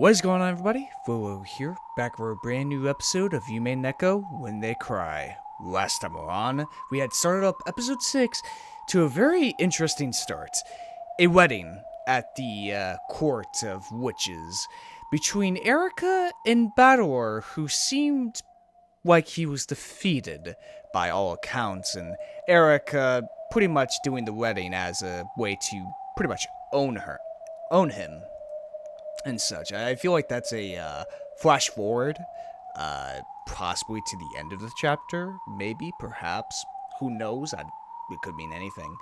What is going on, everybody? Fuwo here, back for a brand new episode of Umineko When They Cry. Last time on, we had started up episode 6 to a very interesting start. A wedding at the court of witches between Erica and Beato, who seemed like he was defeated by all accounts, and Erica pretty much doing the wedding as a way to pretty much own him and such. I feel like that's a flash forward, possibly to the end of the chapter, maybe, perhaps, who knows, it could mean anything.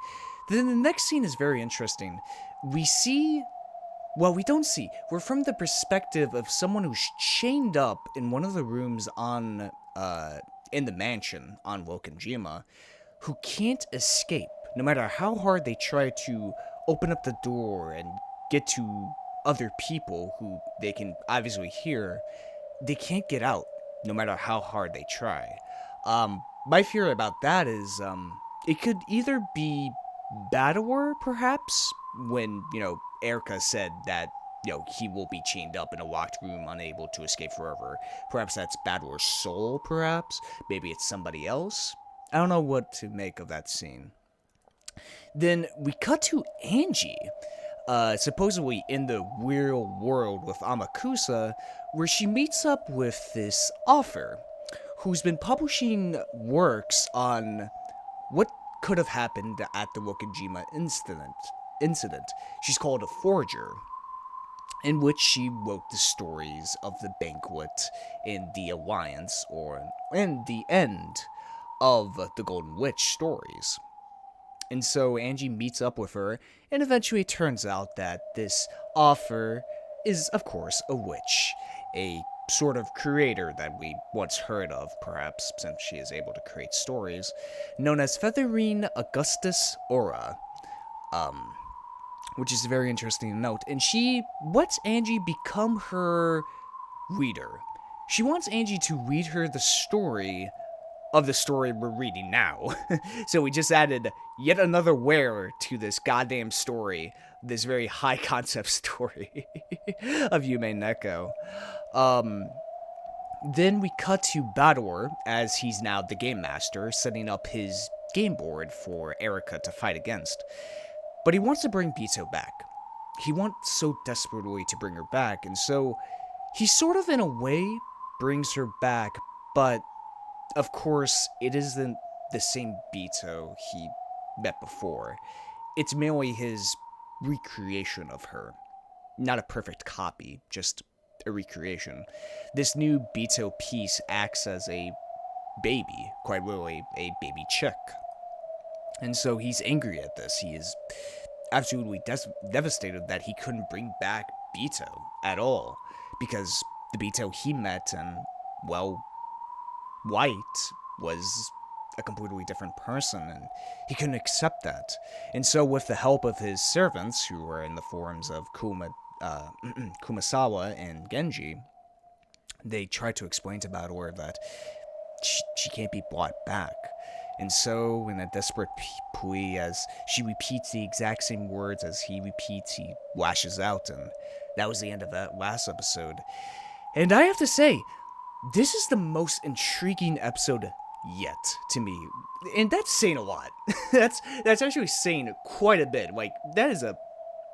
Then the next scene is very interesting. We see, well, we don't see, we're from the perspective of someone who's chained up in one of the rooms in the mansion on Rokkenjima, who can't escape, no matter how hard they try to open up the door and get to other people who they can obviously hear. They can't get out, no matter how hard they try. My fear about that is, it could either be Beato, perhaps, when, Erica said that, he will be chained up in a locked room, unable to escape forever. Perhaps that's Beato's soul, perhaps. Maybe it's somebody else. I don't know what to make of that scene. Then we cut to Angie, supposedly in the real world with Amakusa, where she meets up with this author who's been publishing works on what could have happened at the Rokkenjima incident. She's called a forger, in which she wrote the stories of the banquet in the Alliance, and the end of the Golden Witch stories. And so Angie meets up with her, and eventually it turns out that this author is, of course, a witch. A sort of creator that we once heard of, perhaps, since she is able to create stories, known as Featherine Augustus Aura, which is very interesting to note. And she lets Angie become her reader. She wants Angie to read her the story of the story we're reading now. So we just added yet another where to this goddamn story, this very high concept story of Umineko. Then we cut to Beato, as he's now the game master, setting up his game board for Erica to fight against. But he wants to bring Beato back. He wants so desperately to bring her back, and so he sort of, in a way, brings her back, but of course, it isn't the same Beato he met before. It's merely his recreation of her. Not a perfect copy, just a recreation. This new Beato piece acts as a baby, quite literally a baby chick. And so he's angry at this. He is absolutely devastated that he couldn't bring back Beato at all, because the Beato he met and, well, White was a completely different person, and he couldn't accept that. And so, with the help of his servants, who were in the forms of Kumasawa and Genji, they tried to explain to Beato that she can't be brought back. And so, in a desperate plea, as she repeats the exact same words as he repeats, he lashes out, and that was the end of that last episode. And I have to say, this is the most intriguing episode yet to me, and that's saying a lot. that's actually saying quite a bit. Like, that is a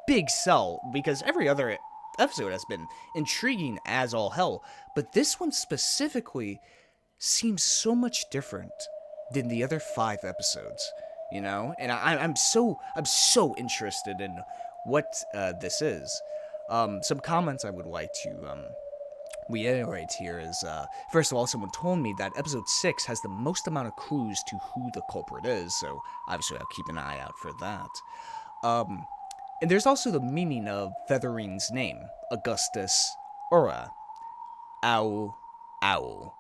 big sell, because every other episode has been intriguing as all hell, but this one specifically seems so much different than the other 5 episodes, And I'm so interested in what this is. Some comments I would like to reiterate here is, first of all, someone told me that episode 6 has the most amount of clues to who the culprit is, so obviously I'll keep an eye out for that. And there's also the meaning of Featherine's name, Augustus Aura. Ow, ow.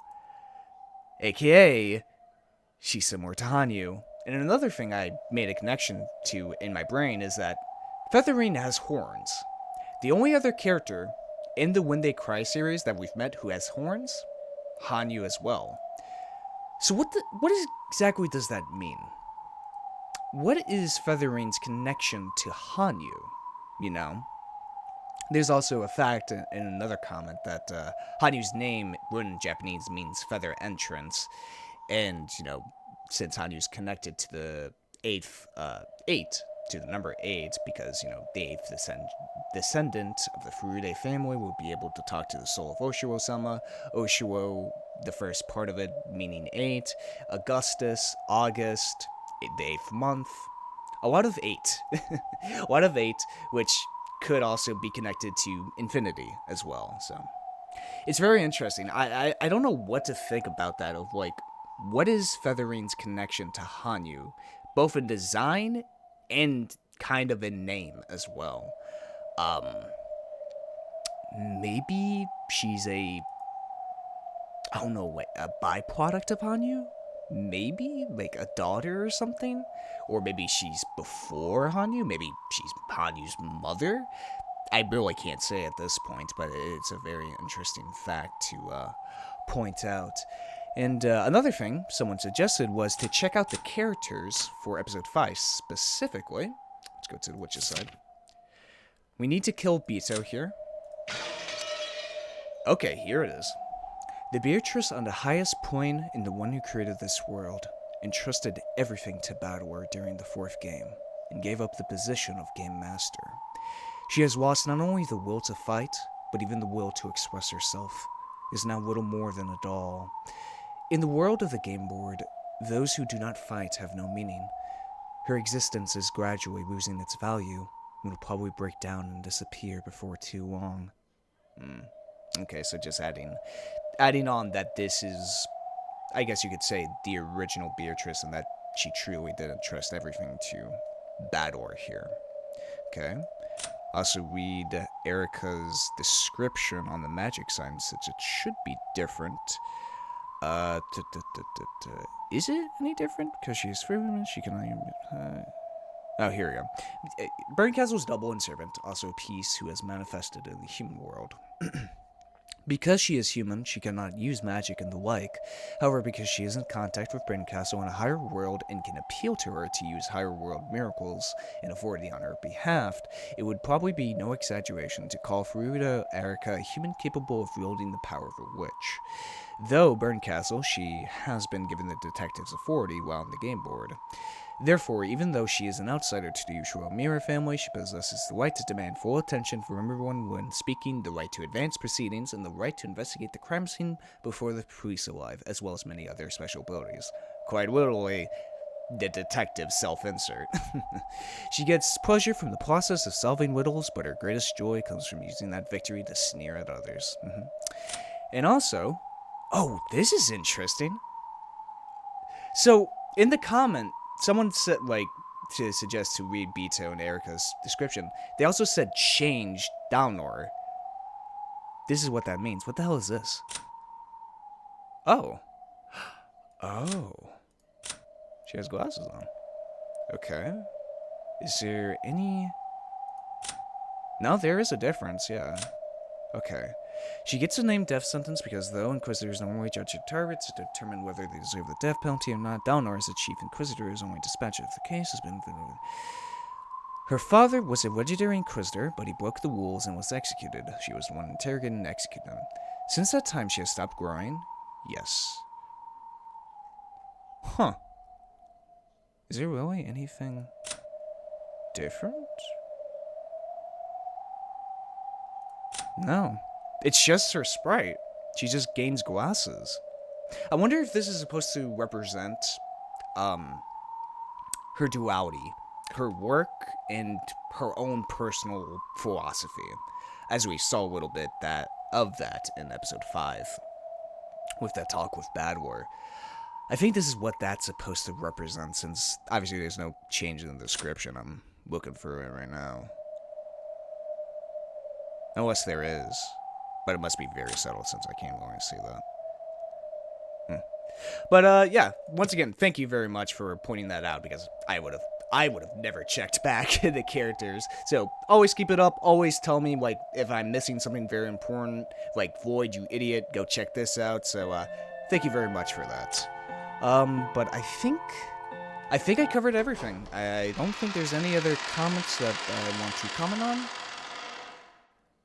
AKA, she's similar to Hanyu. And another thing I made a connection to in my brain is that Featherine has horns. The only other character in the When They Cry series that we've met who has horns, Hanyu as well. So what exactly does that mean? What is Featherine's connection to Hanyu, There's also a fact in another comment that Hanyu's name in Japanese means feather entrance, and since Hanyu's connected to the eight to the number eight, because the eighth descendant of the Furude family will be able to talk to the soul of Oshiwo-sama. Oshiwo, the first part of it meaning eight, Augustus, August, the eighth month, a lot of eight, a lot of eight, which could also be connected to infinity as well. So it's very interesting. I don't know what to think about that, of like, what is Feathering's connection to Hanyu, both in design and kind of in name as well. Maybe she's a byproduct of Hanyu? Maybe like a daughter or something? Or maybe she's before Hanyu? Maybe she's Hanyu's mother? I really can't say at this point, but it's a very interesting fact to point out. And another thing someone suggested was to check out the characters for episode 5 specifically. Let's go to the witch's side. We need to kill Beato here. Okay, here it is. The Beatrice on the highest point in the one who created this world entrusted everything to Beato during the 4th game and gave up the position of Game Master. She has lost not only the will to fight, but even the will to express herself, is now little more than a doll. In the world of the game board, those who do not fight have no meaning. Her existence is gradually losing its value and will probably break down and disappear before too long. Okay, so just adding on that this is, I guess you could say, the original Beatrice, and that she truly didn't trust everything to Beato here. Okay. Also read Erika's description on the magic sign, since it should be different. Is it any different? Because she is free, she can... oh, here we go. Berncastle's double and servant, also a piece who has manifested in the human world. Because she is human, she cannot use magic and the like. However, because she is in contact with Berncastle in a higher world and can appeal to her to use higher world miracles and authority on her behalf, it would probably be no exaggeration to call Furuta Erika a human capable of wielding the power of a witch. Though Berncastle, she has been given the detective's authority while on the game board. Therefore, even though she is an outsider to the usual Mirror family, she possesses the right to demand full attention from everyone when speaking, the right to advance proceedings, and the right to investigate the crime scene before the police arrive, as well as many other special abilities. Quite literally, the detective self-insert. She gets pleasure from the process of solving riddles, but her greatest joy comes from using that victory to sneer at others. And also, oh, this is interesting. So, in the comment, someone said, like, to suggest to read Beato and Erika's description. They also said change downor. This is what that means. What the hell is this? Oh. Oh. She has glasses on. Okay. Is there any... No, there is a difference, yeah. Okay. She gets the name death sentence because though Inquisitors normally judge their targets to determine whether they deserve the death penalty or not, Dalnor as the Chief Inquisitor is only dispatched if the case has been... Her father was a legendary Inquisitor, but he broke the rules and was executed. She was the one interrogated and executed him. Since that time, she has stopped growing? Yes. Huh. Is there really anything different? No. It's just her sprite. She just gains glasses. I wonder if this is supposed to represent her duality, her work, and her own personal philosophy, as we saw a little bit of that in episode 5, with that talk with Badwar. I think this is what that's supposed to represent, since obviously there's no change in the description. I'm looking through it right now. Unless there is. But it must be very subtle since I can't really see that. But yeah, once again, thank you very much for pointing that out, because I would have never checked back the characters. So always keep it up. Always tell me, like, if I'm missing something very important. Like, Void, you idiot, go check this out. So thank you very much for that. But I think I covered everything. I don't think there's any other comments that I want to comment on.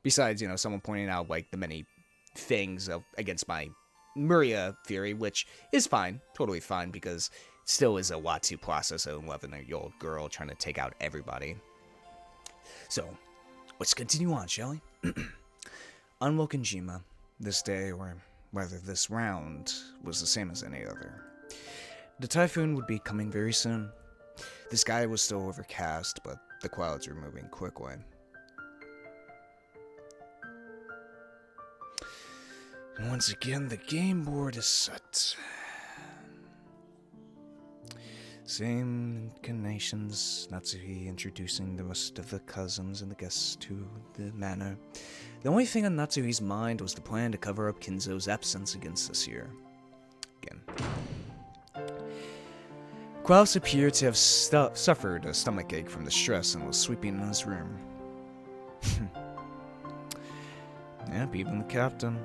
Besides, someone pointing out, like, the many things against my Maria theory, which is fine, totally fine, because it still is a lot to process an 11-year-old girl trying to take out everybody. So, let's continue on, shall we? On Rokkenjima, this day, or rather this round, was the same as any other. The typhoon would be coming very soon. The sky was still overcast, but the clouds were moving quickly. And once again, the game board is set. Same inclinations, Natsuhi introducing the rest of the cousins and the guests to the manor. The only thing on Natsuhi's mind was the plan to cover up Kinzo's absence against this year. Again. Klaus appeared to have suffered a stomachache from the stress and was sleeping in his room. Yep, even the captain.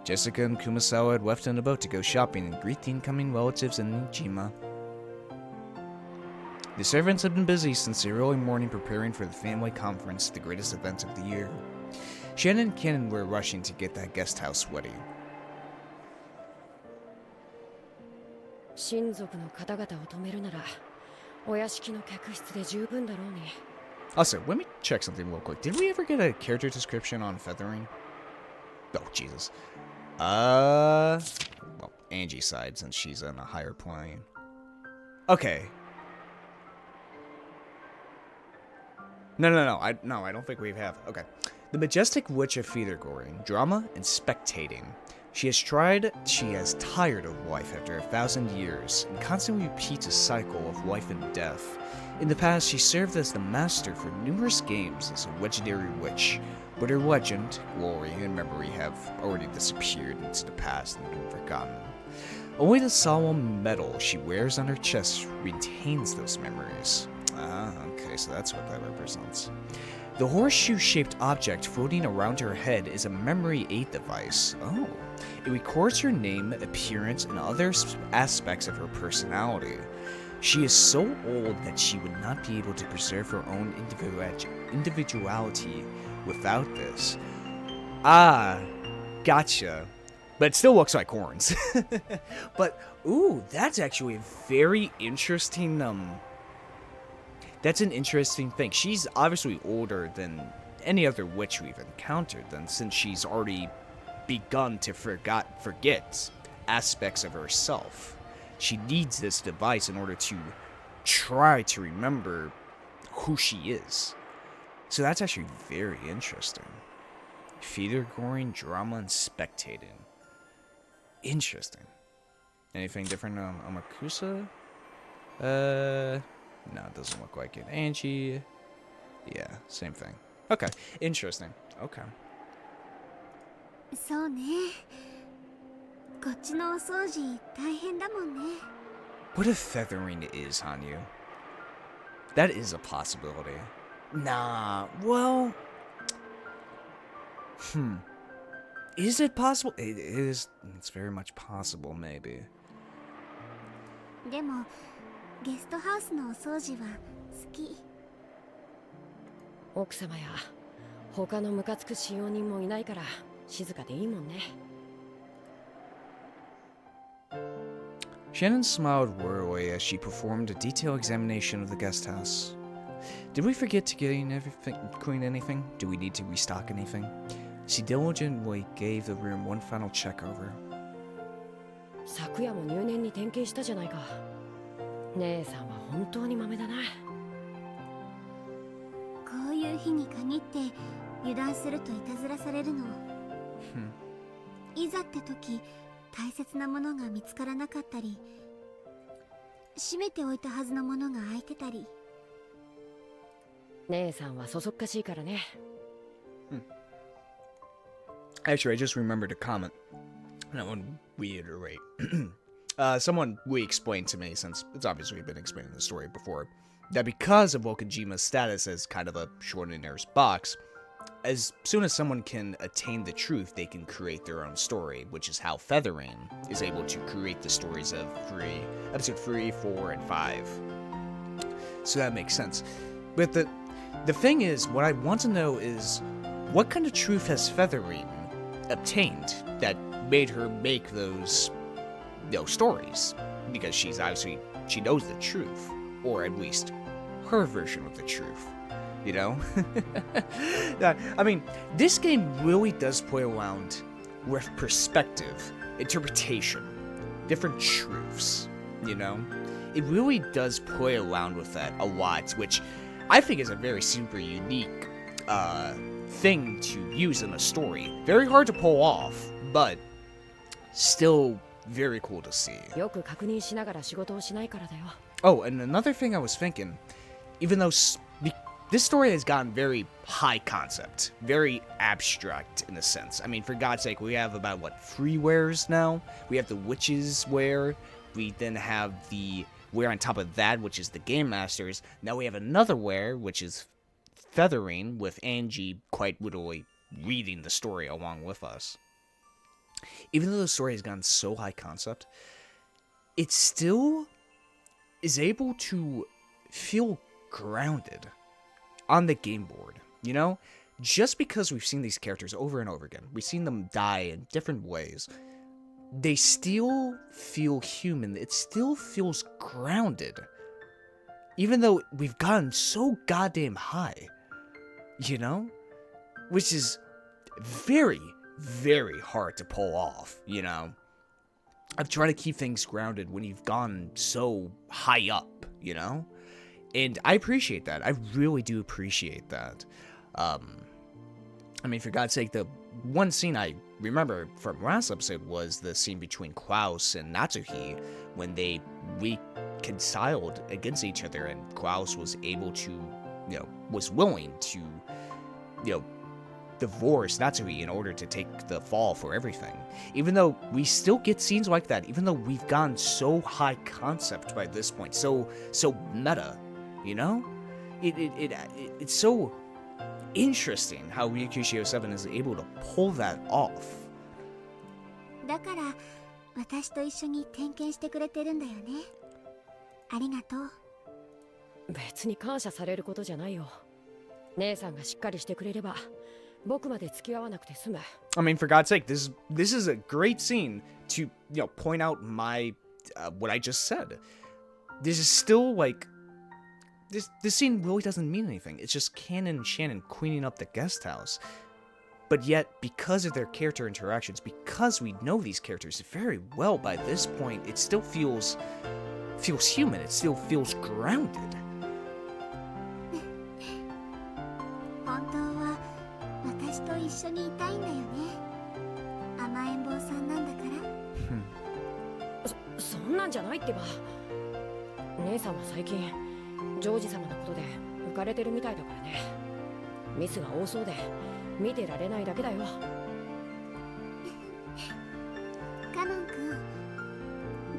Jessica and Kumasawa had left in a boat to go shopping and greet the incoming relatives in Nijima. The servants had been busy since the early morning preparing for the family conference, the greatest event of the year. Shannon and Kanon were rushing to get that guest house ready. Also, let me check something real quick. Did we ever get a character description on feathering? Oh, Jesus. Well, Angie's side, since she's on a higher plane. Okay. No, I don't think we have. Okay. The majestic witch of feather-goring, drama, and spectating. She has tired of life after 1,000 years, and constantly repeats a cycle of life and death. In the past, she served as the master for numerous games as a legendary witch, but her legend, glory, and memory have already disappeared into the past and been forgotten. Only the solemn medal she wears on her chest retains those memories. Ah, okay, so that's what that represents. The horseshoe-shaped object floating around her head is a memory aid device. Oh. It records her name, appearance, and other aspects of her personality. She is so old that she would not be able to preserve her own individuality without this. Ah, gotcha. But it still looks like horns. But, ooh, that's actually a very interesting, that's an interesting thing. She's obviously older than any other witch we've encountered, then, since she's already begun to forget aspects of herself. She needs this device in order to try to remember who she is. So that's actually very interesting. Feather-goring, drama, and spectating. Interesting. Anything different on Amakusa? No, it doesn't look like it. Angie. Yeah, same thing. Okay, interesting. Okay. What if feathering is, Hanyu? That is a possibility. Nah, well... Is it possible? It is... It's very much possible, maybe. Shannon smiled wearily as she performed a detailed examination of the guest house. Did we forget to clean anything? Do we need to restock anything? She diligently gave the room one final check over. Actually, I just remembered a comment, and I want to reiterate. Someone re-explained to me, since it's obviously been explaining the story before, that because of Rokkenjima's status as kind of a Schrodinger's box, as soon as someone can attain the truth, they can create their own story, which is how Feathering is able to create the stories of episode 3, 4, and 5. So that makes sense. But the thing is, what I want to know is, what kind of truth has Featherine obtained that made her make those, stories? Because she's obviously, she knows the truth, or at least her version of the truth, I mean, this game really does play around with perspective, interpretation, different truths, It really does play around with that a lot, which I think is a very super unique thing to use in a story. Very hard to pull off, but still very cool to see. Oh, and another thing I was thinking, even though this story has gotten very high concept, very abstract in a sense. I mean, for God's sake, we have about, 3 wares now? We have the Witch's Ware, we then have the ware on top of that, which is the Game Masters. Now we have another ware, which is Featherine, with Angie quite literally reading the story along with us. Even though the story has gotten so high concept, it still is able to feel grounded on the game board, Just because we've seen these characters over and over again, we've seen them die in different ways, they still feel human. It still feels grounded. Even though we've gotten so goddamn high, Which is very, very hard to pull off, I've tried to keep things grounded when you've gone so high up, And I appreciate that. I really do appreciate that. I mean, for God's sake, the one scene I remember from last episode was the scene between Klaus and Natsuhi when they reconciled against each other, and Klaus was able to, was willing to, divorce Natsuhi in order to take the fall for everything. Even though we still get scenes like that, even though we've gone so high concept by this point, so meta, It's so interesting how Ryokushio 7 is able to pull that off. だから私と一緒に点検してくれてるんだよね。ありがとう。別に感謝されることじゃないよ。姉さんがしっかりしてくれれば僕まで付き合わなくて済む。I mean, for God's sake, this is a great scene to, point out my what I just said. This is still this scene really doesn't mean anything. It's just Kanon and Shannon cleaning up the guest house. But yet, because of their character interactions, because we know these characters very well by this point, it still feels human. It still feels grounded. 本当は私と一緒にいたいんだよね。甘えん坊さんなんだから。そんなんじゃないってば。姉さんは最近ジョージ様のことで浮かれてるみたいだからね。ミスが多そうで見てられないだけだよ。カノン君、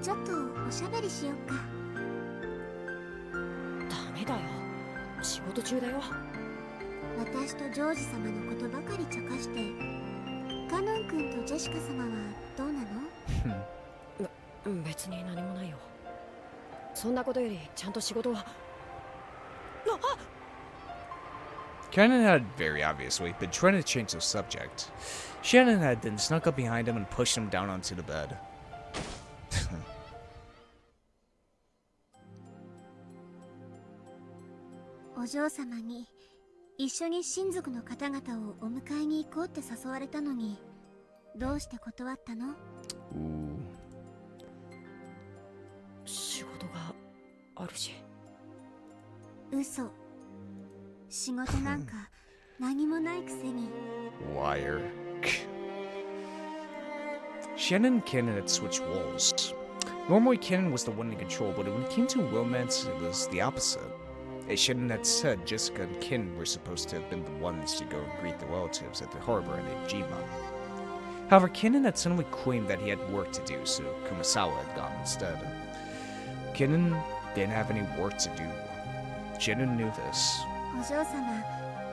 ちょっとおしゃべりしよっか。ダメだよ。仕事中だよ。私とジョージ様のことばかり茶化して、カノン君とジェシカ様はどうなの？別に何もないよ。そんなことよりちゃんと仕事は。Kanon had very obviously been trying to change the subject. Shannon had then snuck up behind him and pushed him down onto the bed. お嬢様に一緒に親族の方々をお迎えに行こうって誘われたのに、どうして断ったの？仕事があるし。嘘。仕事なんか何もないくせに。Liar. Shannon and Kanon had switched roles. Normally Kanon was the one in control, but when it came to romance, it was the opposite. As Shannon had said, Jessica and Kin were supposed to have been the ones to go and greet the relatives at the harbor in Rokkenjima. However, Kanon had suddenly claimed that he had work to do, so Kumasawa had gone instead. Kanon didn't have any work to do. Shannon knew this. お嬢様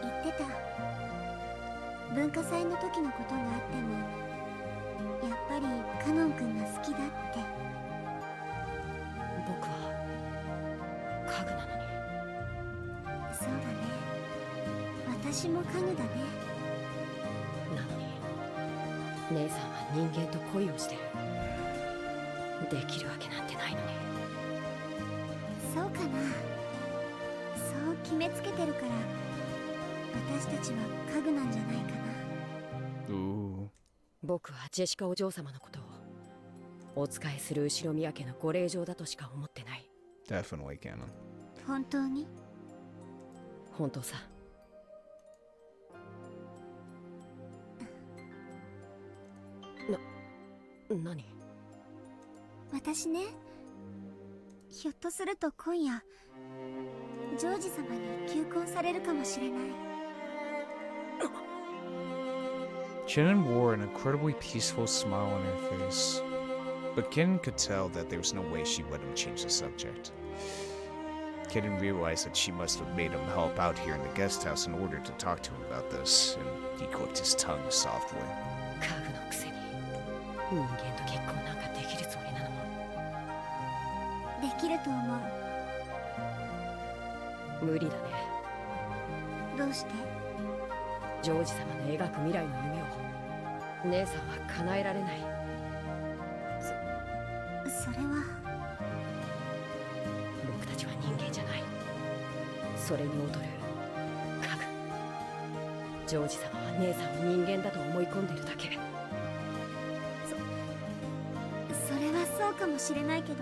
言ってた。文化祭の時のことがあってもやっぱりカノン君が好きだって。僕は家具なのに。そうだね。私も家具だね。なのに姉さんは人間と恋をしてる。できるわけなんてないのに。そうかな。そう決めつけてるから私たちは家具なんじゃないかな。Ooh. 僕はジェシカお嬢様のことをお仕えする後ろ宮家のご令嬢だとしか思ってない。 Definitely Kanon. 本当に？本当さ。何？私ね、ひょっとすると今夜ジョージ様に求婚されるかもしれない。 Shannon wore an incredibly peaceful smile on her face, but Kanon could tell that there was no way she'd let him change the subject. Kanon realized that she must have made him help out here in the guest house in order to talk to him about this, and he clicked his tongue softly. 家具のくせに人間と結婚なんかできるつもりなの？できると思う。無理だね。どうして？ジョージ様の描く未来の夢を姉さんは叶えられない。それは。僕たちは人間じゃない。それに劣る家具。ジョージ様は姉さんを人間だと思い込んでるだけ。それはそうかもしれないけど、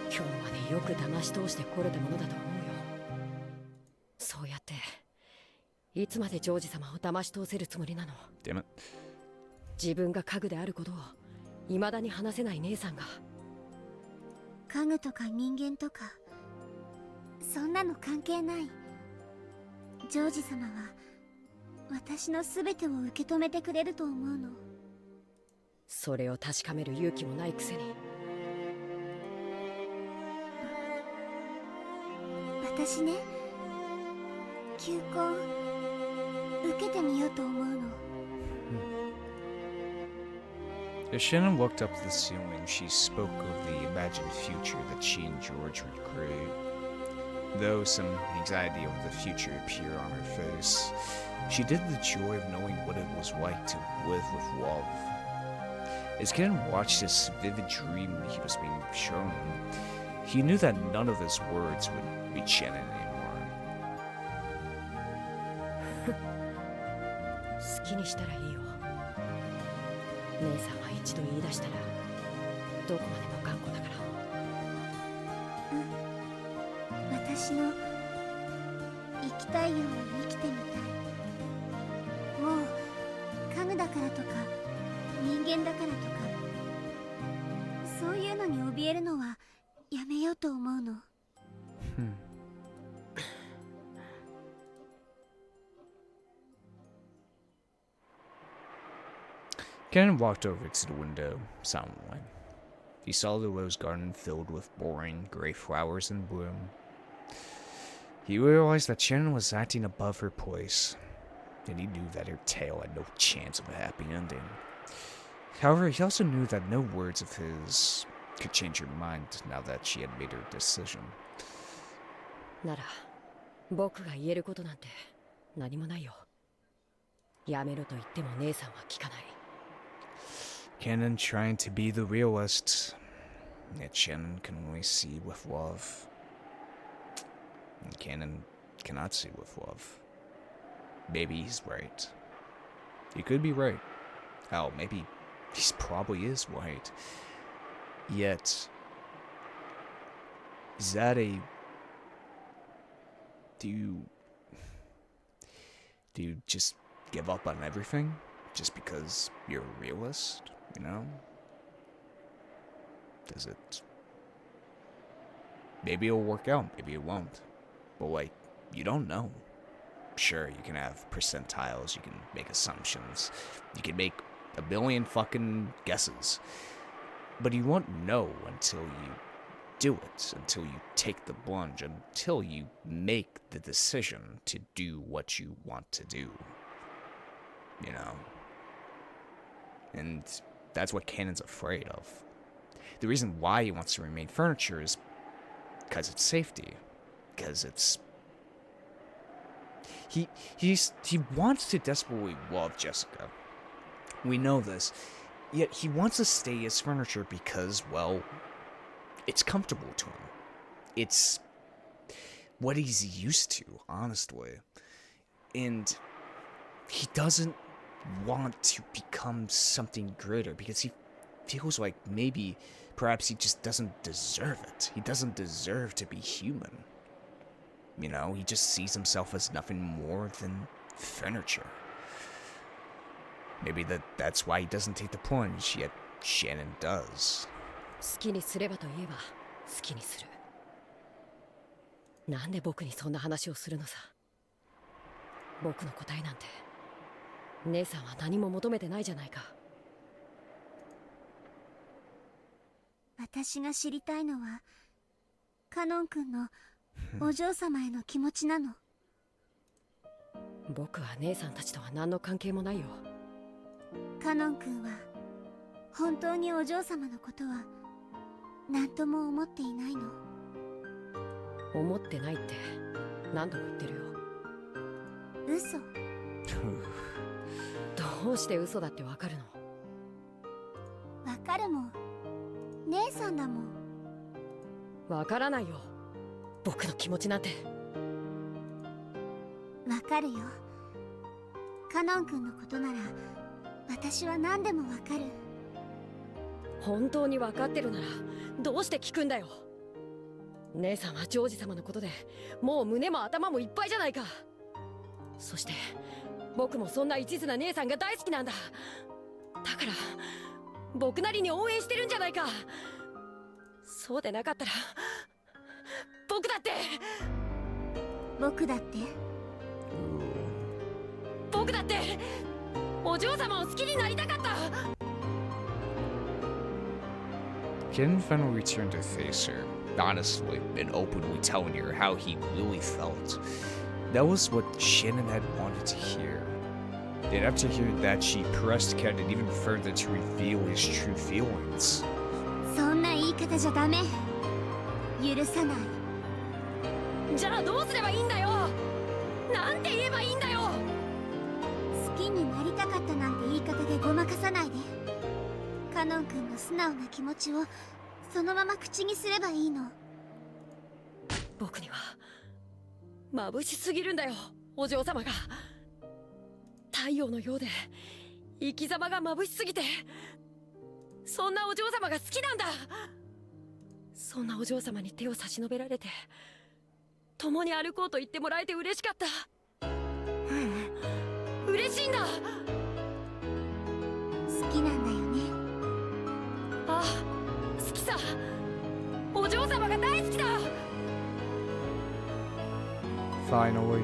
今日までよく騙し通してこれたものだと思うよ。そうやっていつまでジョージ様を騙し通せるつもりなの？ Damn it. 自分が家具であることを未だに話せない姉さんが。家具とか人間とかそんなの関係ない。ジョージ様は私の全てを受け止めてくれると思うの。それを確かめる勇気もないくせに。私ね、求婚受けてみようと思うの。 As Shannon looked up at the ceiling, she spoke of the imagined future that she and George would create. Though some anxiety over the future appeared on her face, she did the joy of knowing what it was like to live with love. As Kanon watched this vivid dream he was being shown, he knew that none of his words would reach Shannon anymore. 好きにしたらいいよ。姉さんは一度言い出したらどこまでも頑固だから。私の生きたいように生きてみたい。もう家具だからとか人間だからとかそういうのに怯えるのはやめようと思うの。Kanon walked over to the window, silently. He saw the rose garden filled with boring, gray flowers in bloom. He realized that Shannon was acting above her place, and he knew that her tale had no chance of a happy ending. However, he also knew that no words of his could change her mind now that she had made her decision. なら僕が言えることなんて何もないよ。やめろと言っても姉さんは聞かない。Kanon trying to be the realist, yet Shannon can only see with love. And Kanon cannot see with love. Maybe he's right. He could be right. Hell, maybe he probably is right. Yet, is that a... Do you just give up on everything just because you're a realist, you know? Does it... Maybe it'll work out, maybe it won't. But, like, you don't know. Sure, you can have percentiles, you can make assumptions, you can make a billion fucking guesses. But you won't know until you do it, until you take the plunge, until you make the decision to do what you want to do. You know? And that's what Kanon's afraid of. The reason why he wants to remain furniture is because it's safety. Because it's... He wants to desperately love Jessica. We know this. Yet he wants to stay as furniture because, well, it's comfortable to him. It's what he's used to, honestly. And he doesn't want to become something greater because he feels like maybe, perhaps he just doesn't deserve it. He doesn't deserve to be human. You know, he just sees himself as nothing more than furniture. Maybe that's why he doesn't take the plunge, yet Shannon does. 好きにすればと言えば好きにする。なんで僕にそんな話をするのさ。僕の答えなんて姉さんは何も求めてないじゃないか。私が知りたいのはカノン君のお嬢様への気持ちなの。僕は姉さんたちとは何の関係もないよ。カノン君は本当にお嬢様のことは何とも思っていないの。思ってないって何度も言ってるよ。嘘。どうして嘘だってわかるの？わかるもん。姉さんだもん。わからないよ。僕の気持ちなんて。わかるよ。カノン君のことなら私は何でもわかる。本当にわかってるならどうして聞くんだよ。姉さんはジョージ様のことでもう胸も頭もいっぱいじゃないか。そして僕もそんな一途な姉さんが大好きなんだ。だから僕なりに応援してるんじゃないか。そうでなかったら僕だってお嬢様を好きになりたかった。Kanon finally returned to face her, honestly and openly telling her how he really felt. That was what Shannon had wanted to hear. And after hearing that, she pressed Kanon even further to reveal his true feelings. そんな言い方じゃダメ。許さない。じゃあどうすればいいんだよ。なんて言えばいいんだよ。好きになりたかったなんて言い方でごまかさないで。カノン君の素直な気持ちをそのまま口にすればいいの。僕には眩しすぎるんだよ、お嬢様が。太陽のようで生き様が眩しすぎて、そんなお嬢様が好きなんだ。そんなお嬢様に手を差し伸べられて共に歩こうと言ってもらえて嬉しかった。嬉しいんだ。好きなんだよね。ああ、好きさ。お嬢様が大好きだ。Finally,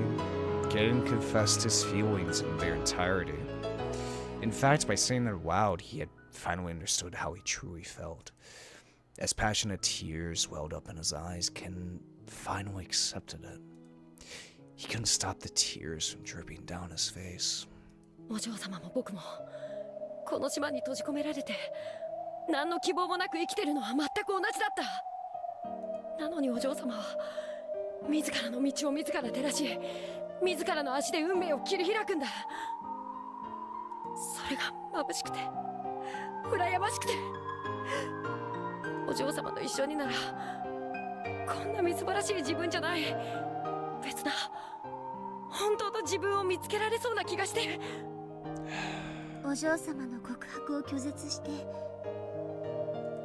Kanon confessed his feelings in their entirety. In fact, by saying them aloud, he had finally understood how he truly felt. As passionate tears welled up in his eyes, Kanon finally accepted it. He couldn't stop the tears from dripping down his face. お嬢様も僕もこの島に閉じ込められて何の希望もなく生きてるのは全く同じだった。なのにお嬢様は自らの道を自ら照らし、自らの足で運命を切り開くんだ。それが眩しくて羨ましくて、お嬢様と一緒にならこんなみすぼらしい自分じゃない別な本当の自分を見つけられそうな気がして。お嬢様の告白を拒絶して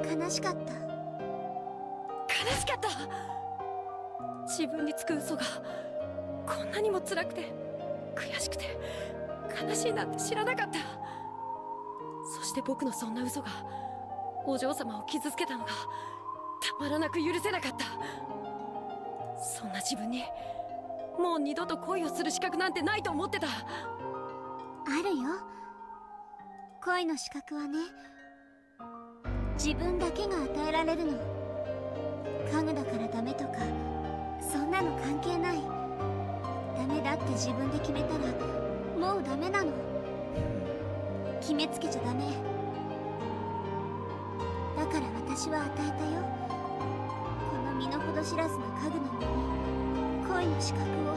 悲しかった。悲しかった。自分につく嘘がこんなにも辛くて悔しくて悲しいなんて知らなかった。そして僕のそんな嘘がお嬢様を傷つけたのがたまらなく許せなかった。そんな自分にもう二度と恋をする資格なんてないと思ってた。あるよ。恋の資格はね、自分だけが与えられるの。家具だからダメとかそんなの関係ない。ダメだって自分で決めたらもうダメなの。決めつけちゃダメ。だから私は与えたよ。この身の程知らずの家具の身に恋の資格を。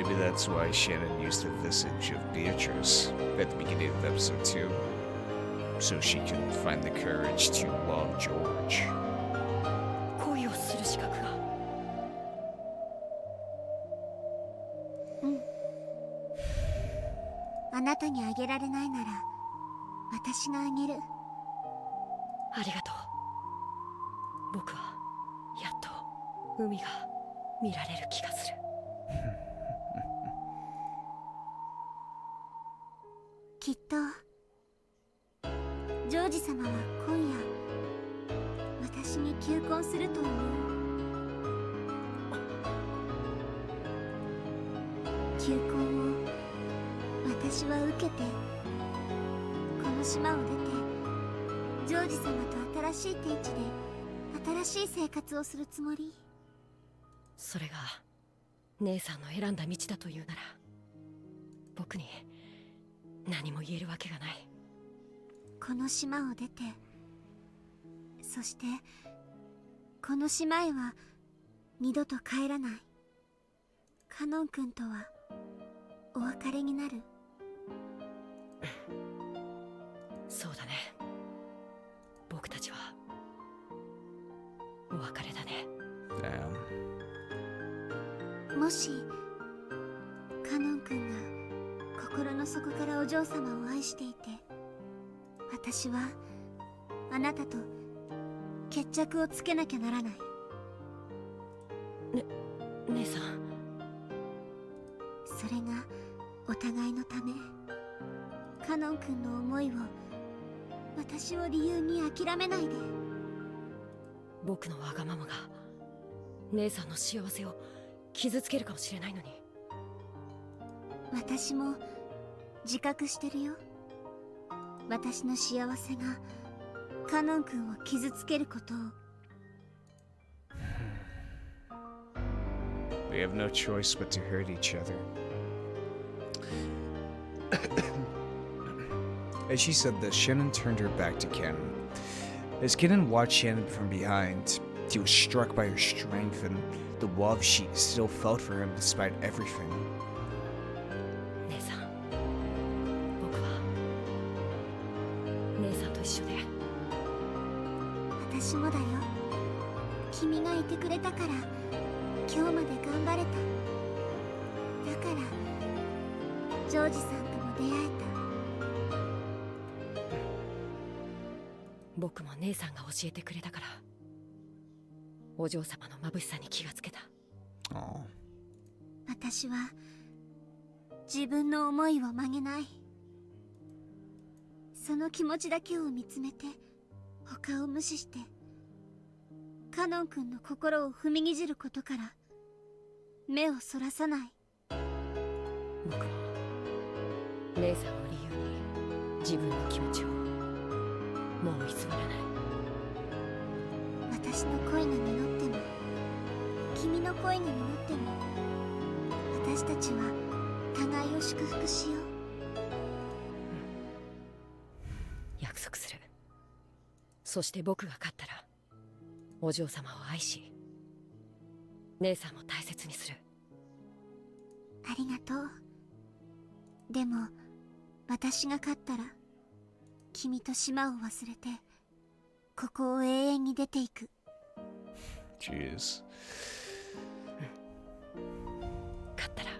Maybe that's why Shannon used the visage of Beatrice at the beginning of episode 2. So she can find the courage to love George. 恋をする資格が。あなたにあげられないなら私があげる。ありがとう。僕はやっと海が見られる気がする。きっとジョージ様は今夜私に求婚すると思う。求婚を私は受けてこの島を出てジョージ様と新しい天地で新しい生活をするつもり。それが姉さんの選んだ道だというなら僕に何も言えるわけがない。この島を出てそしてこの島へは二度と帰らない。カノン君とはお別れになる。そうだね。僕たちはお別れだね。もしカノン君が心の底からお嬢様を愛していて私はあなたと決着をつけなきゃならない。姉さん。それがお互いのため。カノン君の思いを私を理由に諦めないで。僕のわがままが姉さんの幸せを傷つけるかもしれないのに。私も自覚してるよ。私の幸せがカノン君を傷つけることを。We have no choice but to hurt each other. As she said this, Shannon turned her back to Kanon. As Kanon watched Shannon from behind, he was struck by her strength and the love she still felt for him despite everything. 姉さん、僕は姉さんと一緒で。私もだよ。君がいてくれたから今日まで頑張れた。だからジョージさんとも出会えた。僕も姉さんが教えてくれたからお嬢様の眩しさに気がつけた。私は自分の思いを曲げない。その気持ちだけを見つめて他を無視してカノン君の心を踏みにじることから目をそらさない。僕も姉さんを理由に自分の気持ちをもう偽らない。私の恋が実っても君の恋が実っても私たちは互いを祝福しよう。約束する。そして僕が勝ったらお嬢様を愛し姉さんも大切にする。ありがとう。でも私が勝ったら君と島を忘れてここを永遠に出ていく。 Jeez. 勝ったら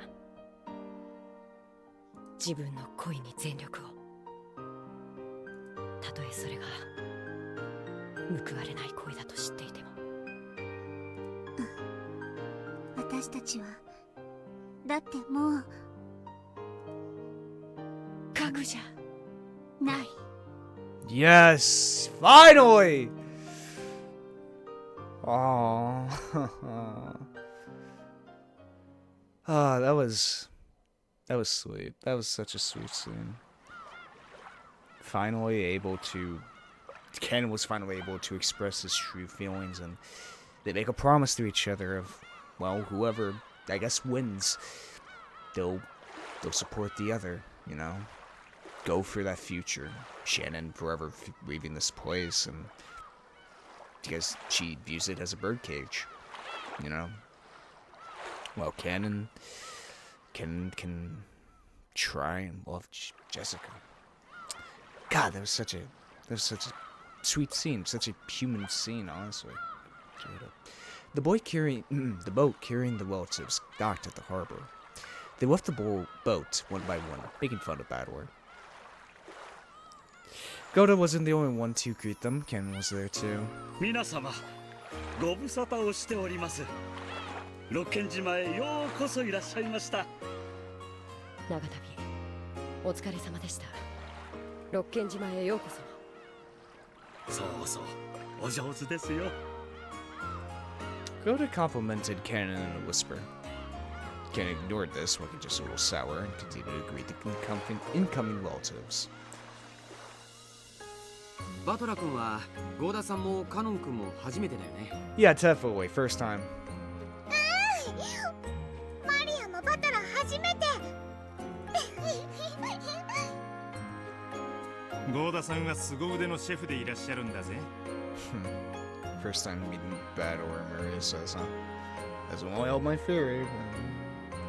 自分の恋に全力を。たとえそれが報われない恋だと知っていても。私たちはだってもう家具じゃない。Yes! Finally! Aww. That was sweet. That was such a sweet scene. Ken was finally able to express his true feelings, and they make a promise to each other of, well, whoever, I guess, wins, they'll support the other, you know? Go for that future. Shannon forever leaving this place, and because she views it as a birdcage, you know? Well, Kanon can try and love Jessica. God, that was such a sweet scene, such a human scene, honestly. The boat carrying the relatives docked at the harbor. They left the boat one by one, making fun of Bador. Goda wasn't the only one to greet them. Ken was there too. 皆様、ご無沙汰をしております。ロッケン島へようこそいらっしゃいました。長旅、お疲れ様でした。ロッケン島へようこそ。そうそう、お上手ですよ。Goda complimented Kanon in a whisper. Ken ignored this, looking just a little sour, and continued to greet the incoming relatives. バトラ君はゴーダさんもカノン君も初めてだよね。Yeah, definitely, first time. マリアもバトラ初めて。ゴーダさんは凄腕のシェフでいらっしゃるんだぜ。First time meeting Bador, Maria says, huh? That's only held my theory.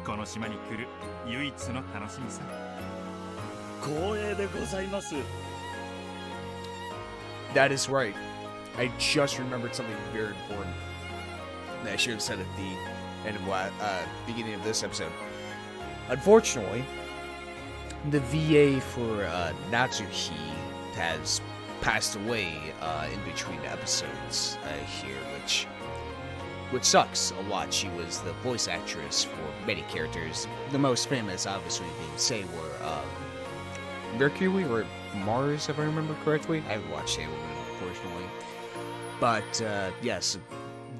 この島に来る唯一の楽しみさ。光栄でございます。That is right. I just remembered something very important that I should have said at the end of beginning of this episode. Unfortunately, the VA for Natsuki has passed away in between episodes here, which sucks a lot. She was the voice actress for many characters. The most famous, obviously, being say were Mercury or Mars, if I remember correctly. I haven't watched Sailor Moon, unfortunately. But yes,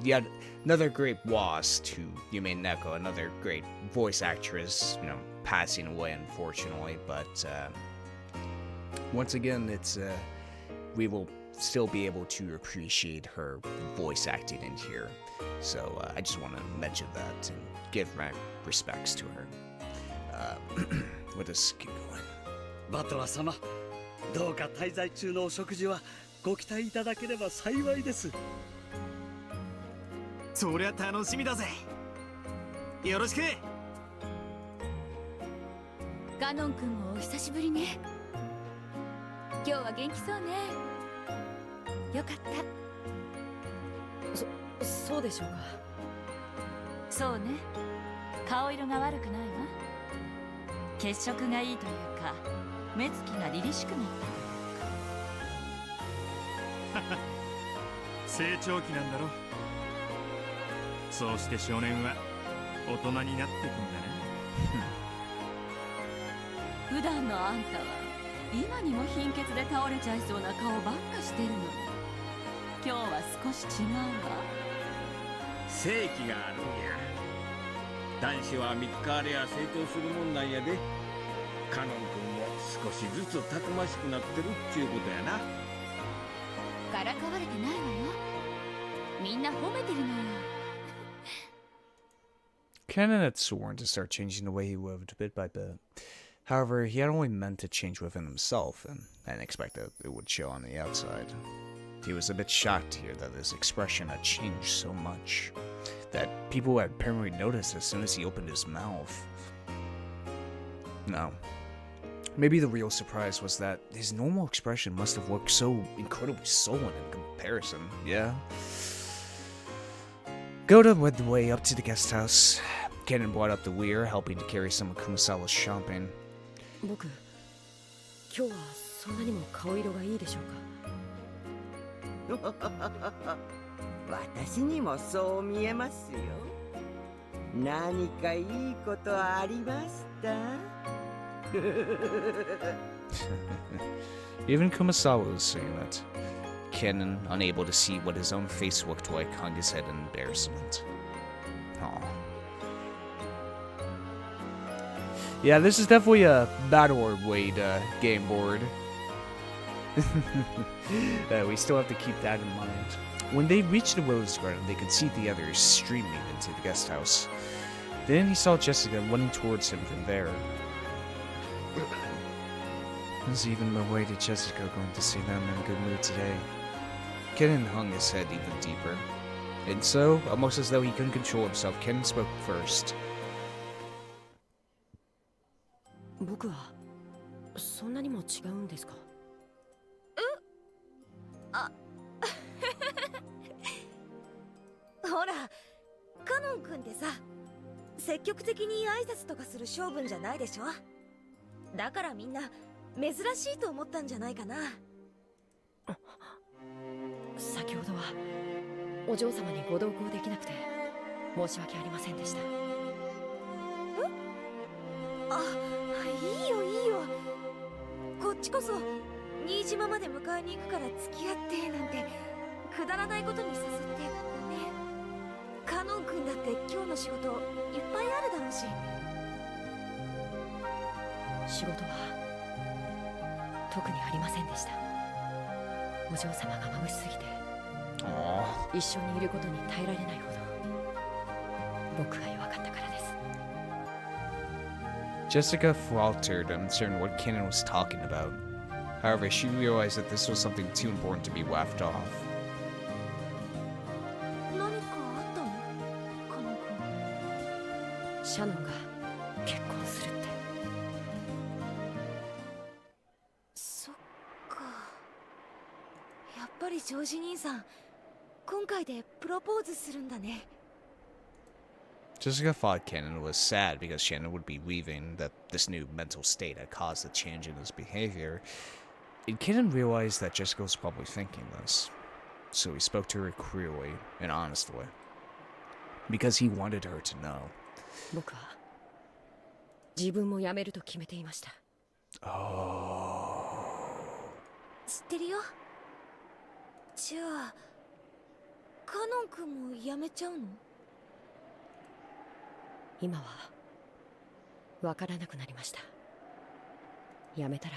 yet another great loss to Umineko, another great voice actress, passing away, unfortunately. But once again, it's we will still be able to appreciate her voice acting in here. So I just want to mention that and give my respects to her. Let us keep going. バトラ様、どうか滞在中のお食事はご期待いただければ幸いです。そりゃ楽しみだぜ。よろしく。カノン君もお久しぶりね。今日は元気そうね。よかった。そうでしょうか。そうね。顔色が悪くないわ。血色がいいというか、目つきが凛々しくなったというか。成長期なんだろ。そうして少年は大人になってくんだね。普段のあんたは今にも貧血で倒れちゃいそうな顔ばっかしてるのに、今日は少し違うわ。正気があるんや。男子は3日あれや成長するもんなんやで。カノン君も少しずつたくましくなってるっちゅうことやな。からかわれてないわよ。みんな褒めてるのよ。Kanon had sworn to start changing the way he lived bit by bit. However, he had only meant to change within himself, and I didn't expect that it would show on the outside. He was a bit shocked to hear that his expression had changed so much, that people had apparently noticed as soon as he opened his mouth. No. Maybe the real surprise was that his normal expression must have looked so incredibly sullen in comparison, yeah? Goda led the way up to the guest house. Kanon brought up the weir, helping to carry some of Kumasawa's shopping. 僕、今日はそんなにも顔色がいいでしょうか。私にもそう見えますよ。何かいいことはありました？Even Kumasawa was saying that. Kanon, unable to see what his own face looked like, hung his head in embarrassment. Aw. Yeah, this is definitely a Battle Wade game board. We still have to keep that in mind. When they reached the rose garden, they could see the others streaming into the guest house. Then he saw Jessica running towards him from there. Was even more worried Jessica going to see them in a good mood today. Kanon hung his head even deeper. And so, almost as though he couldn't control himself, Kanon spoke first. 僕はそんなにも違うんですか？あほら、カノン君ってさ、積極的に挨拶とかする性分じゃないでしょ。だからみんな珍しいと思ったんじゃないかな。先ほどはお嬢様にご同行できなくて申し訳ありませんでした。いいよいいよ。こっちこそ新島まで迎えに行くから付き合ってなんてくだらないことに誘ってごめん。カノン君だって今日の仕事いっぱいあるだろうし。仕事は特にありませんでした。お嬢様が眩しすぎて一緒にいることに耐えられないほど僕が弱かったからです。 Jessica faltered, uncertain what Kanon was talking about. However, she realized that this was something too important to be laughed off. 何かあったの？カノン君。シャノンが結婚するって。そっか。やっぱりジョージ兄さん、今回でプロポーズするんだね。Jessica thought Kanon was sad because Shannon would be leaving, that this new mental state had caused a change in his behavior. And Kanon realized that Jessica was probably thinking this, so he spoke to her clearly and honestly, because he wanted her to know. 僕は自分も辞めると決めていました。知ってるよ。じゃあカノン君も辞めちゃうの？今はわからなくなりました。辞めたら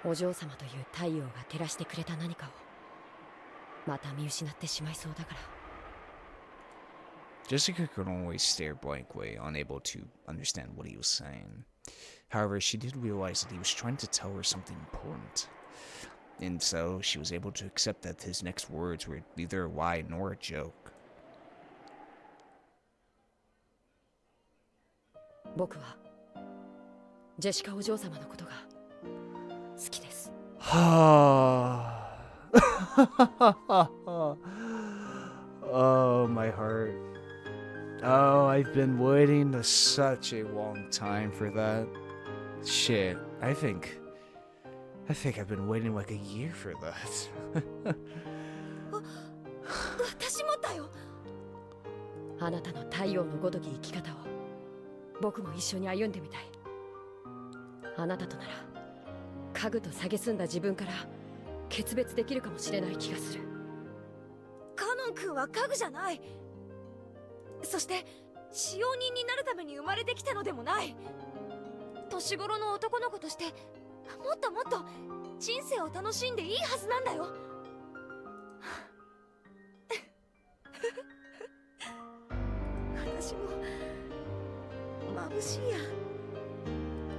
お嬢様という太陽が照らしてくれた何かをまた見失ってしまいそうだから。 Jessica could only stare blankly, unable to understand what he was saying. However, she did realize that he was trying to tell her something important. And so, she was able to accept that his next words were neither a lie nor a joke. 僕はジェシカお嬢様のことが好きです。Oh, my heart. Oh, I've been waiting such a long time for that. Shit, I think I've been waiting like a year for that. 私もだよ。あなたの太陽のごとき生き方を僕も一緒に歩んでみたい。あなたとなら家具と蔑んだ自分から決別できるかもしれない気がする。カノン君は家具じゃない。そして使用人になるために生まれてきたのでもない。年頃の男の子としてもっともっと人生を楽しんでいいはずなんだよ。私も眩しいや。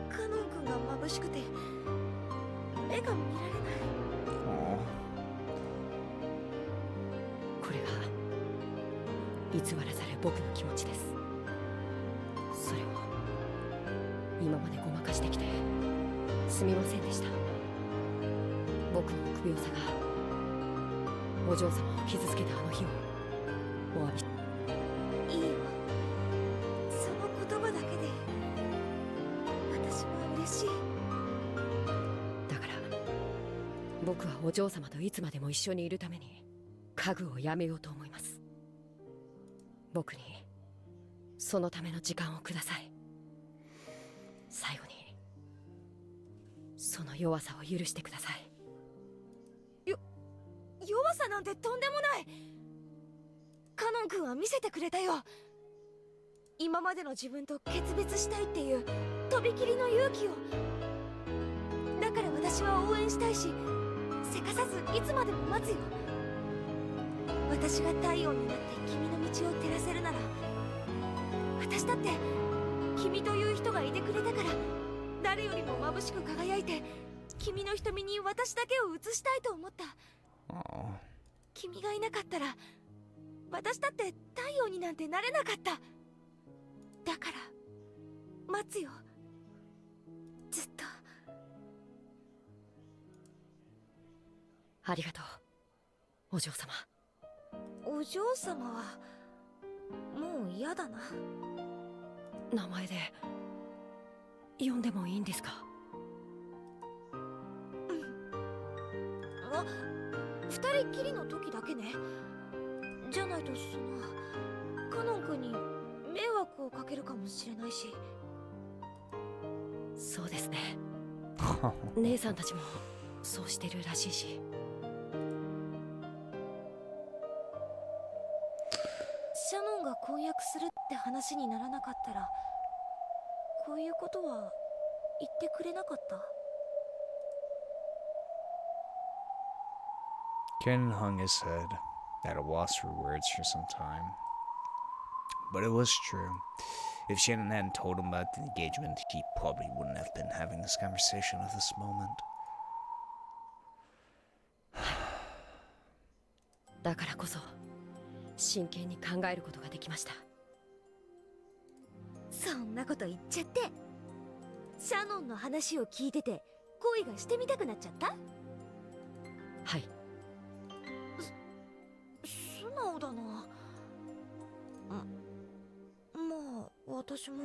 カノン君が眩しくて目が見られない。これが偽らざる僕の気持ちです。それを今までごまかしてきてすみませんでした。僕の臆病さがお嬢様を傷つけたあの日をお詫び。いいよ。その言葉だけで私は嬉しい。だから僕はお嬢様といつまでも一緒にいるために家具をやめようと思います。僕にそのための時間をください。最後にその弱さを許してください。弱さなんてとんでもない。カノン君は見せてくれたよ。今までの自分と決別したいっていうとびきりの勇気を。だから私は応援したいし、せかさずいつまでも待つよ。私が太陽になって君の道を照らせるなら、私だって君という人がいてくれたから誰よりも眩しく輝いて君の瞳に私だけを映したいと思った。君がいなかったら私だって太陽になんてなれなかった。だから待つよ。ずっと。ありがとう、お嬢様。お嬢様はもう嫌だな。名前で呼んでもいいんですか？あ、二人っきりの時だけね。じゃないとカノン君に迷惑をかけるかもしれないし。そうですね。姉さんたちもそうしてるらしいし。シャノンが婚約するって話にならなかったら、こういうことは言ってくれなかった？ Ken hung his head, at a loss for words for some time. But it was true. If Shannon hadn't told him about the engagement, he probably wouldn't have been having this conversation at this moment. だからこそ真剣に考えることができました。そんなこと言っちゃって。シャノンの話を聞いてて恋がしてみたくなっちゃった？はい。素直だな。まあ私も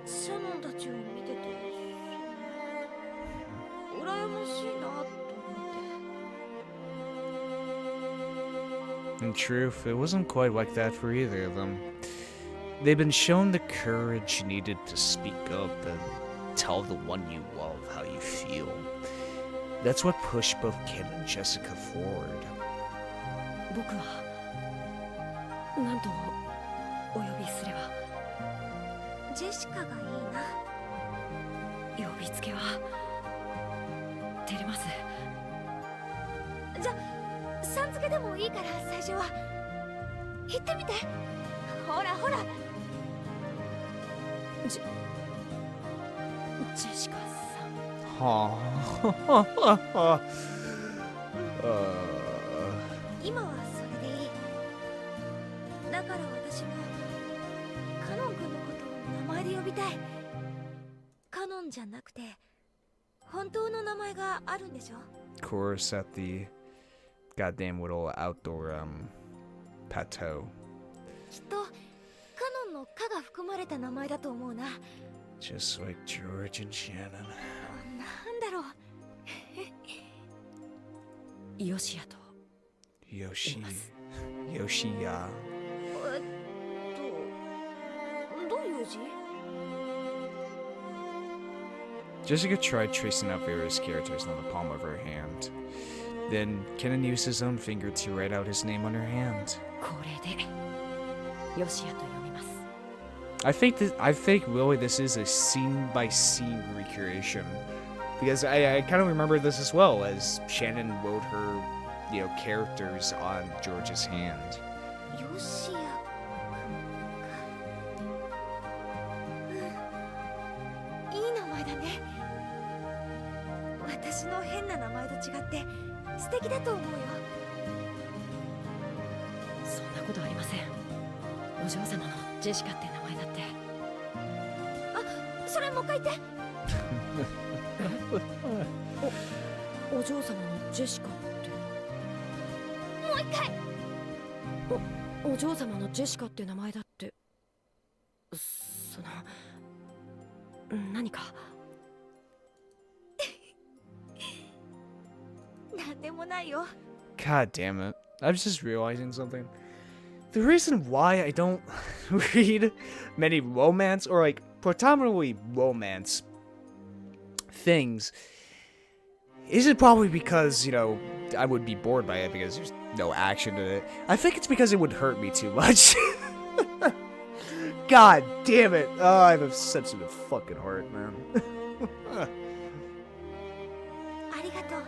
シャノンたちを見てて羨ましいなと思って。 In truth, it wasn't quite like that for either of them. They'd been shown the courage needed to speak up and tell the one you love how you feel. That's what pushed both Ken and Jessica forward. 僕は何とお呼びすれば？ジェシカがいいな。呼びつけは照れます。じゃあさん付けでもいいから最初は言ってみて。ほらほら。ジェシカさん。はあ。今はそれでいい。だから私もカノン君のことを名前で呼びたい。カノンじゃなくて本当の名前があるんでしょ？ Of course, at the goddamn little outdoor plateau. きっとカノンの「カ」が含まれた名前だと思うな。 Just like George and Shannon. なんだろう。ヨシアと Yoshi. Yoshiya. どういう字？ Jessica tried tracing out various characters on the palm of her hand. Then Kanon used his own finger to write out his name on her hand. これでヨシアと読みます。 I think really this is a scene by scene recreation. Because I kind of remember this as well, as Shannon wrote her, characters on George's hand. ヨシア君か。いい名前だね。私の変な名前と違って素敵だと思うよ。そんなことありません。お嬢様のジェシカって名前だって。あ、それもう一回言って。お嬢様のジェシカって。もう一回。お嬢様のジェシカって名前だって。何か。なんでもないよ。 God damn it. I was just realizing something. The reason why I don't read many romance or predominantly romance things isn't probably because, I would be bored by it because there's no action in it. I think it's because it would hurt me too much. God damn it. Oh, I have a sensitive fucking heart, man. ありがとう。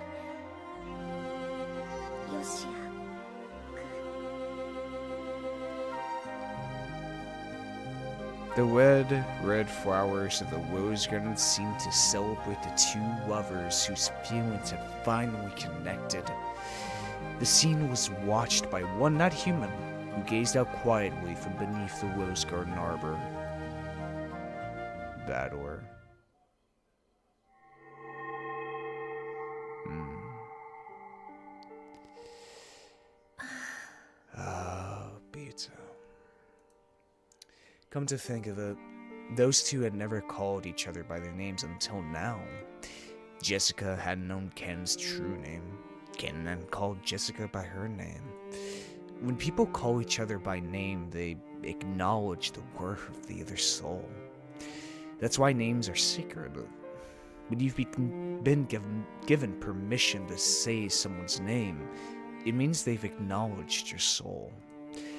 ヨシア。 The red flowers of the rose garden seemed to celebrate the two lovers whose feelings had finally connected. The scene was watched by one not human, who gazed out quietly from beneath the rose garden arbor. Bator. Come to think of it, those two had never called each other by their names until now. Jessica hadn't known Kanon's true name. Kanon hadn't called Jessica by her name. When people call each other by name, they acknowledge the worth of the other soul. That's why names are sacred. When you've been given permission to say someone's name, it means they've acknowledged your soul.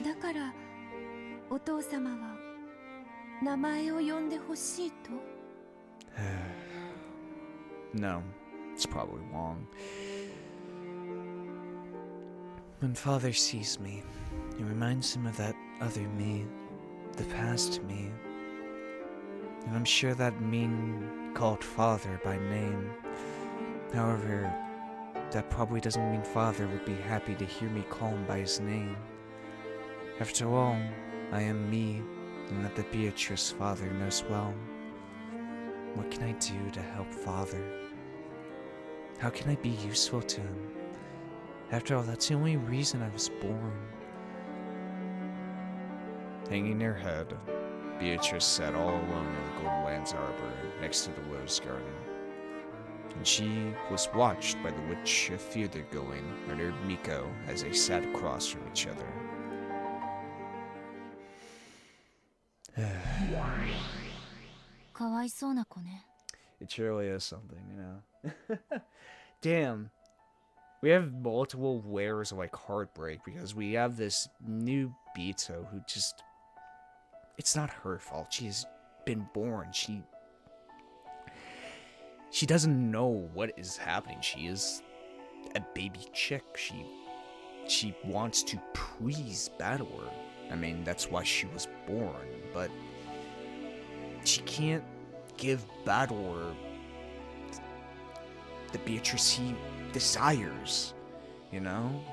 だからお父様は名前を呼んでほしいと。No, it's probably wrong. When Father sees me, it reminds him of that other me, the past me. And I'm sure that mean called Father by name. However, that probably doesn't mean Father would be happy to hear me call him by his name. After all, I am me, and that the Beatrice Father knows well. What can I do to help Father? How can I be useful to him? After all, that's the only reason I was born. Hanging her head, Beatrice sat all alone in the Goldenlands Arbor next to the Rose Garden. And she was watched by the witch of theater going and her Miko as they sat across from each other. It surely is something, you know. Damn. We have multiple layers of like heartbreak because we have this new Beato who just... It's not her fault. She has been born. She doesn't know what is happening. She is a baby chick. She wants to please Battler. I mean, that's why she was born, but she can't give Battler the Beatrice he desires, you know?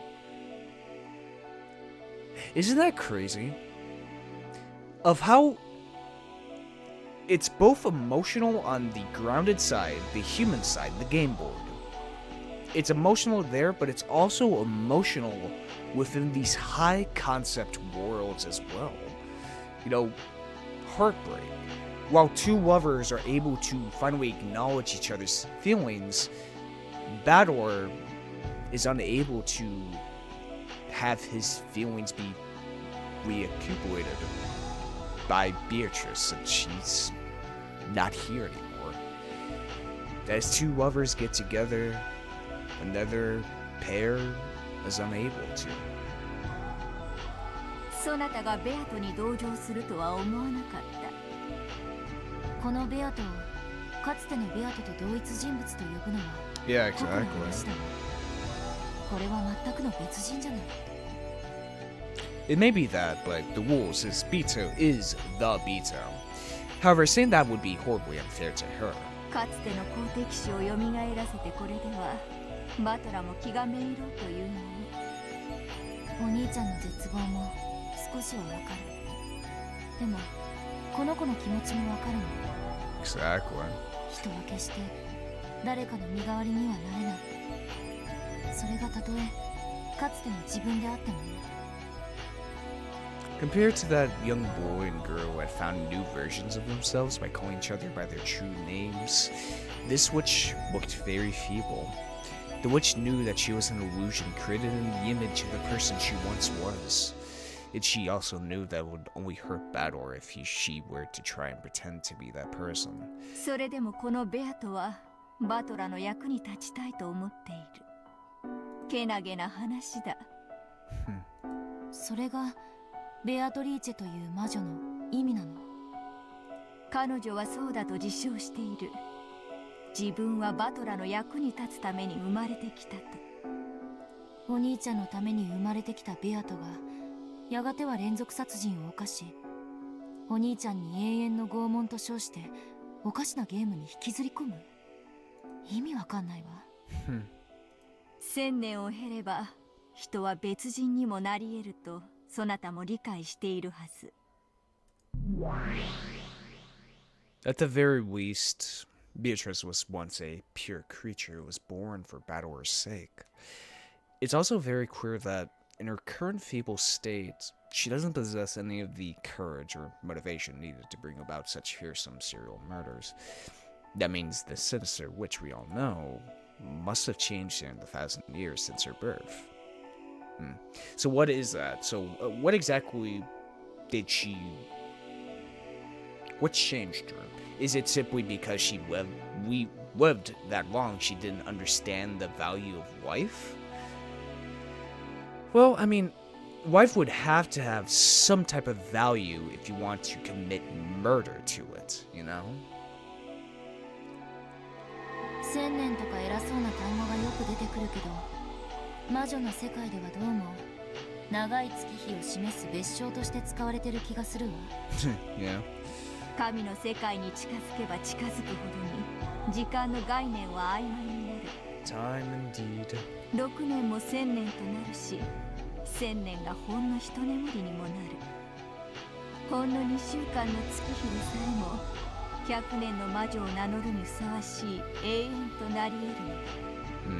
Isn't that crazy? Of how it's both emotional on the grounded side, the human side, the game board. It's emotional there, but it's also emotional within these high concept worlds as well. You know, heartbreak. While two lovers are able to finally acknowledge each other's feelings, Battler is unable to have his feelings be reaccumulated by Beatrice since she's not here anymore. As two lovers get together, another pair is unable to. そなたがベアトに同情するとは思わなかった。このベアトをかつてのベアトと同一人物と呼ぶのは Yeah, 過去の exactly. 話だが、これは全くの別人じゃない。It may be that, but the rules is Beato is the Beato. However, saying that would be horribly unfair to her. かつての好敵手を蘇らせてこれではバトラも気がめいろうというのに。お兄ちゃんの絶望も少しはわかる。でもこの子の気持ちもわかるの。 Exactly. 人は決して誰かの身代わりにはなれない。それがたとえかつての自分であってもね。 Compared to that young boy and girl who had found new versions of themselves by calling each other by their true names, this witch looked very feeble. The witch knew that she was an illusion created in the image of the person she once was. And she also knew that it would only hurt Battler if she were to try and pretend to be that person. それでもこのベアトはバトラの役に立ちたいと思っている。けなげな話だ。それがベアトリーチェという魔女の意味なの。彼女はそうだと自称している。自分はバトラの役に立つために生まれてきたと。お兄ちゃんのために生まれてきたベアトがやがては連続殺人を犯し、お兄ちゃんに永遠の拷問と称しておかしなゲームに引きずり込む。意味わかんないわ。千年を経れば人は別人にもなり得るとそなたも理解しているはず。At the very least, Beatrice was once a pure creature who was born for Battler's sake. It's also very clear that in her current feeble state, she doesn't possess any of the courage or motivation needed to bring about such fearsome serial murders. That means the sinister witch we all know must have changed in the 1,000 years since her birth. So what is that? So what exactly did she... What changed her? Is it simply because she lived that long she didn't understand the value of life? Well, I mean, life would have to have some type of value if you want to commit murder to it, you know? 千年とか偉そうな単語がよく出てくるけど、魔女の世界ではどうも長い月日を示す別称として使われてる気がするわ。Yeah. 神の世界に近づけば近づくほどに時間の概念は曖昧になる。Time indeed. 6年も1000年となるし、1000年がほんの一眠りにもなる。ほんの2週間の月日にさえも100年の魔女を名乗るにふさわしい永遠となり得る。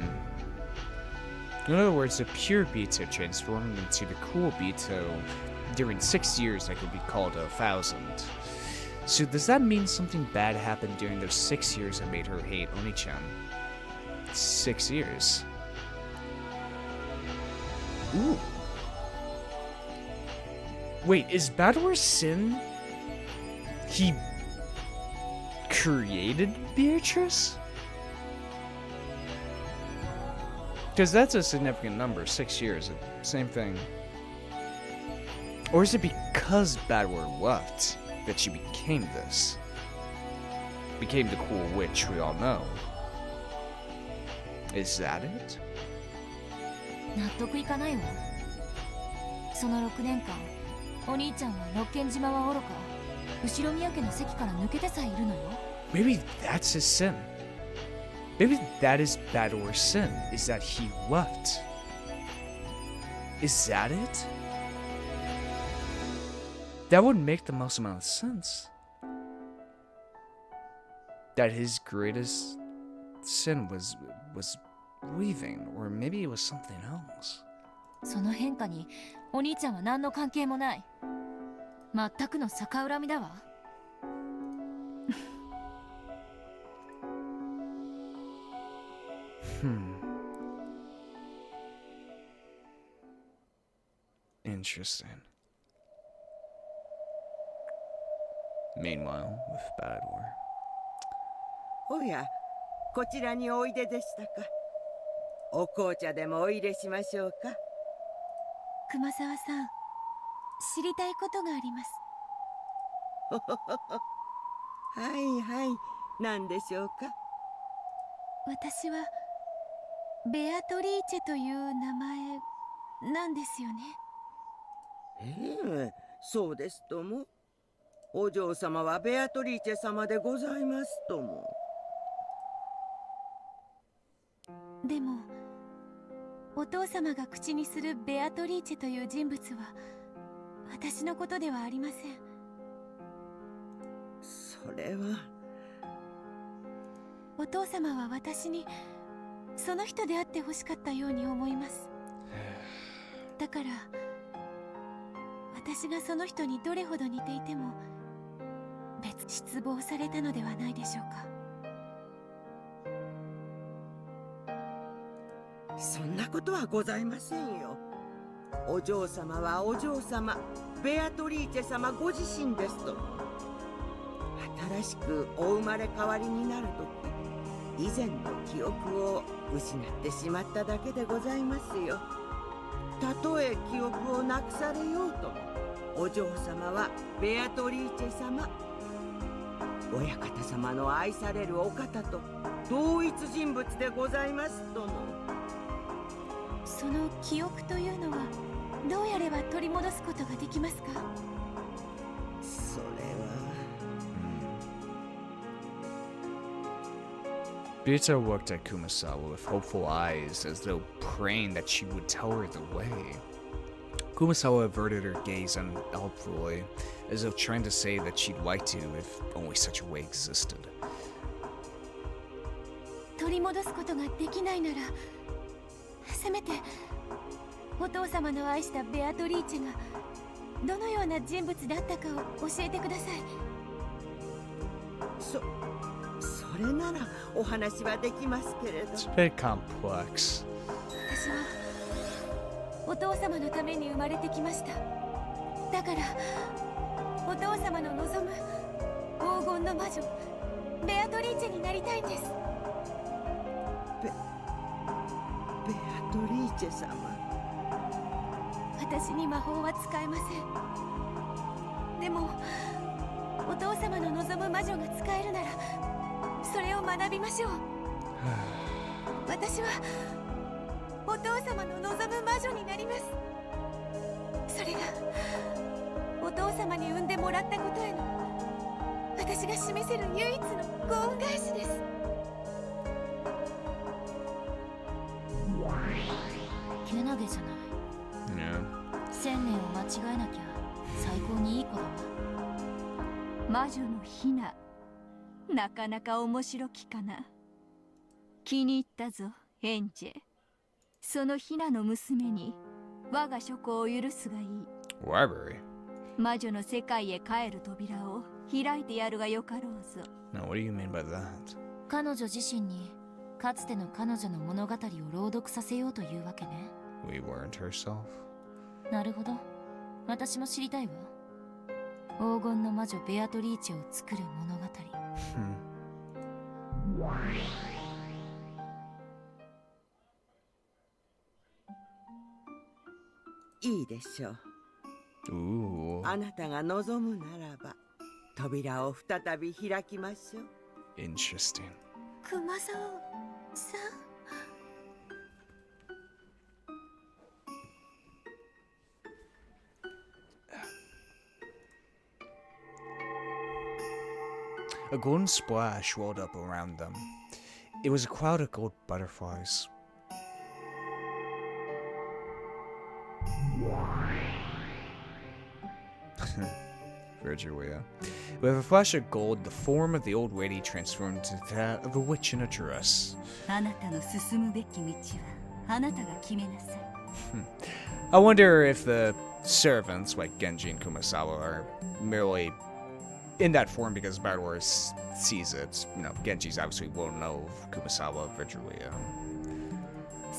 In other words, the pure Beato transformed into the cool Beato during 6 years that could be called 1,000. So does that mean something bad happened during those 6 years that made her hate Oni-chan? 6 years. Ooh. Wait, is Badwar's sin? He created Beatrice? Because that's a significant number, 6 years, same thing. Or is it because Badwar left that she became this? Became the cool witch we all know. Is that it? 納得いかないわ。その6年間、お兄ちゃんはロッケン島はおろか、後ろ宮家の席から抜けてさえいるのよ。Maybe that's his sin. Maybe that is Badwar's sin, is that he left. Is that it? That would make the most amount of sense. That his greatest sin was leaving, or maybe it was something else. その変化にお兄ちゃんは何の関係もない。全くの逆恨みだわ。Interesting. Meanwhile, with Badwar. おや、こちらにおいででしたか。お紅茶でもお入れしましょうか。熊沢さん、知りたいことがあります。はいはい、何でしょうか。私はベアトリーチェという名前なんですよね。そうですとも。お嬢様はベアトリーチェ様でございますとも。でもお父様が口にするベアトリーチェという人物は私のことではありません。それは。お父様は私にその人であってほしかったように思います。だから私がその人にどれほど似ていても別失望されたのではないでしょうか。そんなことはございませんよ。お嬢様はお嬢様、ベアトリーチェ様ご自身ですと。新しくお生まれ変わりになるとき、以前の記憶を失ってしまっただけでございますよ。たとえ記憶をなくされようとも、お嬢様はベアトリーチェ様、親方様の愛されるお方と同一人物でございますとの。その記憶というのはどうやれば取り戻すことができますか。それは。Beato looked at Kumasawa with hopeful eyes, as though praying that she would tell her the way. Kumasawa averted her gaze unhelpfully, as though trying to say that she'd like to if only such a way existed. 取り戻すことができないなら、せめてお父様の愛したベアトリーチェがどのような人物だったかを教えてください。それならお話はできますけれど。 It's a bit complex. 私はお父様のために生まれてきました。だからお父様の望む黄金の魔女ベアトリーチェになりたいんです。ベアトリーチェ様、私に魔法は使えません。でもお父様の望む魔女が使えるならそれを学びましょう。私はお父様の望む魔女になります。それがお父様に産んでもらったことへの私が示せる唯一のご恩返しです。けなげじゃない。1000年を間違えなきゃ最高にいい子だわ。魔女のヒナ、なかなか面白きかな。気に入ったぞエンジェ。そのヒナの娘に我が諸子を許すがいい。 Library? 魔女の世界へ帰る扉を開いてやるがよかろうぞ。 Now, what do you mean by that? 彼女自身にかつての彼女の物語を朗読させようというわけね。 We weren't herself. なるほど、私も知りたいわ。黄金の魔女ベアトリーチェを作る物語。いいでしょう。Ooh. あなたが望むならば扉を再び開きましょう。 Interesting. 熊沢さん。A golden splash rolled up around them. It was a cloud of gold butterflies. Virgilia. With a flash of gold, the form of the old lady transformed into that of a witch in a dress. あなたの進むべき道はあなたが決めなさい。I wonder if the servants, like Genji and Kumasawa, are merely in that form because Battlewar sees it. You know, Genji's obviously will know of Kumasawa, Virgilia.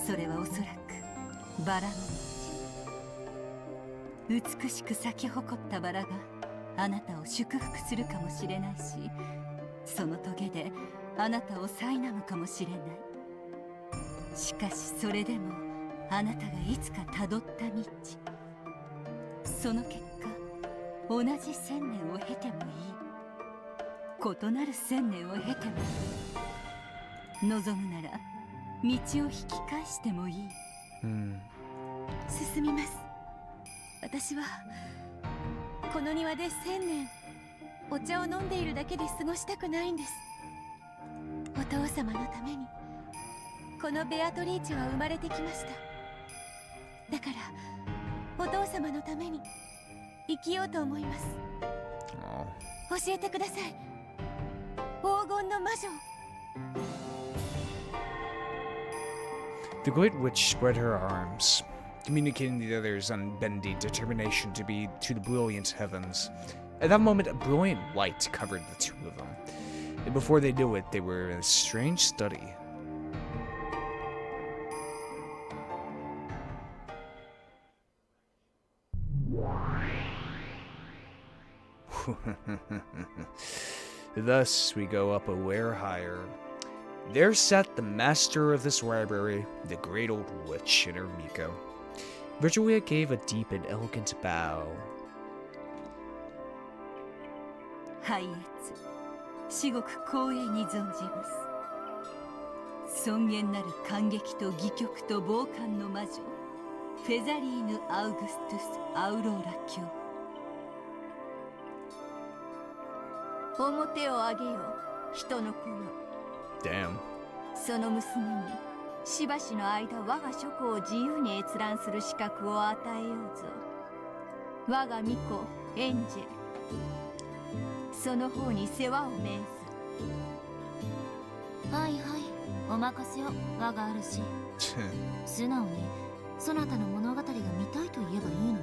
それはおそらくバラの道。美しく咲き誇ったバラがあなたを祝福するかもしれないし、その棘であなたを苛むかもしれない。しかしそれでもあなたがいつかたどった道、その結果同じ1000年を経てもいい、異なる1000年を経てもいい。望むなら道を引き返してもいい。進みます。私はこの庭で1000年お茶を飲んでいるだけで過ごしたくないんです。お父様のためにこのベアトリーチェは生まれてきました。だからお父様のために生きようと思います。教えてください、黄金の魔女。 The great witch spread her arms, communicating the others' unbending determination to be to the brilliant heavens. At that moment, a brilliant light covered the two of them, and before they knew it, they were in a strange study. Thus, we go up a layer higher. There sat the master of this library, the great old witch in her Miko. Virgilia gave a deep and elegant bow. 拝謁、至極光栄に存じます。尊厳なる感激と戯曲と傍観の魔女、フェザリーヌ・アウグストゥス・アウローラ卿。表を上げよ、人の子よ。 Damn. その娘にしばしの間我が諸子を自由に閲覧する資格を与えようぞ。我が巫女エンジェ、その方に世話を命ず。はいはい、お任せを、我があるし。素直にそなたの物語が見たいと言えばいいのに。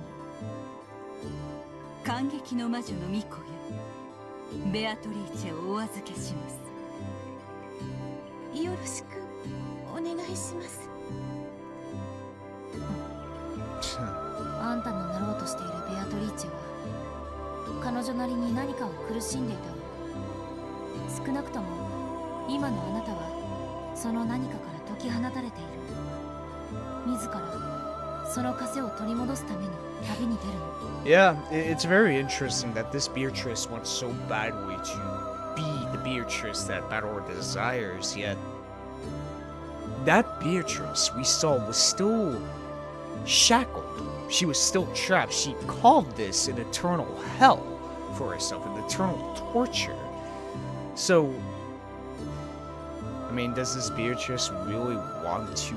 感激の魔女の巫女よ、ベアトリーチェをお預けします。よろしくお願いします。あんたのなろうとしているベアトリーチェは彼女なりに何かを苦しんでいたわ。少なくとも今のあなたはその何かから解き放たれている。自らその枷を取り戻すために旅に出るの。Yeah, it's very interesting that this Beatrice wants so badly to be the Beatrice that Battle desires, yet that Beatrice we saw was still shackled. She was still trapped. She called this an eternal hell for herself, an eternal torture. So, I mean, does this Beatrice really want to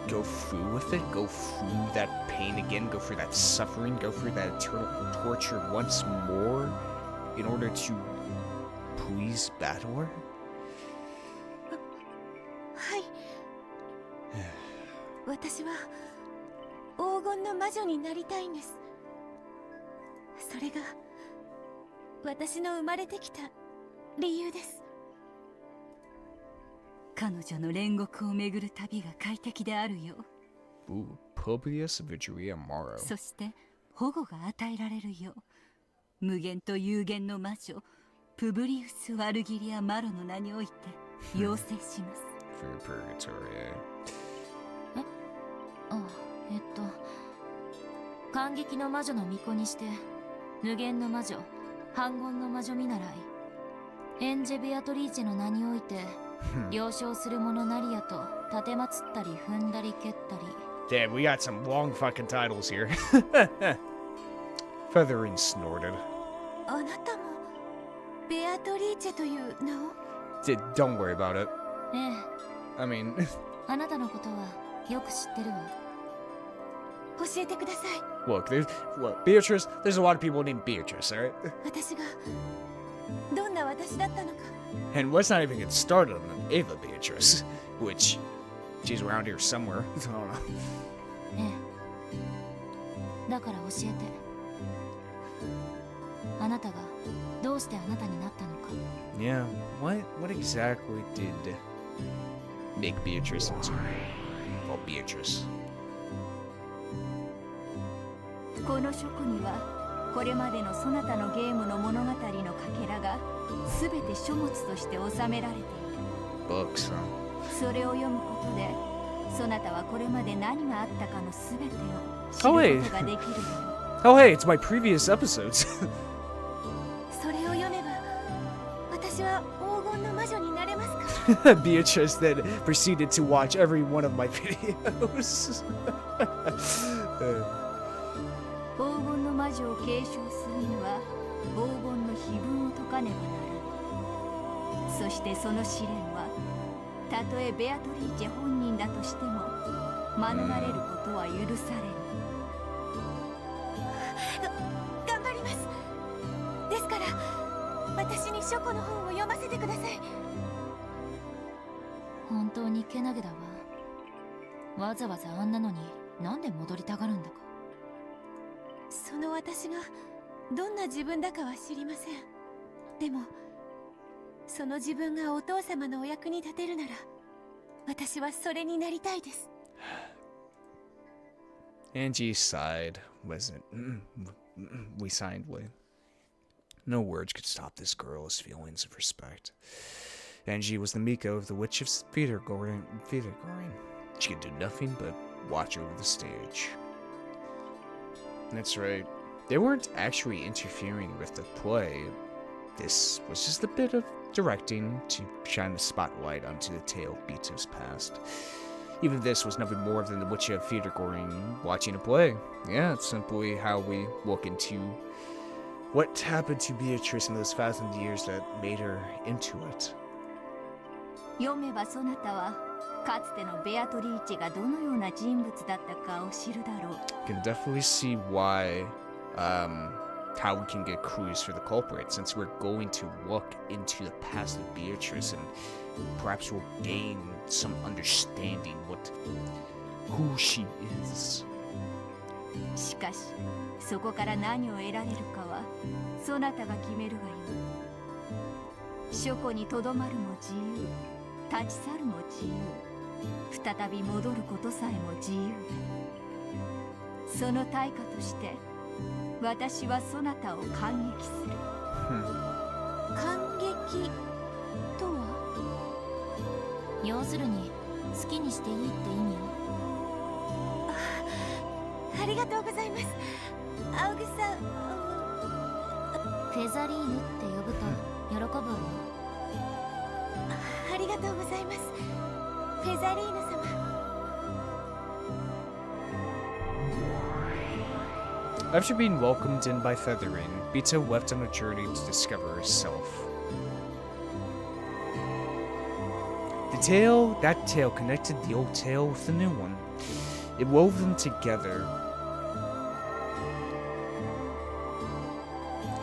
go through with it? Go through that pain again? Go through that suffering? Go through that eternal torture once more in order to please Battler? はい。私は黄金の魔女になりたいんです。それが私の生まれてきた理由です。彼女の煉獄を巡る旅が快適であるよ。Ooh, Publius Vigilia Morrow. そして保護が与えられるよ。無限と有限の魔女プブリウス・ワルギリア・マロの名において要請します。For Purgatory. 感激の魔女の巫女にして無限の魔女反言の魔女見習いエンジェ・ベアトリーチェの名において了承する者なりやと立てまつったり踏んだり蹴ったり。 Damn, we got some long fucking titles here. Feathering snorted. あなたもベアトリーチェという名を？ Don't worry about it. ええ。I mean... あなたのことはよく知ってるわ。教えてください。 Look, Beatrice, there's a lot of people named Beatrice, alright? 私がどんな私だったのか。 And let's not even get started on Ava Beatrice, which she's around here somewhere. I don't know. ええ。だから教えて。あなたがどうしてあなたになったのか。 Yeah, what exactly did make Beatrice into Beatrice? この書庫にはこれまでのそなたのゲームの物語のかけらがすべて書物として収められている。 Books, huh? それを読むことでそなたはこれまで何があったかのすべてを知ることができるだろう。 Oh hey, it's my previous episodes. それを読めば私は黄金の魔女になれますか？ Beatrice then proceeded to watch every one of my videos. 黄金の魔女を継承するには黄金の碑文を解かねばならぬ。そしてその試練はたとえベアトリーチェ本人だとしても免れることは許される。頑張ります。ですから私に書庫の本を読ませてください。本当にけなげだわ。わざわざあんなのになんで戻りたがるんだか。その私がどんな自分だかは知りません。でもその自分がお父様のお役に立てるなら私はそれになりたいです。 Angie sighed. Wasn't we signed with? No words could stop this girl's feelings of respect. Angie was the Miko of the Witch of Theatergoring. She could do nothing but watch over the stage. That's right. They weren't actually interfering with the play. This was just a bit of directing to shine the spotlight onto the tale of Beato's past. Even this was nothing more than the Witch of Theatergoring watching a play. Yeah, it's simply how we look into what happened to Beatrice in those 1,000 years that made her into it. 読めばそなたはかつてのベアトリーチェがどのような人物だったかを知るだろう。 You can definitely see why, how we can get clues for the culprit, since we're going to look into the past of Beatrice and perhaps we'll gain some understanding what who she is. しかしそこから何を得られるかはそなたが決めるがよい。書庫にとどまるも自由、立ち去るも自由、再び戻ることさえも自由だ。その対価として私はそなたを感激する。感激とは？要するに好きにしていいって意味よ。ありがとうございます。青草さん、フェザリーヌって呼ぶと喜ぶわよ。ありがとうございます。フェザリーヌ様。After being welcomed in by Feathering, Beato left on a journey to discover herself. That tale connected the old tale with the new one. It wove them together.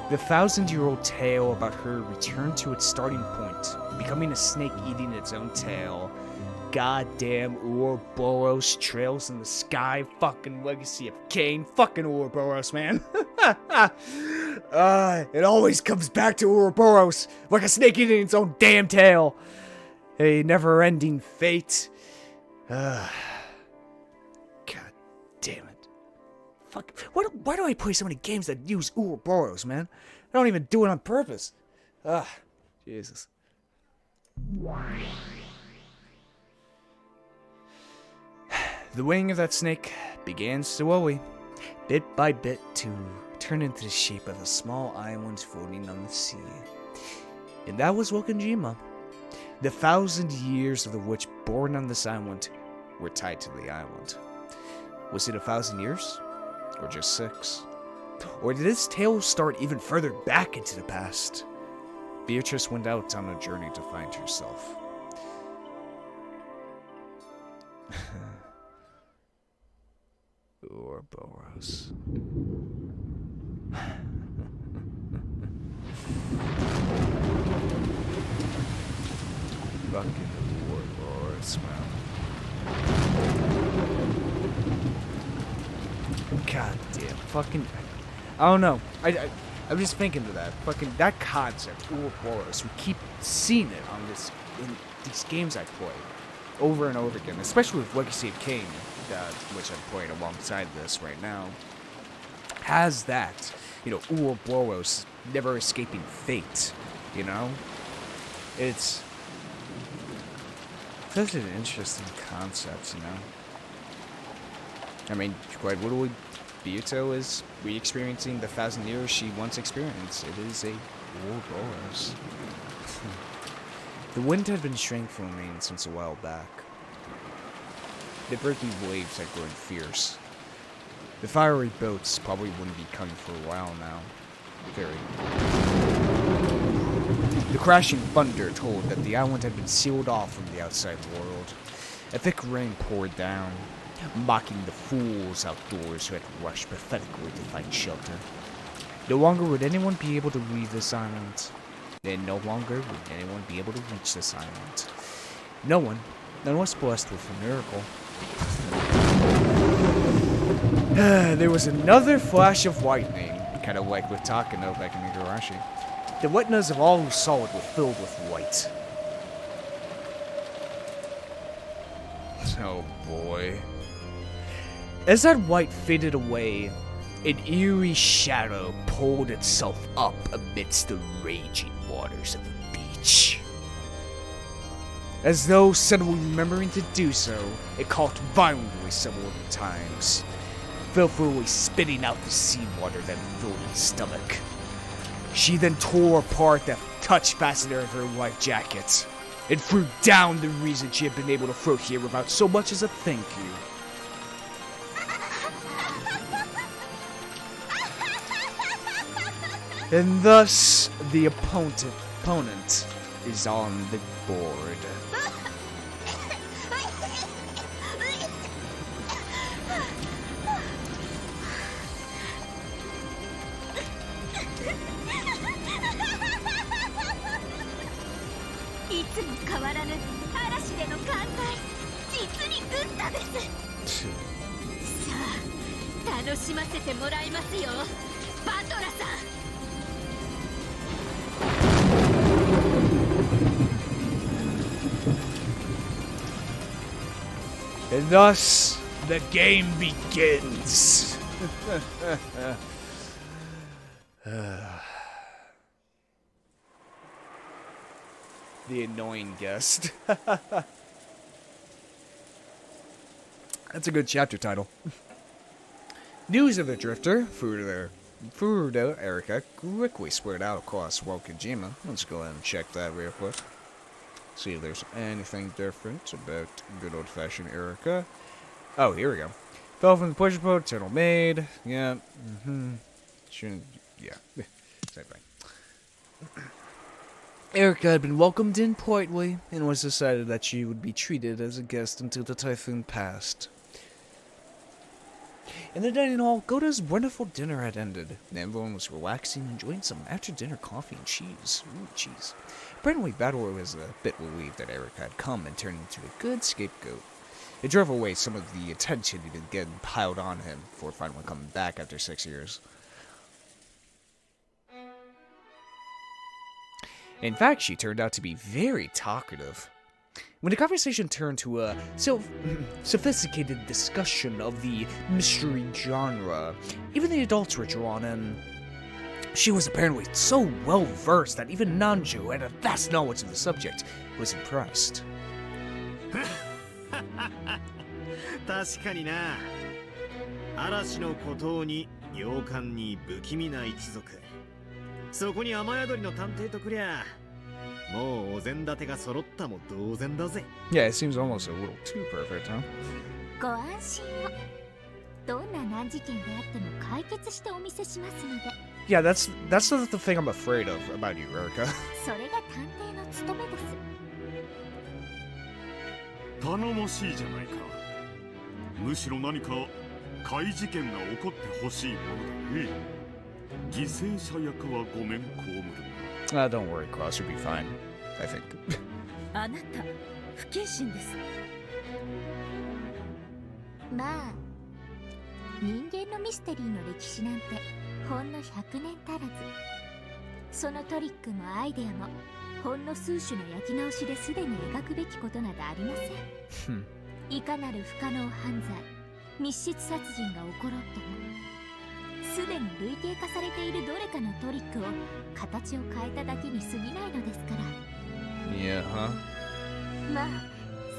The 1,000-year-old tale about her returned to its starting point, becoming a snake eating its own tail. Goddamn Ouroboros, trails in the sky, fucking legacy of Cain, fucking Ouroboros, man. It always comes back to Ouroboros, like a snake eating its own damn tail. A never-ending fate. God damn it. Fuck. Why do I play so many games that use Ouroboros, man? I don't even do it on purpose. Jesus. The wing of that snake began slowly, bit by bit, to turn into the shape of a small island floating on the sea. And that was Rokkenjima. The 1,000 years of the witch born on this island were tied to the island. Was it 1,000 years? Or just 6? Or did this tale start even further back into the past? Beatrice went out on a journey to find herself. Ouroboros. Fucking Ouroboros, man. God damn, fucking... I don't know. I'm just thinking of that. Fucking, that concept, Ouroboros, we keep seeing it on in these games I play. Over and over again, especially with Legacy of Cain, which I'm playing alongside this right now, has that, Ouroboros, never escaping fate, It's such an interesting concept, I mean, quite literally, Beato is re-experiencing the 1,000 years she once experienced. It is a Ouroboros. The wind had been strengthening since a while back. The breaking waves had grown fierce. The fiery boats probably wouldn't be coming for a while now. The crashing thunder told that the island had been sealed off from the outside world. A thick rain poured down, mocking the fools outdoors who had rushed pathetically to find shelter. No longer would anyone be able to leave this island. And no longer would anyone be able to reach this island. No one was blessed with a miracle. There was another flash of lightning, kind of like with Takano back in Igarashi. The retinas of all who saw it were filled with light. Oh boy. As that light faded away, an eerie shadow pulled itself up amidst the raging waters of the beach. As though suddenly remembering to do so, it coughed violently several times, filthily spitting out the seawater that filled its stomach. She then tore apart the touch fastener of her life jacket, and threw down the reason she had been able to float here without so much as a thank you. And thus, the opponent is on the board. さあ楽しませてもらいますよバトラさん。And thus, the game begins. The annoying guest. That's a good chapter title. News of the Drifter, Furudo Erica, quickly spread out across Rokkenjima. Let's go ahead and check that real quick. See if there's anything different about good old-fashioned Erica. Oh, here we go. Fell from the push boat, Turtle Maid. Yeah. Shouldn't. Yeah. Same thing. Erica had been welcomed in politely, and was decided that she would be treated as a guest until the typhoon passed. In the dining hall, Goda's wonderful dinner had ended, and everyone was relaxing, enjoying some after-dinner coffee and cheese. Ooh, cheese. Apparently, Beato was a bit relieved that Erica had come and turned into a good scapegoat. It drove away some of the attention he'd been getting piled on him before finally coming back after 6 years. In fact, she turned out to be very talkative. When the conversation turned to a sophisticated discussion of the mystery genre, even the adults were drawn in. She was apparently so well-versed that even Nanjo, who had a vast knowledge of the subject, was impressed. 確かにな。嵐の孤島に洋館に不気味な一族。そこに雨宿りの探偵とくりゃ、もうお膳立てが揃ったも同然だぜ。Yeah, it seems almost a little too perfect, huh? ご安心を。どんな難事件であっても解決してお見せしますので。Yeah, that's the thing I'm afraid of about you, Erica. それが探偵の務めです。頼もしいじゃないか。むしろ何か怪事件が起こってほしいものだね。犠牲者役はごめん被るな。Don't worry, Klaus, you'll be fine, I think. あなた不謹慎です。まあ、人間のミステリーの歴史なんてほんの100年足らず。そのトリックもアイデアもほんの数種の焼き直しですでに描くべきことなどありません。いかなる不可能犯罪、密室殺人が起ころうとも、すでに類型化されているどれかのトリックを形を変えただけに過ぎないのですから。Yeah, huh? まあ、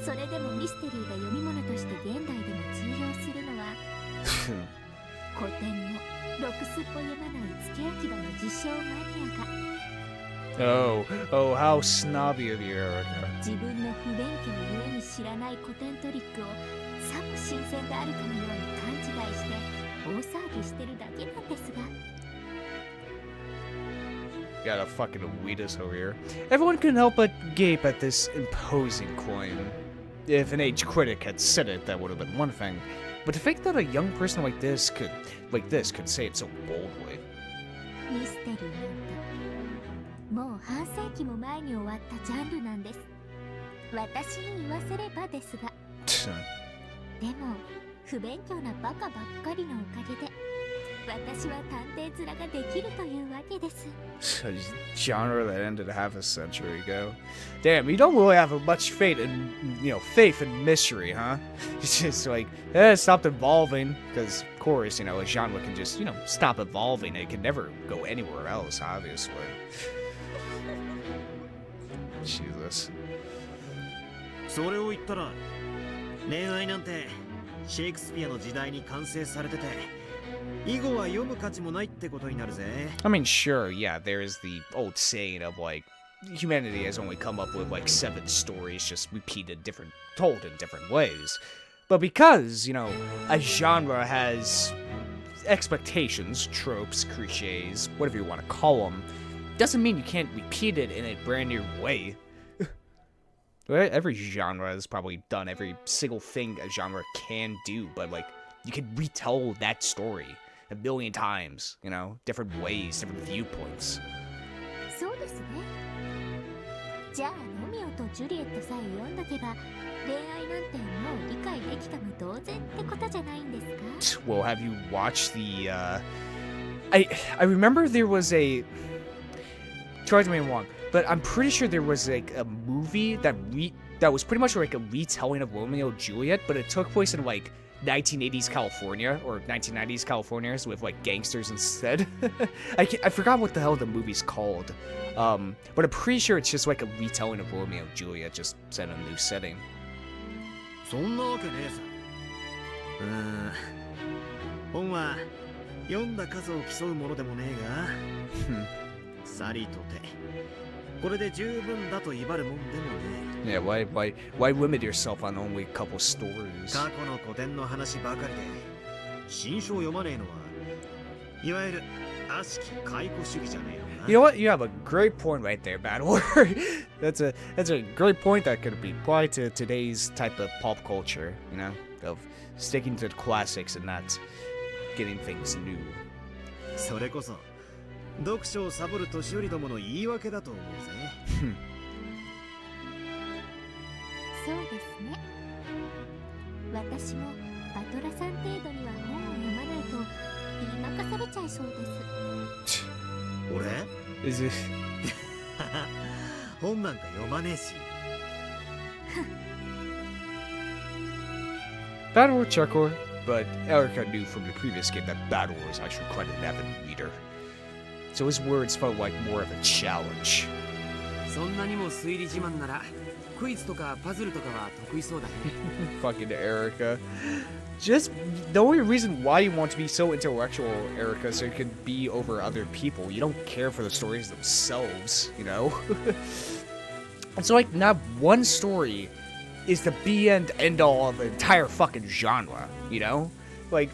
それでもミステリーが読み物として現代でも通用するのは古典のろくすっぽ読まない付け焼き場の自称マニアが。Oh, how snobby of you, Erica. 自分の不勉強ゆえに知らない古典トリックをさも新鮮であるかのように勘違いして大騒ぎしてるだけなんですが。Got a fucking weedus over here. Everyone couldn't help but gape at this imposing coin. If an age critic had said it, that would have been one thing. But to think that a young person like this could say it so boldly. ミステリーなんてもう半世紀も前に終わったジャンルなんです。私に言わせればですが。でも不勉強なバカばっかりのおかげで私は探偵面ができるというわけです。A genre that ended half a century ago. Damn, you don't really have much faith in mystery, huh? It's just like, it stopped evolving, because of course, a genre can just, stop evolving. It can never go anywhere else, obviously. Jesus. それを言ったら、恋愛なんてシェイクスピアの時代に完成されてて、以後は読む価値もないってことになるぜ。I mean, sure, yeah, there is the old saying of like, humanity has only come up with like 7 stories just told in different ways. But because, a genre has expectations, tropes, cliches, whatever you want to call them, doesn't mean you can't repeat it in a brand new way. Every genre has probably done every single thing a genre can do, but like, you can retell that story a million times, different ways, different viewpoints. そうですね。じゃあロミオとジュリエットさえ読んどけば恋愛なんてもう理解できたも同然ってことじゃないんですか？ Well, have you watched the, I remember there was a... Correct me if I'm wrong, but I'm pretty sure there was, like, a movie that was pretty much like a retelling of Romeo and Juliet, but it took place in, like, 1980s California, or 1990s California, with, like, gangsters instead. I forgot what the hell the movie's called. But I'm pretty sure it's just, like, a retelling of Romeo and Juliet, just set in a new setting. そんなわけねえさ。本は読んだ数を競うものでもねえがさりとてこれで十分だと威張るもんでもねえ。 Yeah, why limit yourself on only a couple stories? 過去の古典の話ばかりで新書を読まねえのはいわゆる悪しき解雇主義じゃねえのな。 You know what? You have a great point right there, Battle. That's a great point that could be applied to today's type of pop culture, you know, of sticking to the classics and not getting things new. それこそ読書をサボる年寄りどもの言い訳だと思うぜ。そうですね。私もバトラさん程度には本を読まないと言い負かされちゃいそうです。俺 Is it? 本なんか読まねえし。Battle or Checkor, but Erica knew from the previous game that Battle was actually quite an avid reader. So his words felt like more of a challenge. そんなにも推理自慢ならクイズとかパズルとかは得意そうだね。Fucking Erica. Just the only reason why you want to be so intellectual, Erica, so you can be over other people. You don't care for the stories themselves, you know? It's like not one story is the end all of the entire fucking genre, you know? Like,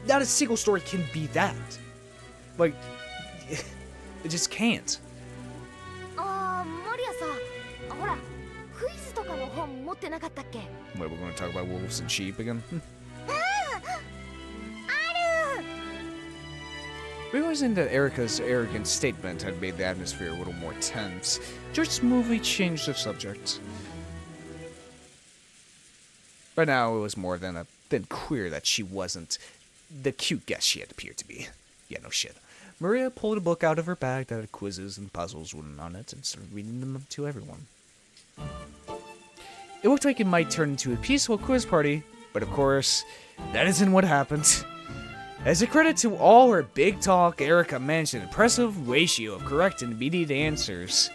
not a single story can be that. Like, it just can't. ああ、マリアさ、ほら、クイズとかの本持ってなかったっけ？ Wait, we're gonna talk about wolves and sheep again? Realizing that Erica's arrogant statement had made the atmosphere a little more tense, George smoothly changed the subject. By now, it was more than clear that she wasn't the cute guest she had appeared to be. Yeah, no shit. Maria pulled a book out of her bag that had quizzes and puzzles written on it and started reading them to everyone. It looked like it might turn into a peaceful quiz party, but of course, that isn't what happened. As a credit to all her big talk, Erica managed an impressive ratio of correct and immediate answers.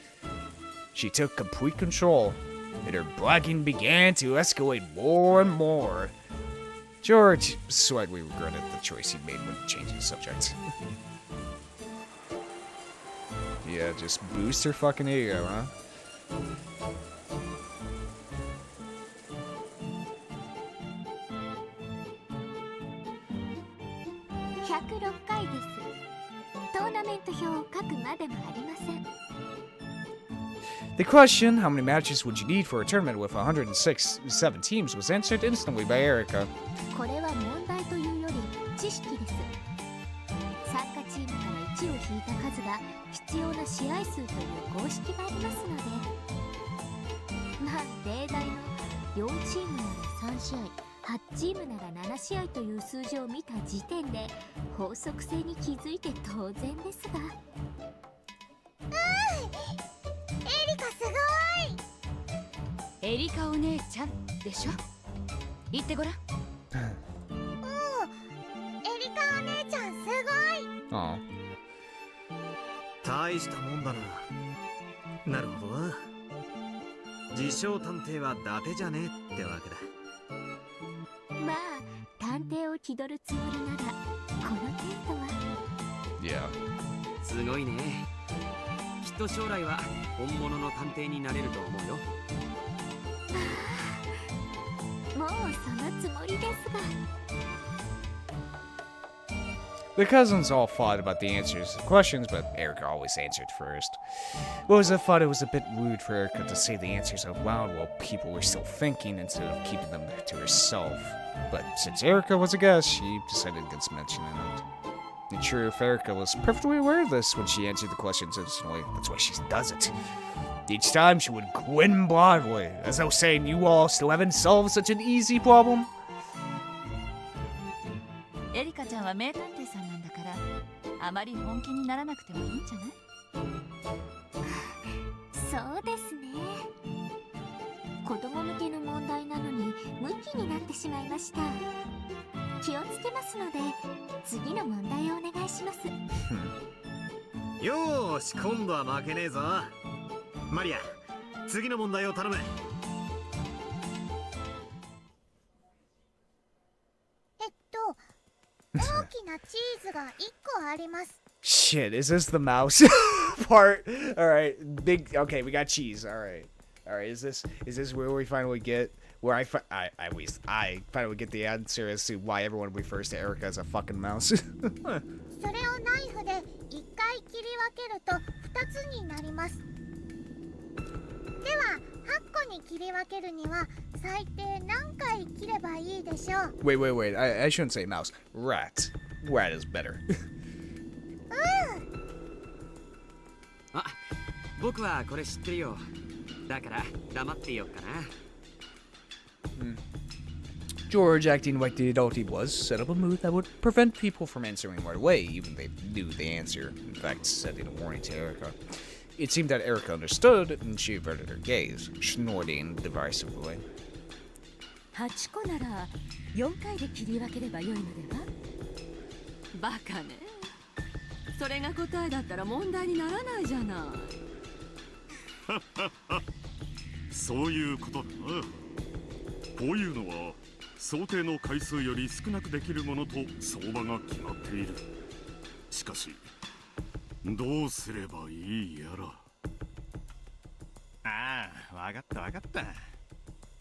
She took complete control, and her bragging began to escalate more and more. George slightly regretted the choice he made when changing the subject. Yeah, just boost her fucking ego, huh? 106回です。トーナメント表を書くまでもありません。 The question, how many matches would you need for a tournament with 107 teams, was answered instantly by Erica. これは問題というより知識です。参加チームから1を引いた数が必要な試合数という公式がありますので、まあ例題の4チームなら3試合、8チームなら7試合という数字を見た時点で法則性に気づいて当然ですが。エリカすごい。エリカお姉ちゃんでしょ。言ってごらん。エリカお姉ちゃんすごい。Aw. 大したもんだな。なるほどな。自称探偵は伊達じゃねえってわけだ。まあ探偵を気取るつもりならこの程度は。Yeah. すごいね。きっと将来は本物の探偵になれると思うよ。もうそのつもりですが。 The cousins all fought about the answers to the questions, but Erica always answered first. Rosa thought it was a bit rude for Erica to say the answers out loud while people were still thinking instead of keeping them to herself. But since Erica was a guest, she decided against mentioning it. In truth, Erica was perfectly aware of this when she answered the questions instantly. That's why she does it. Each time she would grin broadly, as though saying you all still haven't solved such an easy problem. エリカちゃんは名探偵さんなんだから、あまり本気にならなくてもいいんじゃない？そうですね。子供向けの問題なのにムキになってしまいました。気をつけますので次の問題をお願いします。よーし、今度は負けねえぞ。マリア、次の問題を頼む。大きなチーズが1個あります。 Shit, is this the mouse part? Alright, big, okay, we got cheese, alright. Alright, is this where we finally get, where I finally get the answer as to why everyone refers to Erica as a fucking mouse? それをナイフで1回切り分けると2つになります。では8個に切り分けるには最低何回切ればいいでしょう。 Wait, I shouldn't say mouse. Rat is better. あ、僕はこれ知ってるよ。だから黙っていようかな。George, acting like the adult he was, set up a mood that would prevent people from answering right away, even if they knew the answer. In fact, setting a warning to Erica. It seemed that Erica understood, and she averted her gaze, snorting derisively. 8個なら4回で切り分ければよいのでは？バカね。それが答えだったら問題にならないじゃない。そういうことだな。こういうのは想定の回数より少なくできるものと相場が決まっている。しかしどうすればいいやら。ああ、わかった。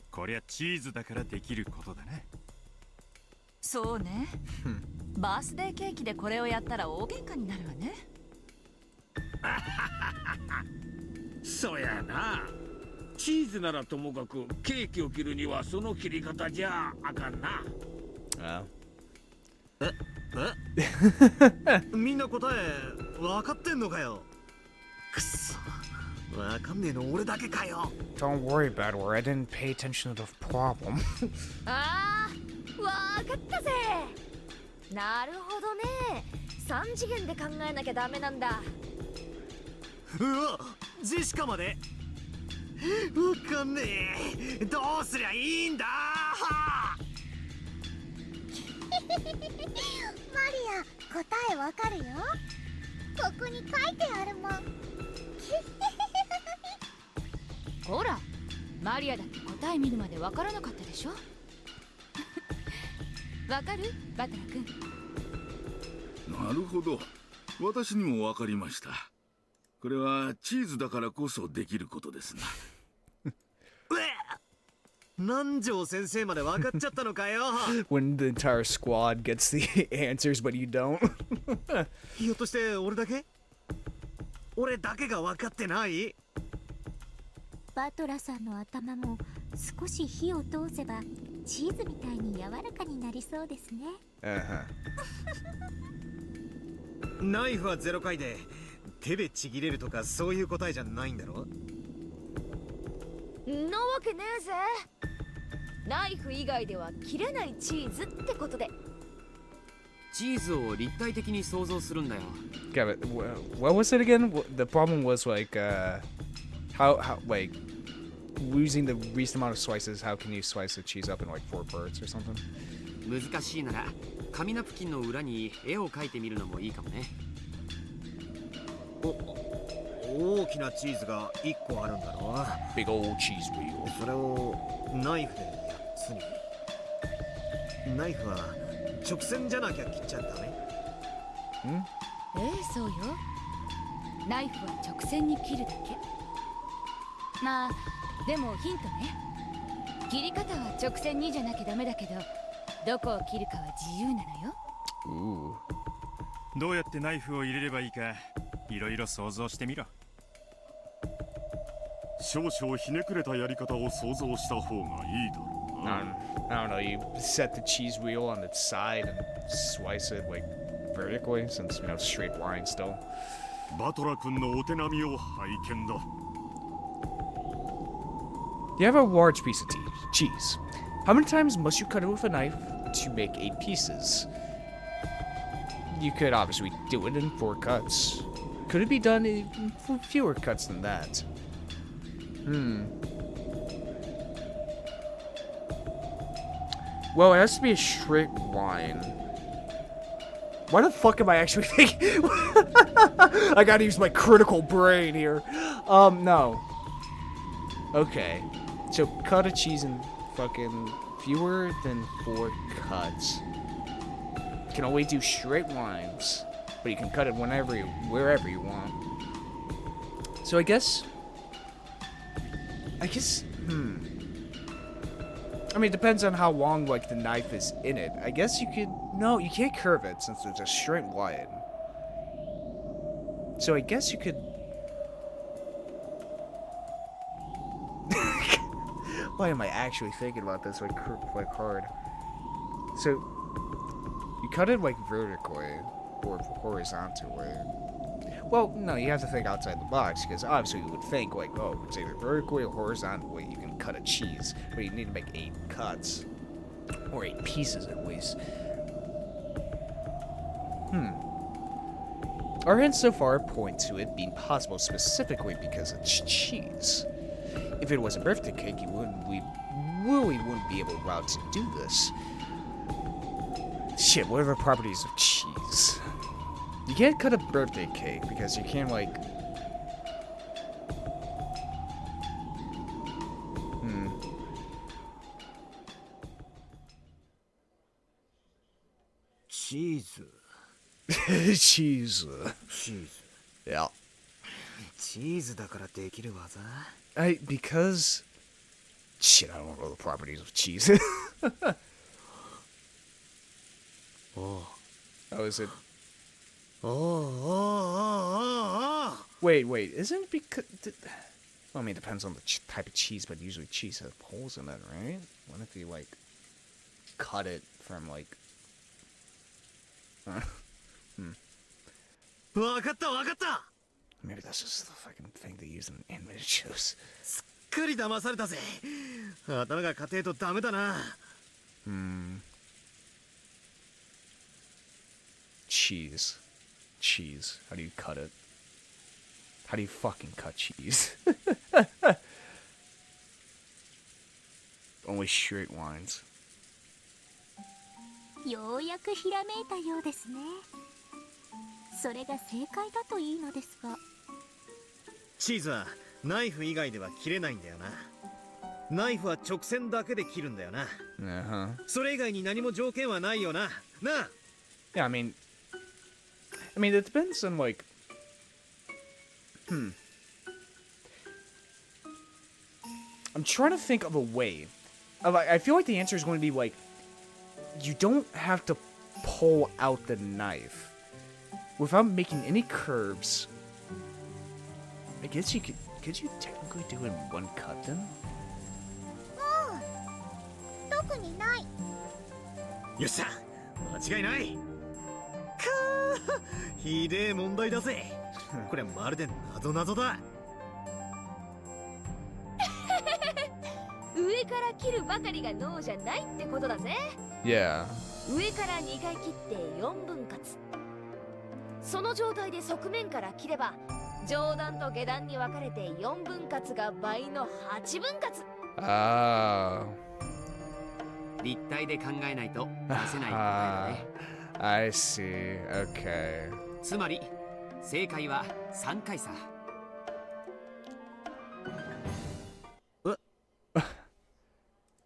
こりゃチーズだからできることだな。そうね。バースデーケーキでこれをやったら大喧嘩になるわね。そやな。チーズならともかくケーキを切るにはその切り方じゃあかんな。みんな答え分かってんのかよ。くそ、分かんねえの俺だけかよ。 Don't worry about it, I didn't pay attention to the problem. ああ、わかったぜ。なるほどね。3次元で考えなきゃダメなんだ。うわ、ジェシカまでわかんねえ。どうすりゃいいんだ。マリア、答えわかるよ。ここに書いてあるもん。ほら、マリアだって答え見るまでわからなかったでしょ。わかる？バトラ君。なるほど。私にもわかりました。これはチーズだからこそできることですな。南條先生まで分かっちゃったのかよ。When the entire squad gets the answers, but you don't. ひょっとして俺だけが分かってない？バトラさんの頭も少し火を通せばチーズみたいに柔らかになりそうですね。ナイフは0回で手でちぎれるとかそういう答えじゃないんだろ？なわけねえぜ。ナイフ以外では切れないチーズってことで。チーズを立体的に想像するんだよ。Got it. What was it again? The problem was like, how like losing the least amount of slices. How can you slice the cheese up in like 4 parts or something? 難しいなら紙ナプキンの裏に絵を描いてみるのもいいかもね。大きなチーズが1個あるんだろう。 Big old cheese wheel. それをナイフで8つに。ナイフは直線じゃなきゃ切っちゃダメ？そうよ。ナイフは直線に切るだけ。まあでもヒントね。切り方は直線にじゃなきゃダメだけど、どこを切るかは自由なのよ。どうやってナイフを入れればいいかいろいろ想像してみろ。少々ひねくれたやり方を想像した方がいいだろうな。I don't know. You set the cheese wheel on its side and slice it like vertically, since you know straight line still. バトラ君のお手並みを拝見だ。You have a large piece of cheese. How many times must you cut it with a knife to make 8 pieces? You could obviously do it in 4 cuts. Could it be done in fewer cuts than that? Well, it has to be a straight line. Why the fuck am I actually thinking? I gotta use my critical brain here. No. Okay. So, cut a cheese in fucking fewer than 4 cuts. You can only do straight lines, but you can cut it wherever you want. So I guess, I mean, it depends on how long, like, the knife is in it. I guess you could, no, you can't curve it since it's a straight line. So I guess you could, why am I actually thinking about this, like hard? So, you cut it, like, vertically, or horizontally. Well, no, you have to think outside the box, because obviously you would think, like, oh, it's either vertically or horizontally you can cut a cheese, but you need to make 8 cuts. Or 8 pieces, at least. Our hints so far point to it being possible specifically because it's cheese. If it was a birthday cake, we really wouldn't be allowed to do this. Shit, what are the properties of cheese? You can't cut a birthday cake because you can't, like... Cheese. Cheese. Cheese. Yeah. Cheese だからできる技? Because... Shit, I don't know the properties of cheese. Oh. Oh, is it... Oh. Wait, isn't it because... Well, I mean, it depends on the type of cheese, but usually cheese has holes in it, right? What if you, like, cut it from, like... わかったわかった Maybe that's just the fucking thing they use in animated shows. すっかり騙されたぜ。頭が硬いとダメだな。Cheese. Cheese. How do you cut it? How do you fucking cut cheese? Only straight lines. ようやくひらめいたようですね。それが正解だといいのですが。チーズはナイフ以外では切れないんだよな。ナイフは直線だけで切るんだよな。それ以外に何も条件はないよな。なあ。Yeah, I mean, it depends on, like, I'm trying to think of a way. I feel like the answer is going to be, like, you don't have to pull out the knife without making any curves. I guess you could you technically do it in one cut then? 特にない。よっしゃ、間違いない。かー、ひでえ問題だぜ。これまるで謎々だ。上から切るばかりが脳じゃないってことだぜ。Yeah. 上から2回切って4分割。その状態で側面から切れば上段と下段に分かれて4分割が倍の8分割。Ah. 立体で考えないと出せない答えだね。I see. Okay. つまり正解は3回さ。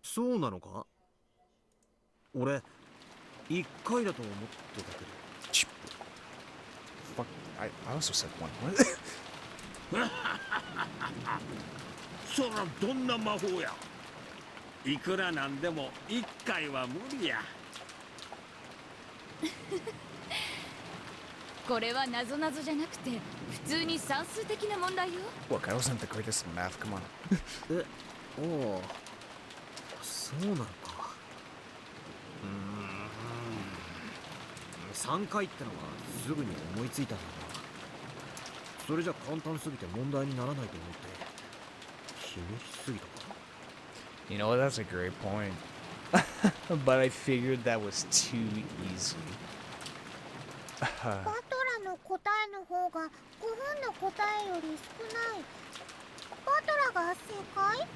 そうなのか？俺1回だと思ってたけど。Fuck, I also said one. What? そらどんな魔法や。いくらなんでも1回は無理や。これは謎々じゃなくて普通に算数的な問題よ。Look, I wasn't the greatest in math. Come on. おお、そうなのか。3回ってのはすぐに思いついたんだな。それじゃ簡単すぎて問題にならないと思ってひねりすぎたか。You know what? That's a great point. But I figured that was too easy. バトラの答えの方が5分の答えより少ない。バトラが正解？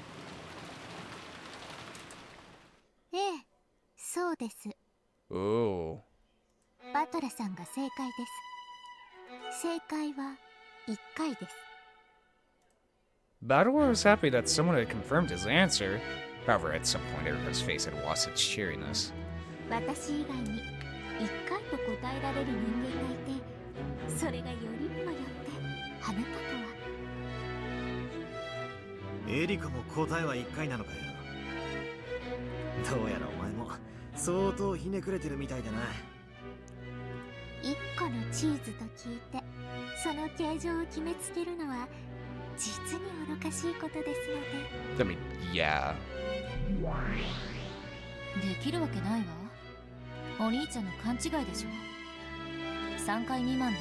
ええ、そうです。Oh. バトラさんが正解です。正解は1回です。Battlewar was happy that someone had confirmed his answer. However, at some point, Erica's face had lost its cheeriness. 私以外に1回と答えられる人間がいて、それがよりにもよってあなたとは。エリカも答えは1回なのかよ。どうやらお前も相当ひねくれてるみたいだな。1個のチーズと聞いて、その形状を決めつけるのは実に愚かしいことですので。I mean, yeah. できるわけないわ。お兄ちゃんの勘違いでしょ。3回未満で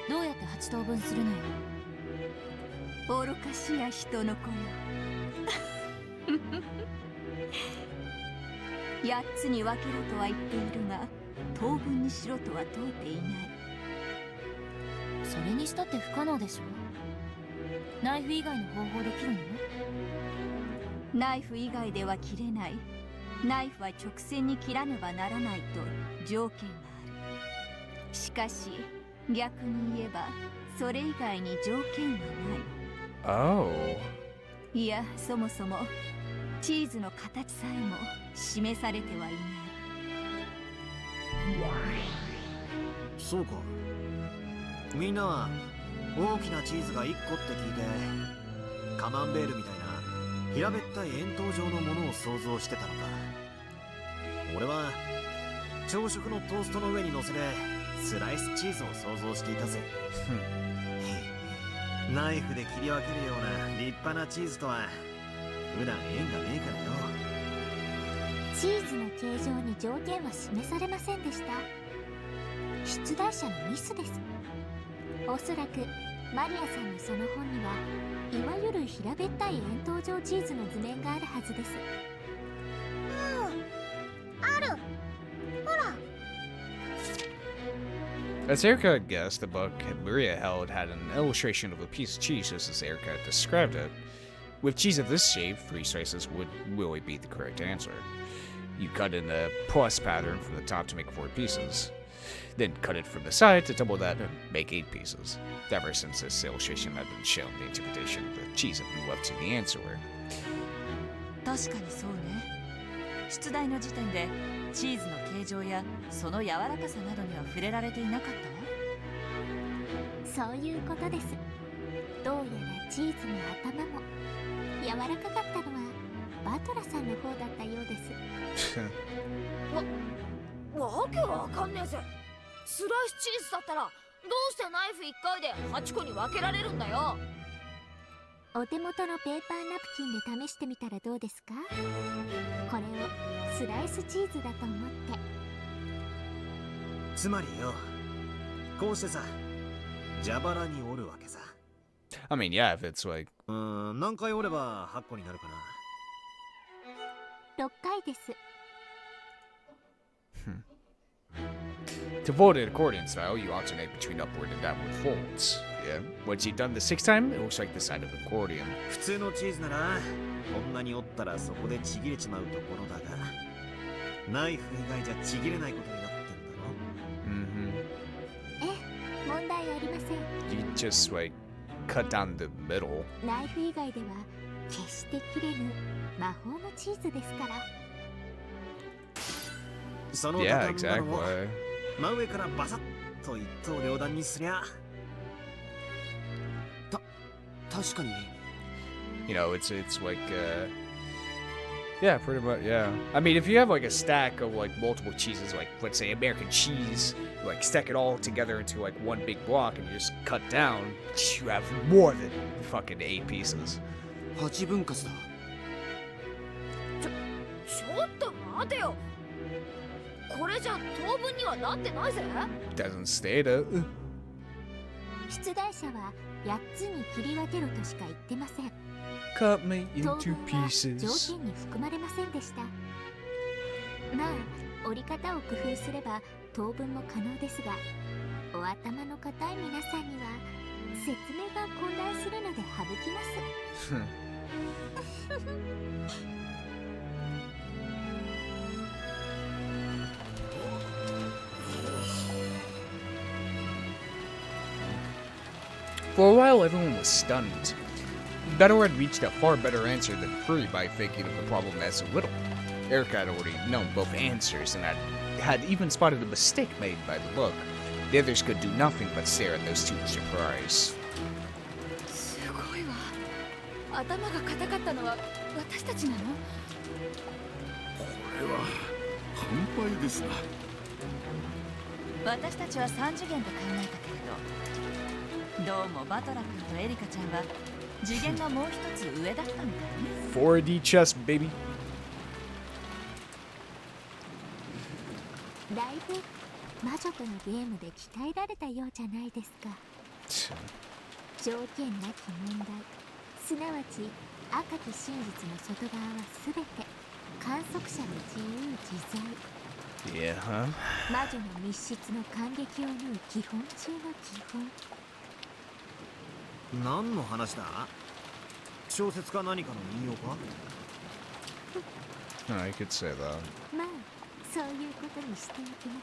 どうやって8等分するのよ。愚かしや人の子よ。8つに分けろとは言っているが、等分にしろとは問うていない。それにしたって不可能でしょ。ナイフ以外の方法できるの？ナイフ以外では切れない。ナイフは直線に切らねばならないと条件がある。しかし逆に言えばそれ以外に条件はない。Oh. いや、そもそもチーズの形さえも示されてはいない。そうか。みんなは大きなチーズが1個って聞いて、カマンベールみたいな平べったい円筒状のものを想像してたのか。俺は朝食のトーストの上に乗せるスライスチーズを想像していたぜ。ナイフで切り分けるような立派なチーズとは普段縁がねえからよ。チーズの形状に条件は示されませんでした。出題者のミスです。おそらくマリアさんのその本にはいわゆる平べったい円筒状チーズの図面があるはずです。ある。ほら。As Erica had guessed, the book Maria held had an illustration of a piece of cheese just as Erica had described it. With cheese of this shape, 3 slices would really be the correct answer. You cut in a plus pattern from the top to make 4 pieces. Then cut it from the side to double that and make 8 pieces. Ever since this illustration had been shown, the interpretation of the cheese had been left to the answerer. 確かにそうね。出題の時点でチーズの形状やその柔らかさなどには触れられていなかったわ。そういうことです。どうやらチーズの頭も柔らかかったのはバトラさんの方だったようです。わけわかんねえぜ。スライスチーズだったらどうしてナイフ1回で8個に分けられるんだよ。お手元のペーパーナプキンで試してみたらどうですか？これをスライスチーズだと思って。つまりよ、こうしてさ、蛇腹に折るわけさ。I mean, yeah, if it's like... 何回折れば8個になるかな。6回です。To fold it accordion style, you alternate between upward and downward folds. Yeah. Once you've done the 6th time, it looks like the side of an accordion. 普通のチーズならこんなに折ったらそこでちぎれちまうところだが、ナイフ以外じゃちぎれないことになってんだろ。問題ありません。You can just like cut down the middle. ナイフ以外では決して切れぬ魔法のチーズですから。そのYeah, exactly. 真上からバサッと一刀両断にすりゃ。確かに。You know, it's like yeah, pretty much, yeah. I mean, if you have like a stack of like multiple cheeses, like let's say American cheese, like stack it all together into like one big block and you just cut down, you have more than fucking 8 pieces. 8分割だ。ちょっと待てよ。これじゃ当分にはなってないぜ。Doesn't state it. 出題者は8つに切り分けろとしか言ってません。cut me 当 into 分は条 pieces. 件に含まれませんでした。まあ折り方を工夫すれば当分も可能ですが、お頭の固い皆さんには説明が混乱するので省きます。For a while, everyone was stunned. Beto had reached a far better answer than Free by thinking of the problem as a riddle. Erica had already known both answers and had even spotted a mistake made by the look. The others could do nothing but stare at those two in surprise. すごいわ。頭が硬かったのは私たちなの？これは半端ですな。私たちは3次元と考えたけれど、どうもバトラ君とエリカちゃんは次元がもう一つ上だったみたいね。 4D chess, baby. だいぶ魔女とのゲームで鍛えられたようじゃないですか。条件なき問題、すなわち赤き真実の外側はすべて観測者の自由自在。 Yeah, huh? 魔女の密室の感激を縫う基本中の基本。何の話だ？小説か何かの引用か？ I could say that. まあそういうことにしておきま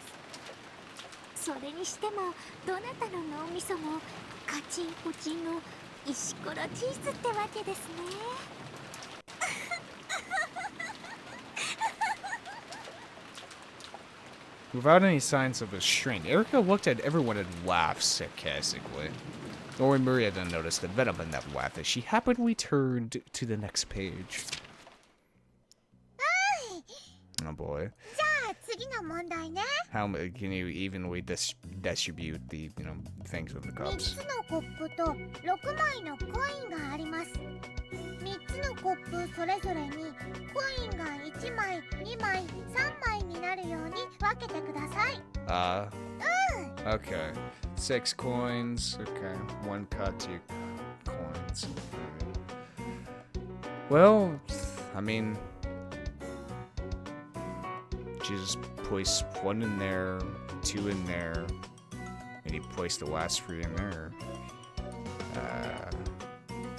す。それにしてもどなたの脳みそもカチンコチンの石ころチーズってわけですね。Without any signs of restraint, Erica looked at everyone and laughed sarcastically. Only Maria then noticed the venom in that laugh as she happily turned to the next page. Oh boy. じゃあ次の問題ね。 How can you evenly distribute the, things with the 3 cups? つのコップと6枚のコインがあります。3つのコップそれぞれにコインが1枚、2枚、3枚になるように分けてください。Okay. 6 coins. Okay. 1 cut, 2 coins. Well, I mean, she just placed 1 in there, 2 in there, and he placed the last 3 in there.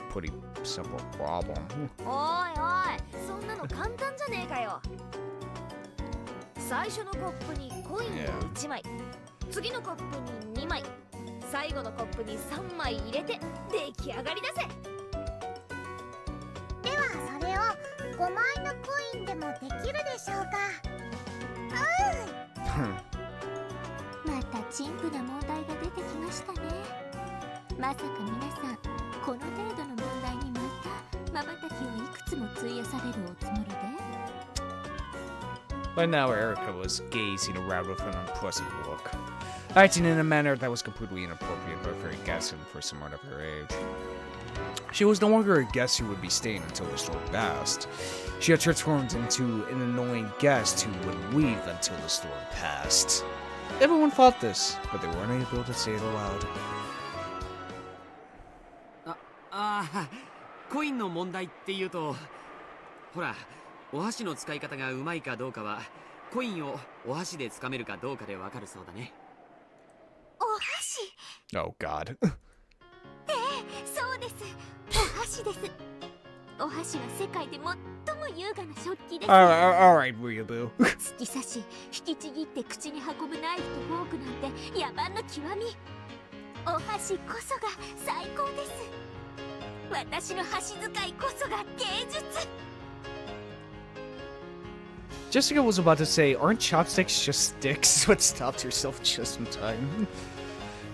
Pretty simple problem. おいおい、そんなの簡単じゃねえかよ。最初のコップにコインを1枚、次のコップに2枚、最後のコップに3枚入れて出来上がりだぜ。ではそれを5枚のコインでもできるでしょうか。また陳腐な問題が出てきましたね。まさか皆さんこの程度の問題にまた瞬きをいくつも費やされるおつもりで？ By now, Erica was gazing around with an unpleasant look, acting in a manner that was completely inappropriate but very guessing for someone of her age. She was no longer a guest who would be staying until the storm passed. She had transformed into an annoying guest who would leave until the storm passed. Everyone thought this, but they weren't able to say it aloud. コインの問題っていうと、ほら、お箸の使い方がうまいかどうかはコインをお箸で掴めるかどうかでわかるそうだね。お箸。 Oh God. そうです。お箸です。お箸は世界で最も優雅な食器です。Alright, Weeaboo. 突き刺し、引きちぎって口に運ぶナイフとフォークなんて野蛮の極み。お箸こそが最高です。私の箸使いこそが芸術。 Jessica was about to say, aren't chopsticks just sticks? But stopped herself just in time.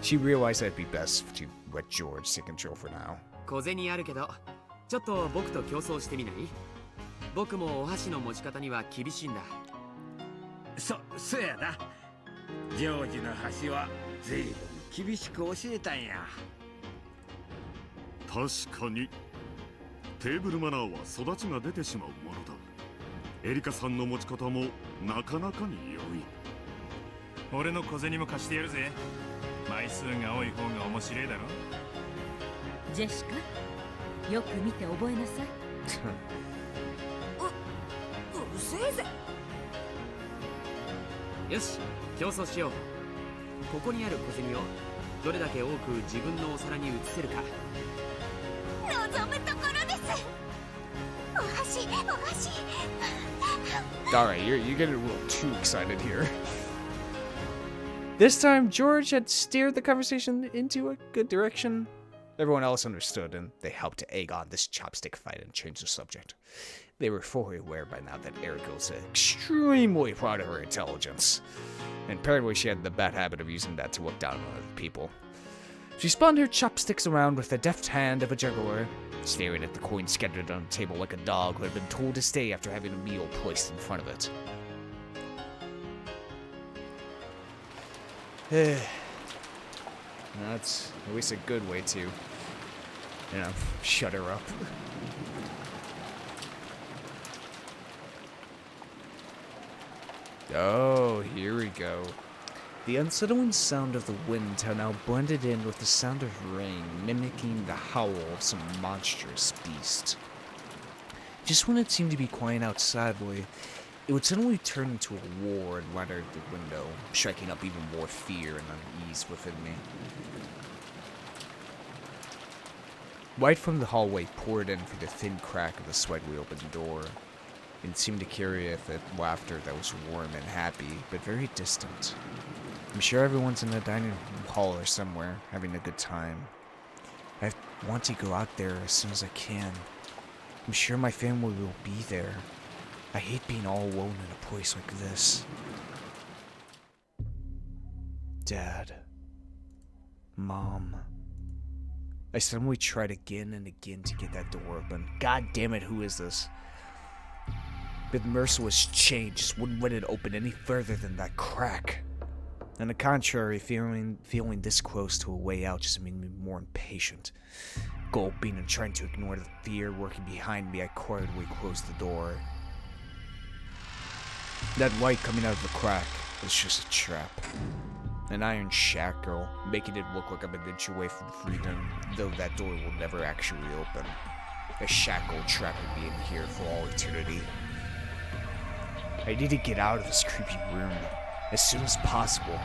She realized that'd be best to let George take control for now. 小銭あるけど、ちょっと僕と競争してみない？僕もお箸の持ち方には厳しいんだ。そやな。ジョージの箸は随分厳しく教えたんや。確かにテーブルマナーは育ちが出てしまうものだ。エリカさんの持ち方もなかなかに良い。俺の小銭も貸してやるぜ。枚数が多い方が面白いだろ。ジェシカ、よく見て覚えなさい。うるせえぜ。よし、競争しよう。ここにある小銭をどれだけ多く自分のお皿に移せるか。望むところです。お箸、お箸。Alright, you're getting a little too excited here. This time, George had steered the conversation into a good direction. Everyone else understood, and they helped to egg on this chopstick fight and change the subject. They were fully aware by now that Erika was extremely proud of her intelligence, and apparently she had the bad habit of using that to look down on other people. She spun her chopsticks around with the deft hand of a juggler, staring at the coin scattered on the table like a dog who had been told to stay after having a meal placed in front of it. That's at least a good way to, shut her up. Oh, here we go. The unsettling sound of the wind had now blended in with the sound of rain, mimicking the howl of some monstrous beast. Just when it seemed to be quiet outside, it would suddenly turn into a war and run out the window, striking up even more fear and unease within me. Light from the hallway poured in through the thin crack of the slightly opened door. It seemed to carry with it laughter that was warm and happy, but very distant. I'm sure everyone's in the dining room hall or somewhere, having a good time. I want to go out there as soon as I can. I'm sure my family will be there. I hate being all alone in a place like this. Dad. Mom. I suddenly tried again and again to get that door open. God damn it, who is this? But the merciless change just wouldn't let it open any further than that crack. On the contrary, feeling this close to a way out just made me more impatient. Gulping and trying to ignore the fear working behind me, I quietly closed the door. That light coming out of the crack was just a trap. An iron shackle, making it look like I'm an inch away from freedom, though that door will never actually open. A shackle trapping me in here for all eternity. I need to get out of this creepy room as soon as possible.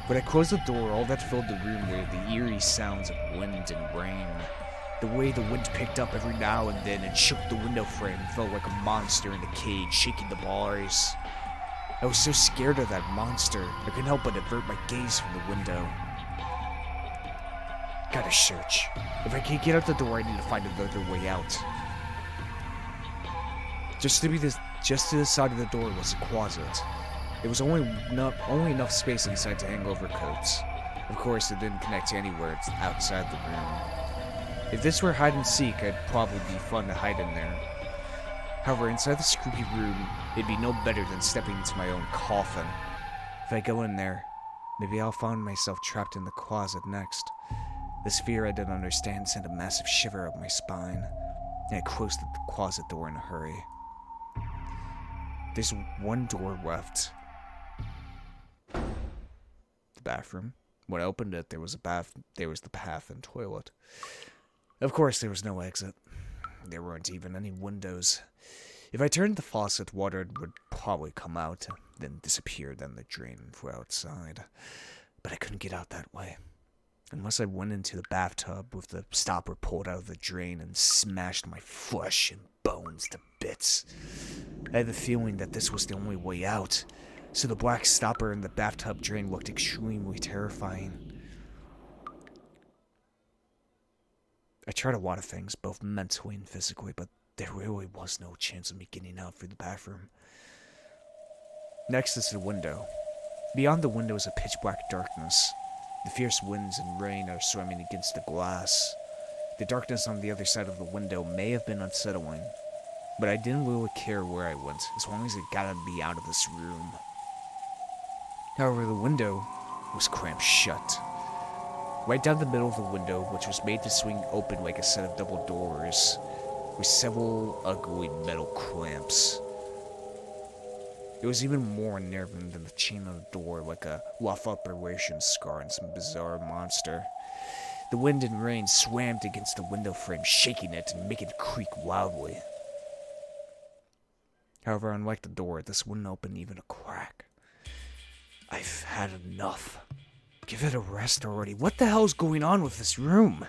When I closed the door, all that filled the room were the eerie sounds of wind and rain. The way the wind picked up every now and then and shook the window frame felt like a monster in a cage shaking the bars. I was so scared of that monster, I couldn't help but avert my gaze from the window. Gotta search. If I can't get out the door, I need to find another way out. Just to the side of the door was a closet. There was only enough space inside to hang overcoats. Of course, it didn't connect to anywhere outside the room. If this were hide and seek, it'd probably be fun to hide in there. However, inside this creepy room, it'd be no better than stepping into my own coffin. If I go in there, maybe I'll find myself trapped in the closet next. This fear I didn't understand sent a massive shiver up my spine, and I closed the closet door in a hurry. There's one door left. The bathroom. When I opened it, there was the bath and toilet. Of course, there was no exit. There weren't even any windows. If I turned the faucet, water would probably come out, then disappear down the drain and flow outside. But I couldn't get out that way. Unless I went into the bathtub with the stopper pulled out of the drain and smashed my flesh and bones to bits. I had the feeling that this was the only way out, so the black stopper in the bathtub drain looked extremely terrifying. I tried a lot of things, both mentally and physically, but there really was no chance of me getting out through the bathroom. Next is the window. Beyond the window is a pitch-black darkness. The fierce winds and rain are swimming against the glass. The darkness on the other side of the window may have been unsettling, but I didn't really care where I went, as long as it got me out of this room. However, the window was clamped shut. Right down the middle of the window, which was made to swing open like a set of double doors, were several ugly metal clamps. It was even more unnerving than the chain on the door, like a rough operation scar on some bizarre monster. The wind and rain swammed against the window frame, shaking it and making it creak wildly. However, unlike the door, this wouldn't open even a crack. I've had enough. Give it a rest already. What the hell's going on with this room?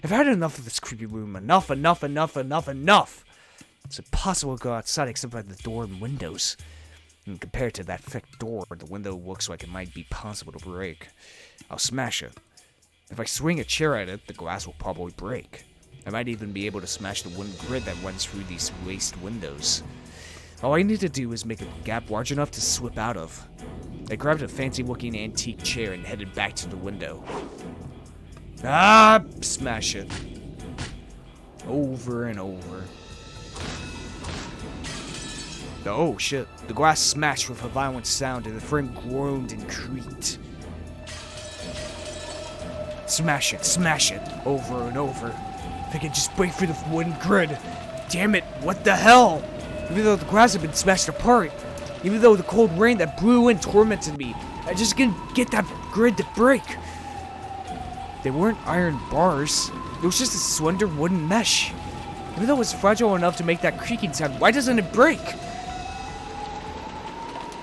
I've had enough of this creepy room. Enough. It's impossible to go outside except by the door and windows. And compared to that thick door, the window looks like it might be possible to break. I'll smash it. If I swing a chair at it, the glass will probably break. I might even be able to smash the wooden grid that runs through these waste windows. All I need to do is make a gap large enough to slip out of. I grabbed a fancy-looking antique chair and headed back to the window. Smash it. Over and over. Oh shit. The glass smashed with a violent sound and the frame groaned and creaked. Smash it, over and over. If I could just break through the wooden grid. Damn it, what the hell? Even though the glass had been smashed apart, even though the cold rain that blew in tormented me, I just couldn't get that grid to break. They weren't iron bars, it was just a slender wooden mesh. Even though it was fragile enough to make that creaking sound, why doesn't it break?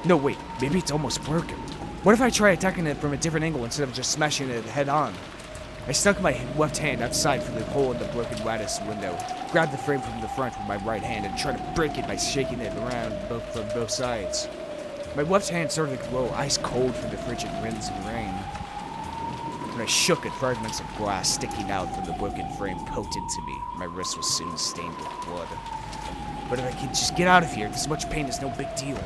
No, wait, maybe it's almost broken. What if I try attacking it from a different angle instead of just smashing it head on? I stuck my left hand outside from the hole in the broken lattice window, grabbed the frame from the front with my right hand, and tried to break it by shaking it around from both sides. My left hand started to glow ice cold from the frigid winds and rain. When I shook it, fragments of glass sticking out from the broken frame poked into me. My wrist was soon stained with blood. But if I could just get out of here, this much pain is no big deal.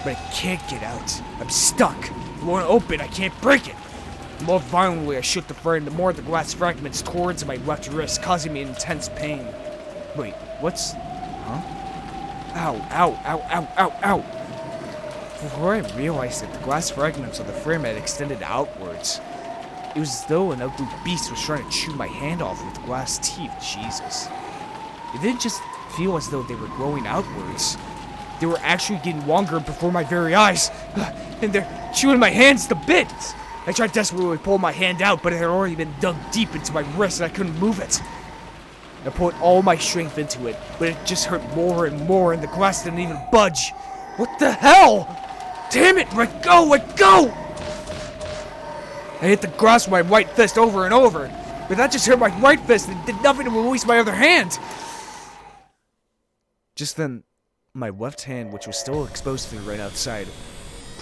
But I can't get out. I'm stuck. It won't open. I can't break it. The more violently I shook the frame, the more the glass fragments tore into my left wrist, causing me intense pain. Wait, what's... Huh? Ow. Before I realized it, the glass fragments of the frame had extended outwards. It was as though an ugly beast was trying to chew my hand off with glass teeth. Jesus. It didn't just feel as though they were growing outwards. They were actually getting longer before my very eyes. And they're chewing my hands to bits. I tried desperately to pull my hand out, but it had already been dug deep into my wrist and I couldn't move it. I put all my strength into it, but it just hurt more and more and the glass didn't even budge. What the hell? Damn it, let go! I hit the grass with my right fist over and over, but that just hurt my right fist and did nothing to release my other hand. Just then, my left hand, which was still exposed to the rain outside,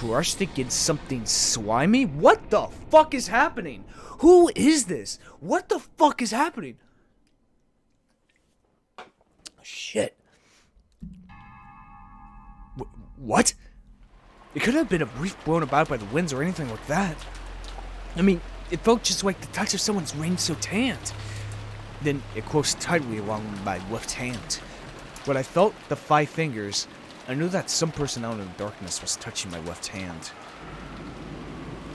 brushed against something slimy? What the fuck is happening? Who is this? What the fuck is happening? Shit. What? It couldn't have been a leaf blown about by the winds or anything like that. I mean, it felt just like the touch of someone's rain so tanned. Then it closed tightly along my left hand. When I felt the 5 fingers, I knew that some person out in the darkness was touching my left hand.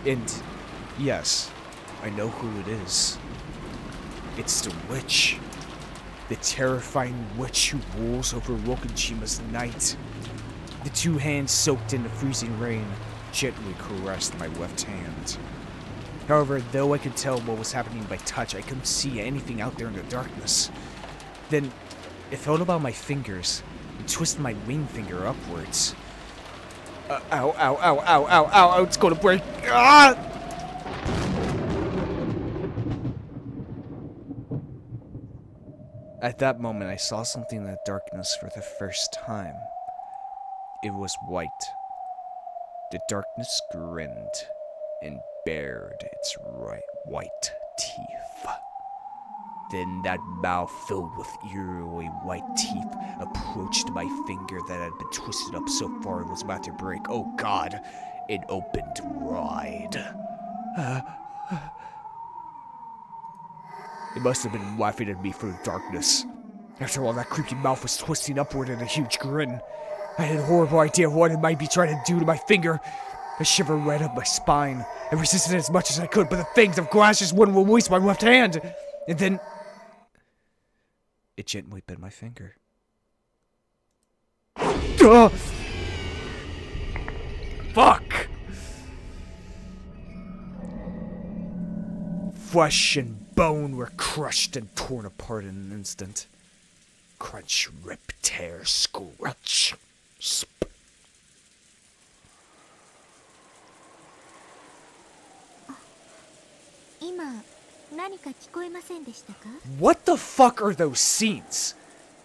And, yes, I know who it is. It's the witch. The terrifying witch who rules over Rokkenjima's night. The 2 hands soaked in the freezing rain gently caressed my left hand. However, though I could tell what was happening by touch, I couldn't see anything out there in the darkness. Then, it felt about my fingers and twisted my ring finger upwards. Ow, it's gonna break. Ah! At that moment, I saw something in the darkness for the first time. It was white. The darkness grinned and bared its white teeth. Then that mouth filled with eerily white teeth approached my finger that had been twisted up so far it was about to break. Oh God, it opened wide. It must have been laughing at me from the darkness. After all, that creepy mouth was twisting upward in a huge grin. I had a horrible idea of what it might be trying to do to my finger. A shiver ran up my spine. I resisted as much as I could, but the fangs of glass just wouldn't release my left hand. And then it gently bit my finger. Fuck! flesh and bone were crushed and torn apart in an instant. Crunch, rip, tear, scratch, sp. What the fuck are those scenes?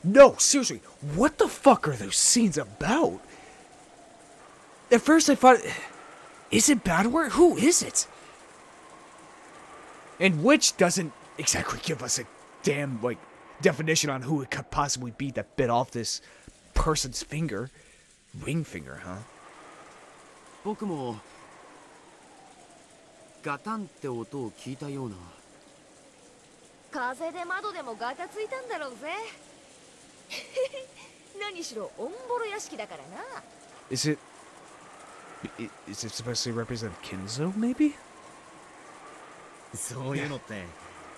No, seriously, what the fuck are those scenes about? At first I thought, is it Battleware? Who is it? And which doesn't exactly give us a damn, like, definition on who it could possibly be that bit off this person's finger. Ring finger, huh? 僕もガタンって音を聞いたような。風で窓でもガタついたんだろうぜ。何しろオンボロ屋敷だからな。Is it supposed to represent Kinzo, maybe? そういうのって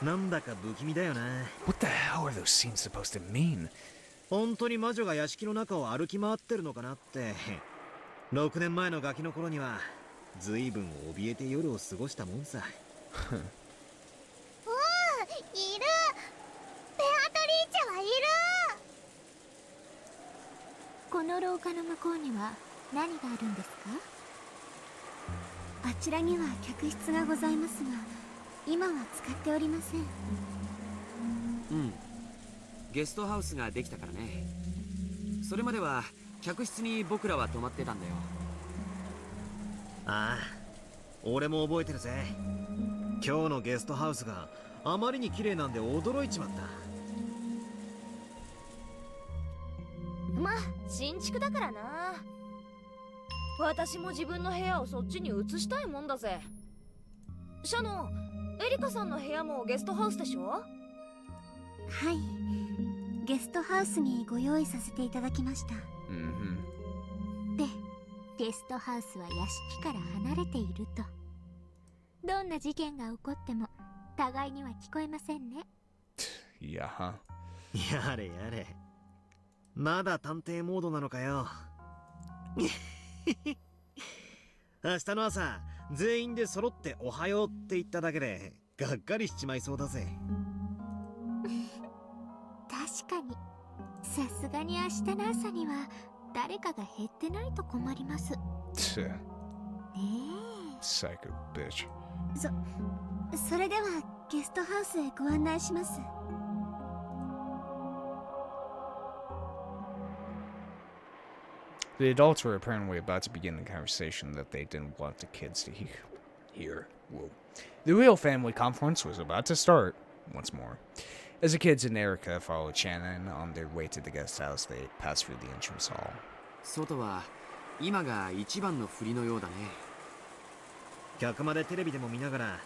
なんだか不気味だよな。What the hell are those scenes supposed to mean? 本当に魔女が屋敷の中を歩き回ってるのかなって。6年前のガキの頃には随分怯えて夜を過ごしたもんさ。いる。ベアトリーチェはいる。この廊下の向こうには何があるんですか？あちらには客室がございますが、今は使っておりません。うん。ゲストハウスができたからね。それまでは客室に僕らは泊まってたんだよ。ああ、俺も覚えてるぜ。今日のゲストハウスがあまりに綺麗なんで驚いちまった。まあ新築だからな。私も自分の部屋をそっちに移したいもんだぜ。シャノン、エリカさんの部屋もゲストハウスでしょ？はい、ゲストハウスにご用意させていただきました。で、ゲストハウスは屋敷から離れていると。どんな事件が起こっても互いには聞こえませんね。いやは。やれやれ。まだ探偵モードなのかよ。明日の朝全員で揃っておはようって言っただけでがっかりしちまいそうだぜ。確かに、さすがに明日の朝には誰かが減ってないと困ります。ねえ。Psycho bitch。それではゲストハウスへご案内します。The adults were apparently about to begin a conversation that they didn't want the kids to hear. Whoa. The real family conference was about to start once more. As the kids and Erica followed Shannon on their way to the guest house, they passed through the entrance hall. 外は今が一番の振りのようだね。客までテレビでも見ながら、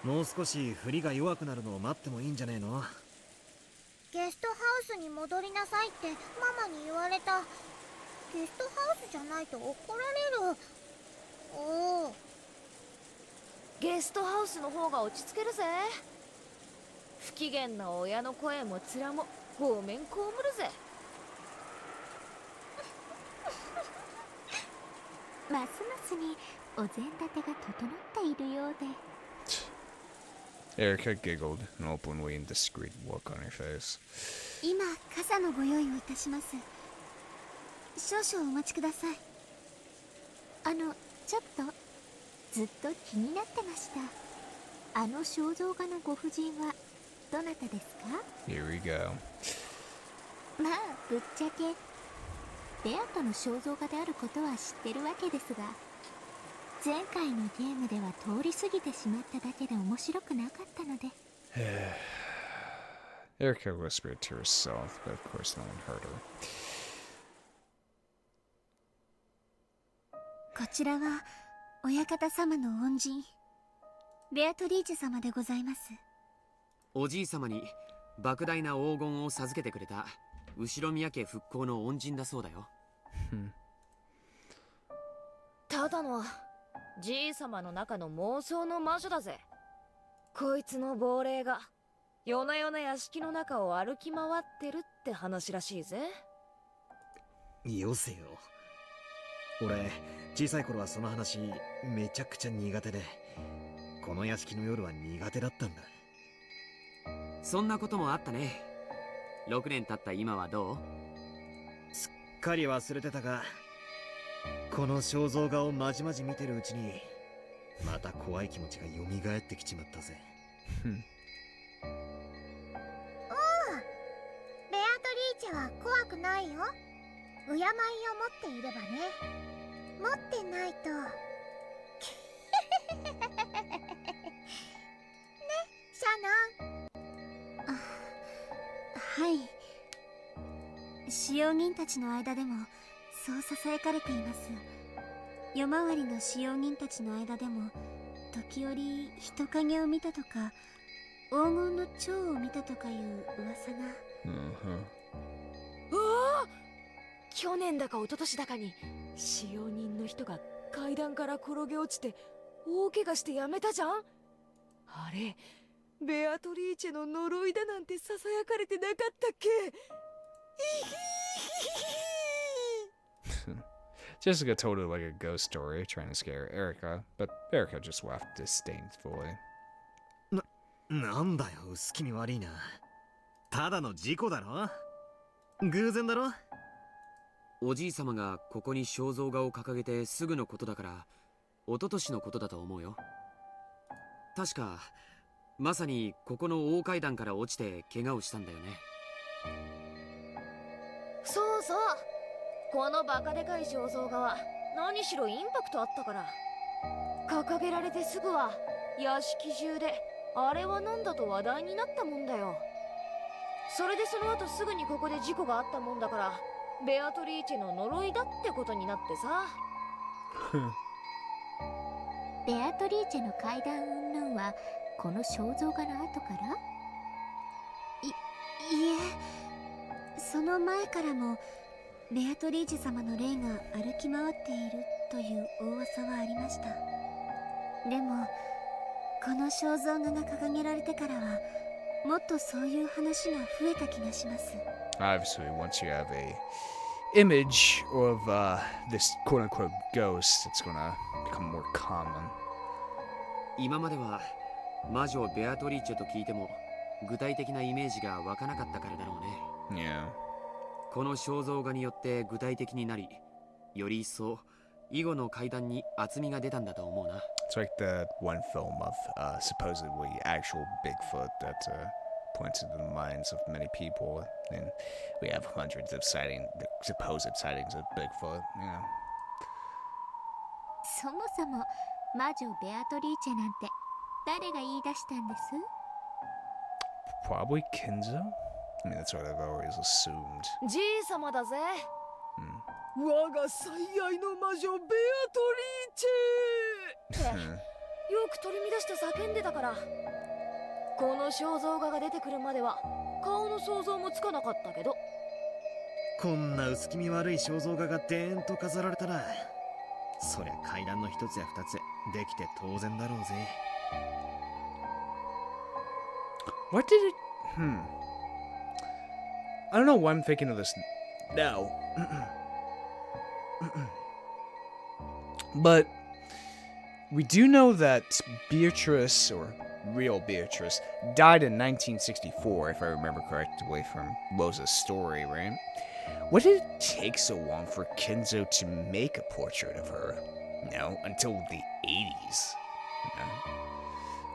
もう少し振りが弱くなるのを待ってもいいんじゃねえの？ゲストハウスに戻りなさいってママに言われた。ゲストハウスじゃないと怒られる。おお。ゲストハウスの方が落ち着けるぜ。不機嫌な親の声も面もごめん被るぜ。ますますにお膳立てが整っているようで。Erica giggled, an openly indiscreet look on her face. 今、傘のご用意をいたします。少々お待ちください。ちょっとずっと気になってました。あの肖像画のご婦人はどなたですか？ Here we go. まあぶっちゃけベアトの肖像画であることは知ってるわけですが、前回のゲームでは通り過ぎてしまっただけで面白くなかったので。Erica whispered to herself, but of course no one heard her. こちらは親方様の恩人ベアトリーチェ様でございます。おじい様に莫大な黄金を授けてくれた後ろ宮家復興の恩人だそうだよ。ただのじい様の中の妄想の魔女だぜ。こいつの亡霊が夜な夜な屋敷の中を歩き回ってるって話らしいぜ。よせよ。俺小さい頃はその話めちゃくちゃ苦手で、この屋敷の夜は苦手だったんだ。そんなこともあったね。6年経った今はどう？すっかり忘れてたが、この肖像画をまじまじ見てるうちにまた怖い気持ちが蘇ってきちまったぜ。おう、ベアトリーチェは怖くないよ。敬いを持っていればね。持ってないとね、シャノン。はい。使用人たちの間でもそうささやかれています。夜回りの使用人たちの間でも時折人影を見たとか黄金の蝶を見たとかいう噂が。うわあ、去年だか一昨年だかに使用人の人が階段から転げ落ちて大怪我してやめたじゃん。あれベアトリーチェの呪いだなんてささやかれてなかったっけ。Jessica told it like a ghost story, trying to scare Erica, but Erica just laughed disdainfully. なんだよ、薄気味悪いな。ただの事故だろ。偶然だろ。おじい様がここに肖像画を掲げてすぐのことだから、一昨年のことだと思うよ。確かまさにここの大階段から落ちて怪我をしたんだよね。そうそう、このバカでかい肖像画は何しろインパクトあったから。掲げられてすぐは屋敷中であれはなんだと話題になったもんだよ。それでその後すぐにここで事故があったもんだから、ベアトリーチェの呪いだってことになってさ。ベアトリーチェの階段云々はこの肖像画の後から？いえ、その前からもベアトリーチェ様の霊が歩き回っているという大噂はありました。でもこの肖像画が掲げられてからはもっとそういう話が増えた気がします。 Obviously, once you have a image of this quote-unquote ghost, it's gonna become more common. 今までは魔女ベアトリーチェと聞いても具体的なイメージが湧かなかったからだろうね。Yeah. この肖像画によって具体的になり、より一層以後の階段に厚みが出たんだと思うな。It's like the one film of supposedly actual Bigfoot that points into the minds of many people, and we have hundreds of supposed sightings of Bigfoot. Yeah. そもそも魔女ベアトリーチェなんて誰が言い出したんです？ Probably Kinzo? I mean, that's what I've always assumed. じい様だぜ。我が最愛の魔女ベアトリーチェってよく取り乱して叫んでたから、この肖像画が出てくるまでは顔の想像もつかなかったけど。こんな薄気味悪い肖像画がでーんと飾られたら、そりゃ階段の一つや二つできて当然だろうぜ。 What did it... I don't know why I'm thinking of this now. But we do know that Beatrice, or real Beatrice, died in 1964, if I remember correctly from Rosa's story, right? What did it take so long for Kinzo to make a portrait of her? You know, until the 80s. You know?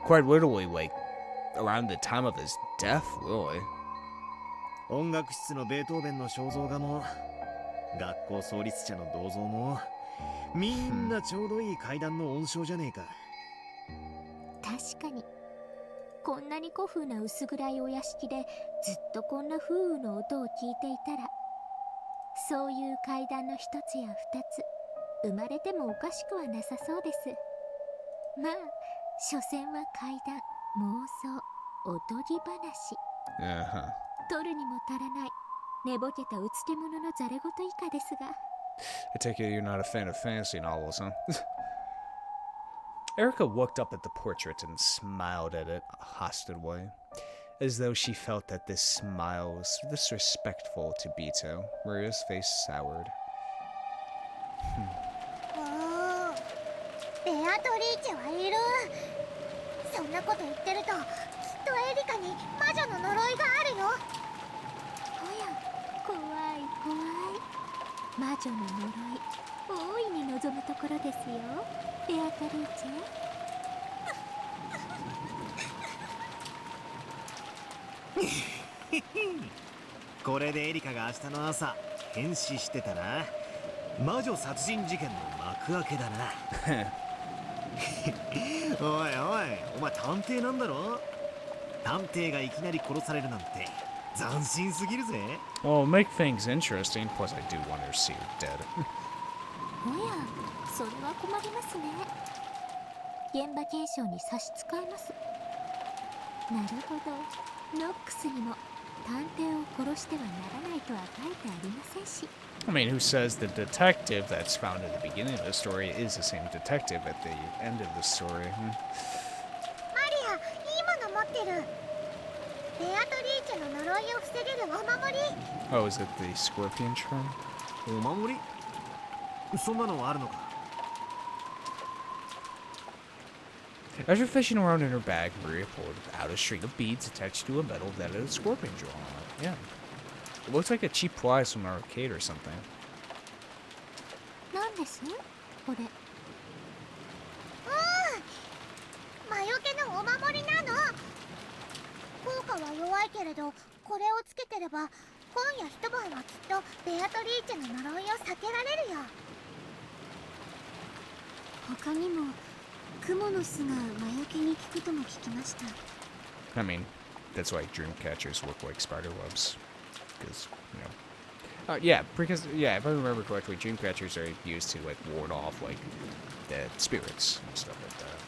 Quite literally, like, around the time of his death, really. 音楽室のベートーベンの肖像画も学校創立者の銅像もみんなちょうどいい階段の音章じゃねえか。確かにこんなに古風な薄暗いお屋敷でずっとこんな風雨の音を聞いていたら、そういう階段の一つや二つ生まれてもおかしくはなさそうです。まあ所詮は怪談、妄想、おとぎ話。取るにも足らない寝ぼけたうつけ者のざれ言以下ですが。I take it you're not a fan of fantasy novels, huh? Erica looked up at the portrait and smiled at it hostilely, as though she felt that this smile was disrespectful to Beato. Maria's face soured. ベアトリーチェはいる。そんなこと言ってるときっとエリカに魔女の呪いがあるよ。おや、怖い怖い。魔女の呪い、大いに望むところですよ、ベアトリーチェ。これでエリカが明日の朝変死してたら魔女殺人事件の幕開けだな。おいおい、お前探偵なんだろ。探偵がいきなり殺されるなんて斬新すぎるぜ。 Well, make things interesting, plus I do want to see her dead. おや、それは困りますね。現場検証に差し支えます。なるほど、ノックスにも探偵を殺してはならないとは書いてありませんし。I mean, who says the detective that's found at the beginning of the story is the same detective at the end of the story? マリア、いいもの持ってる。ベアトリーチェの呪いを防げるお守り。 Oh, is it the scorpion charm? お守り？そんなのあるのか？ After fishing around in her bag, Maria pulled out a string of beads attached to a medal that had a scorpion drawn on it. Yeah. It looks like a cheap prize from an arcade or something. なんですこれ？魔除けのお守りなの。効果は弱いけれど、これをつけてれば今夜一晩はきっとベアトリーチェの呪いを避けられるよ。他にもクモの巣が魔除けに効くとも聞きました。 I mean, that's why dream catchers look like spider webs. Because, you know. Yeah, because, yeah, if I remember correctly, dream catchers are used to, like, ward off, like, dead spirits and stuff like that.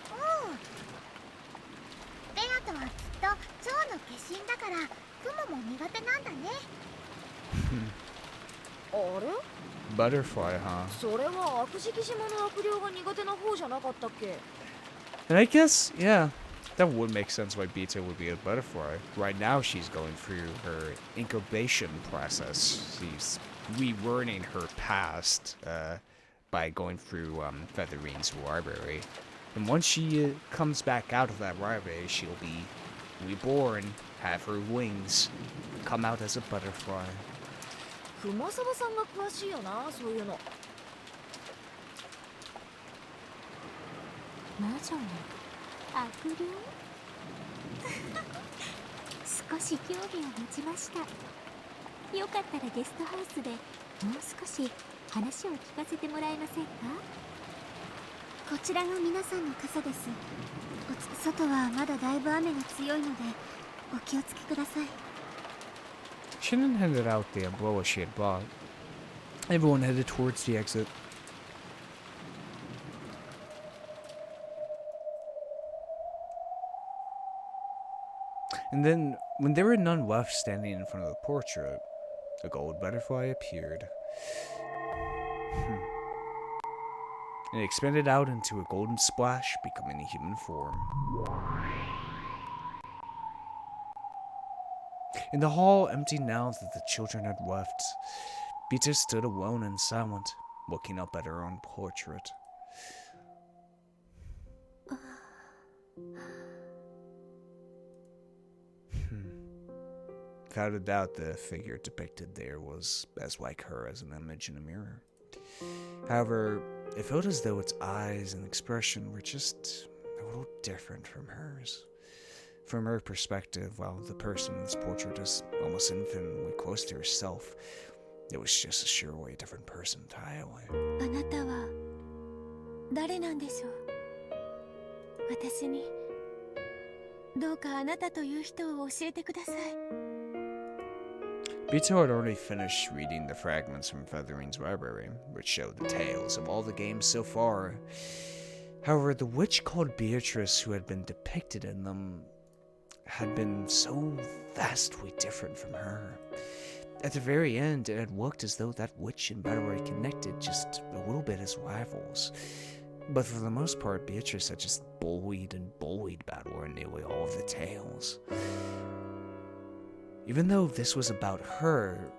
ベアトはきっと蝶の化身だからクモも苦手なんだね。あれ？ Butterfly, huh? それは悪食島の悪霊が苦手な方じゃなかったっけ？ And I guess, yeah, that would make sense why Beato would be a butterfly. Right now, she's going through her incubation process. She's relearning her past by going through Featherine's library. And once she comes back out of that library, she'll be reborn, have her wings, come out as a butterfly. 熊沢さんが詳しいよな、そういうの。魔女の悪霊？少し興味を持ちました。よかったらゲストハウスでもう少し話を聞かせてもらえませんか？こちらが皆さんの傘です。外はまだだいぶ雨が強いのでお気をつけください。 Shannon handed out the umbrella she had bought. Everyone headed towards the exit. And then, when there were none left standing in front of the portrait, a gold butterfly appeared. And it expanded out into a golden splash, becoming a human form. In the hall, empty now that the children had left, Beatrice stood alone and silent, looking up at her own portrait. Without a doubt, the figure depicted there was as like her as an image in a mirror. However, it felt as though its eyes and expression were just a little different from hers. From her perspective, while the person in this portrait is almost infinitely close to herself, it was just a surely different person entirely. あなたは誰なんでしょう？私にどうかあなたという人を教えてください。Beato had already finished reading the fragments from Featherine's library, which showed the tales of all the games so far. However, the witch called Beatrice who had been depicted in them had been so vastly different from her. At the very end, it had looked as though that witch and Beato were connected just a little bit as rivals. But for the most part, Beatrice had just bullied Beato in nearly all of the tales. Even though this was about her,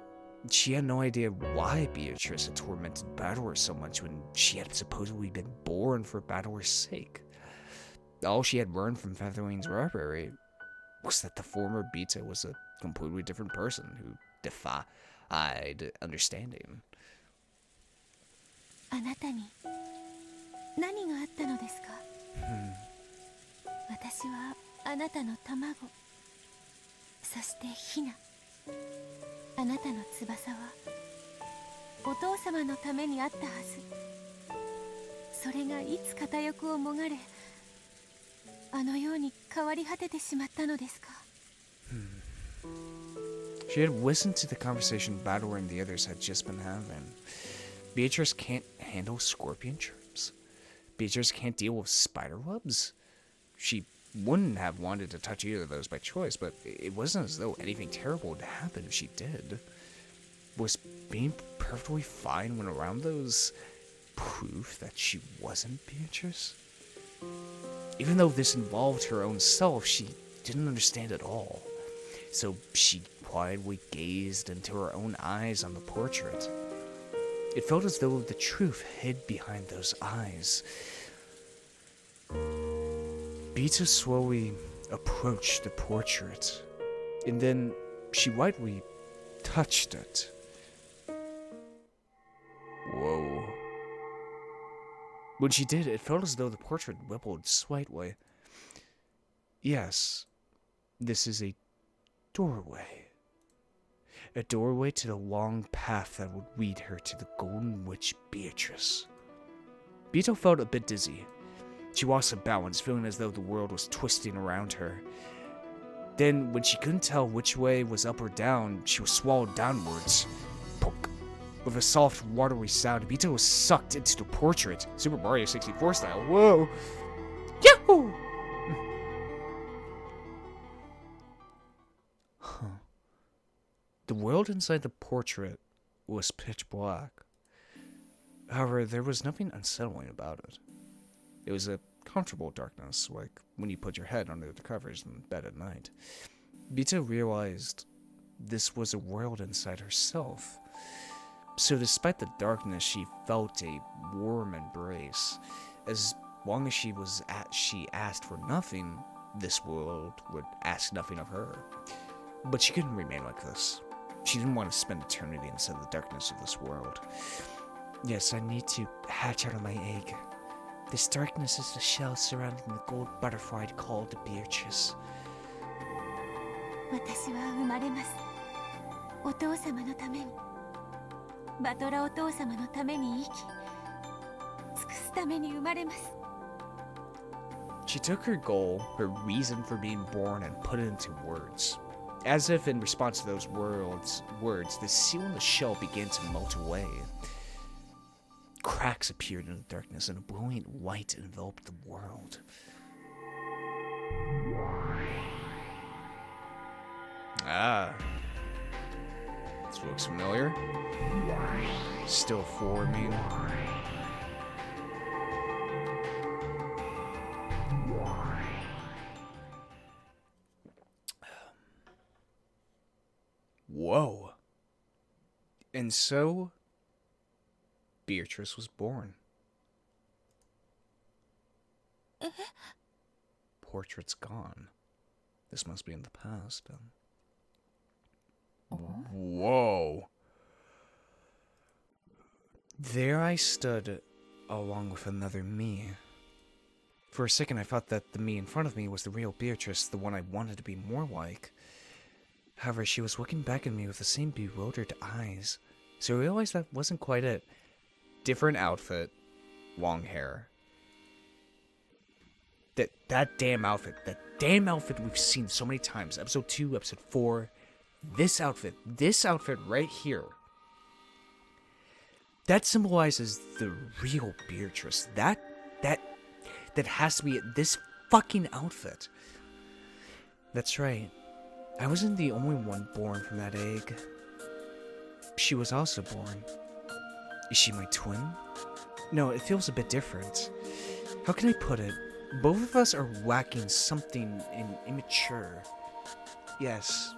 she had no idea why Beatrice had tormented Beato so much when she had supposedly been born for Beato's sake. all she had learned from Featherwing's library was that the former Beato was a completely different person who defied understanding. あなたに何があったのですか？私はあなたの卵、そしてヒナ。あなたの翼はお父様のためにあったはず。それがいつ片翼をもがれ、あのように変わり果ててしまったのですか？ She had listened to the conversation Beato and the others had just been having. Beatrice can't handle scorpion charms. Beatrice can't deal with spider webs. She wouldn't have wanted to touch either of those by choice, but it wasn't as though anything terrible would happen if she did. Was being perfectly fine when around those proof that she wasn't Beatrice? Even though this involved her own self, she didn't understand at all. So she quietly gazed into her own eyes on the portrait. It felt as though the truth hid behind those eyes. Beato slowly approached the portrait, and then she lightly touched it. Whoa. When she did, it felt as though the portrait rippled slightly. Yes, this is a doorway. A doorway to the long path that would lead her to the Golden Witch Beatrice. Beato felt a bit dizzy. She lost her balance, feeling as though the world was twisting around her. Then, when she couldn't tell which way was up or down, she was swallowed downwards. Poke. With a soft, watery sound, Beato was sucked into the portrait, Super Mario 64 style. Whoa! Yahoo! Huh. The world inside the portrait was pitch black. However, there was nothing unsettling about it. It was a comfortable darkness, like when you put your head under the covers in bed at night. Beato realized this was a world inside herself. So despite the darkness, she felt a warm embrace. As long as she asked for nothing, this world would ask nothing of her. But she couldn't remain like this. She didn't want to spend eternity inside the darkness of this world. Yes, I need to hatch out of my egg. This darkness is the shell surrounding the gold butterfly called Beatrice. 私は生まれます。お父様のために。バトラお父様のために生き、尽くすために生まれます。 She took her goal, her reason for being born, and put it into words. As if in response to those words, the seal in the shell began to melt away. Cracks appeared in the darkness, and a brilliant light enveloped the world. Ah. This looks familiar. Still forming. Whoa. And so, Beatrice was born. Portrait's gone. This must be in the past. Whoa. There I stood, along with another me. For a second I thought that the me in front of me was the real Beatrice, the one I wanted to be more like. However, she was looking back at me with the same bewildered eyes, so I realized that wasn't quite it. Different outfit, long hair. That damn outfit we've seen so many times. Episode 2, episode 4. This outfit right here. That symbolizes the real Beatrice. That has to be it. This fucking outfit. That's right. I wasn't the only one born from that egg. She was also born. Is she my twin? No, it feels a bit different. How can I put it? Both of us are lacking something immature. Yes,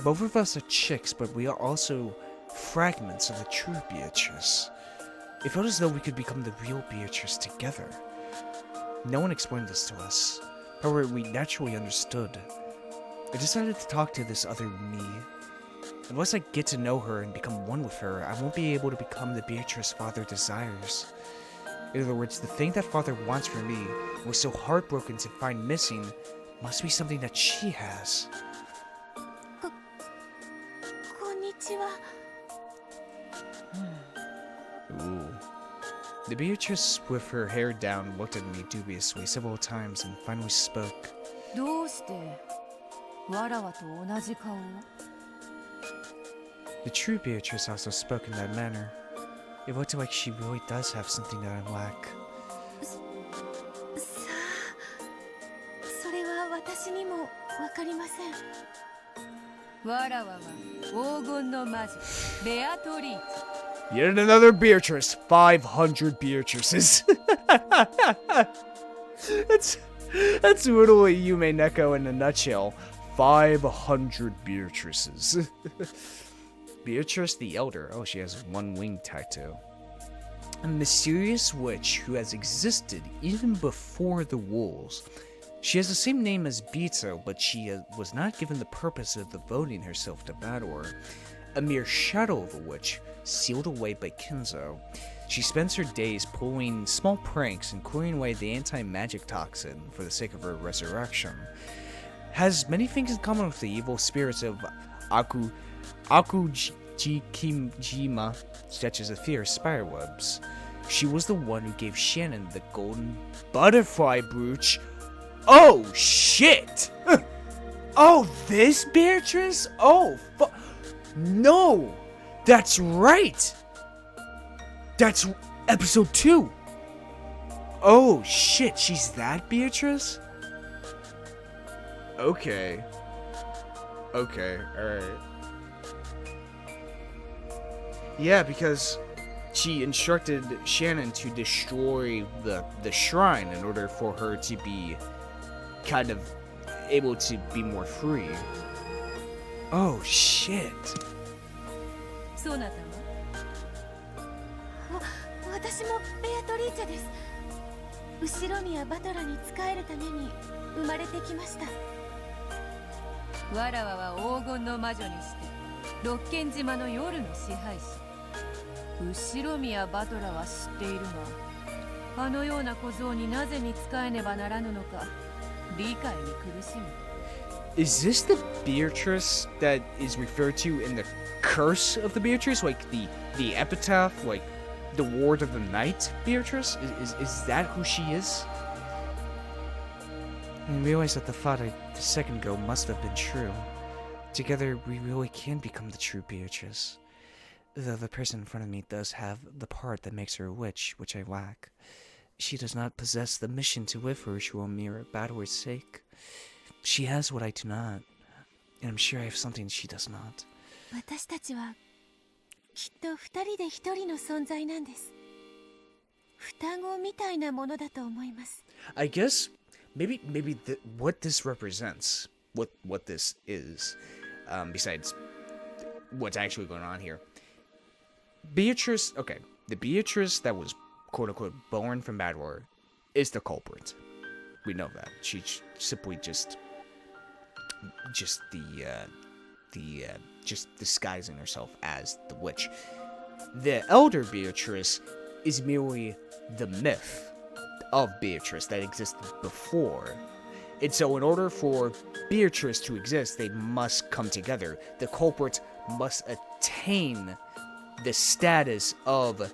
both of us are chicks, but we are also fragments of the true Beatrice. It felt as though we could become the real Beatrice together. No one explained this to us. However, we naturally understood. I decided to talk to this other me. Unless I get to know her and become one with her, I won't be able to become the Beatrice Father desires. In other words, the thing that Father wants for me, and was so heartbroken to find missing, must be something that she has. Konnichiwa. Ooh. The Beatrice, with her hair down, looked at me dubiously several times and finally spoke. どうしてわらわと同じ顔を The true Beatrice also spoke in that manner. It looked like she really does have something that I lack. さあ、それは私にもわかりません。わらわは黄金の魔女ベアトリーチ Yet another Beatrice. 500 Beatrices. That's literally Umineko in a nutshell. 500 Beatrices. Beatrice the Elder. Oh, she has one wing tattoo. A mysterious witch who has existed even before the wolves. She has the same name as Beato, but she was not given the purpose of devoting herself to battle. A mere shadow of a witch, sealed away by Kinzo. She spends her days pulling small pranks and clearing away the anti-magic toxin for the sake of her resurrection. Has many things in common with the evil spirits of Rokkenjima, such as the fear of spiderwebs. She was the one who gave Shannon the golden butterfly brooch. Oh shit! Oh, this Beatrice? Oh, no! That's right! That's episode 2! Oh shit, she's that Beatrice? Okay. Okay, alright. Yeah, because she instructed Shannon to destroy the shrine in order for her to be kind of able to be more free. Oh shit. そなたは私もベアトリーチェです。後ろ宮バトラに仕えるために生まれてきました。わらわは黄金の魔女にしてロッケン島の夜の支配者後ろ宮バトラは知っているがあのような小僧になぜに仕えねばならぬのか理解に苦しむ Is this the Beatrice that is referred to in the curse of the Beatrice? Like the epitaph, like the ward of the night Beatrice? Is that who she is? I realized that the thought a second ago must have been true. Together, we really can become the true Beatrice. Though the person in front of me does have the part that makes her a witch, which I lack. She does not possess the mission to live for ritual mere battler's sake. She has what I do not, and I'm sure I have something she does not. 私たちはきっと二人で一人の存在なんです。双子みたいなものだと思います。 I guess maybe what this represents, what this is, besides what's actually going on here. Beatrice, okay, the Beatrice that was quote unquote born from Badwater is the culprit. We know that. She's simply just disguising herself as the witch. The elder Beatrice is merely the myth of Beatrice that existed before. And so in order for Beatrice to exist, they must come together. The culprit must attain the status of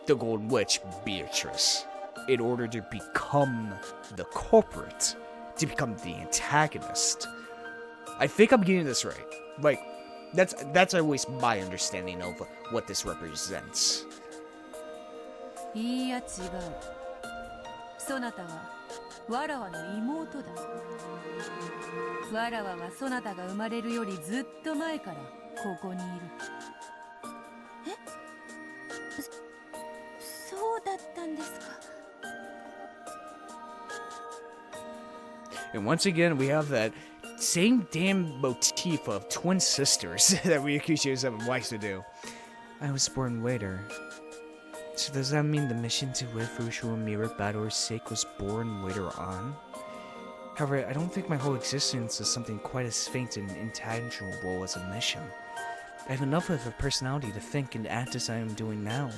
the Golden Witch Beatrice in order to become the culprit, to become the antagonist. I think I'm getting this right. Like, that's at least my understanding of what this represents. いいや違うそなたはわらわの妹だわらわはそなたが生まれるよりずっと前からここにいるえそうだったんですか And once again, we have that same damn motif of twin sisters that Ryukishi-sama likes to do. I was born later. So does that mean the mission to live for Ushua Bator's sake was born later on? However, I don't think my whole existence is something quite as faint and intangible as a mission. I have enough of a personality to think and act as I am doing now.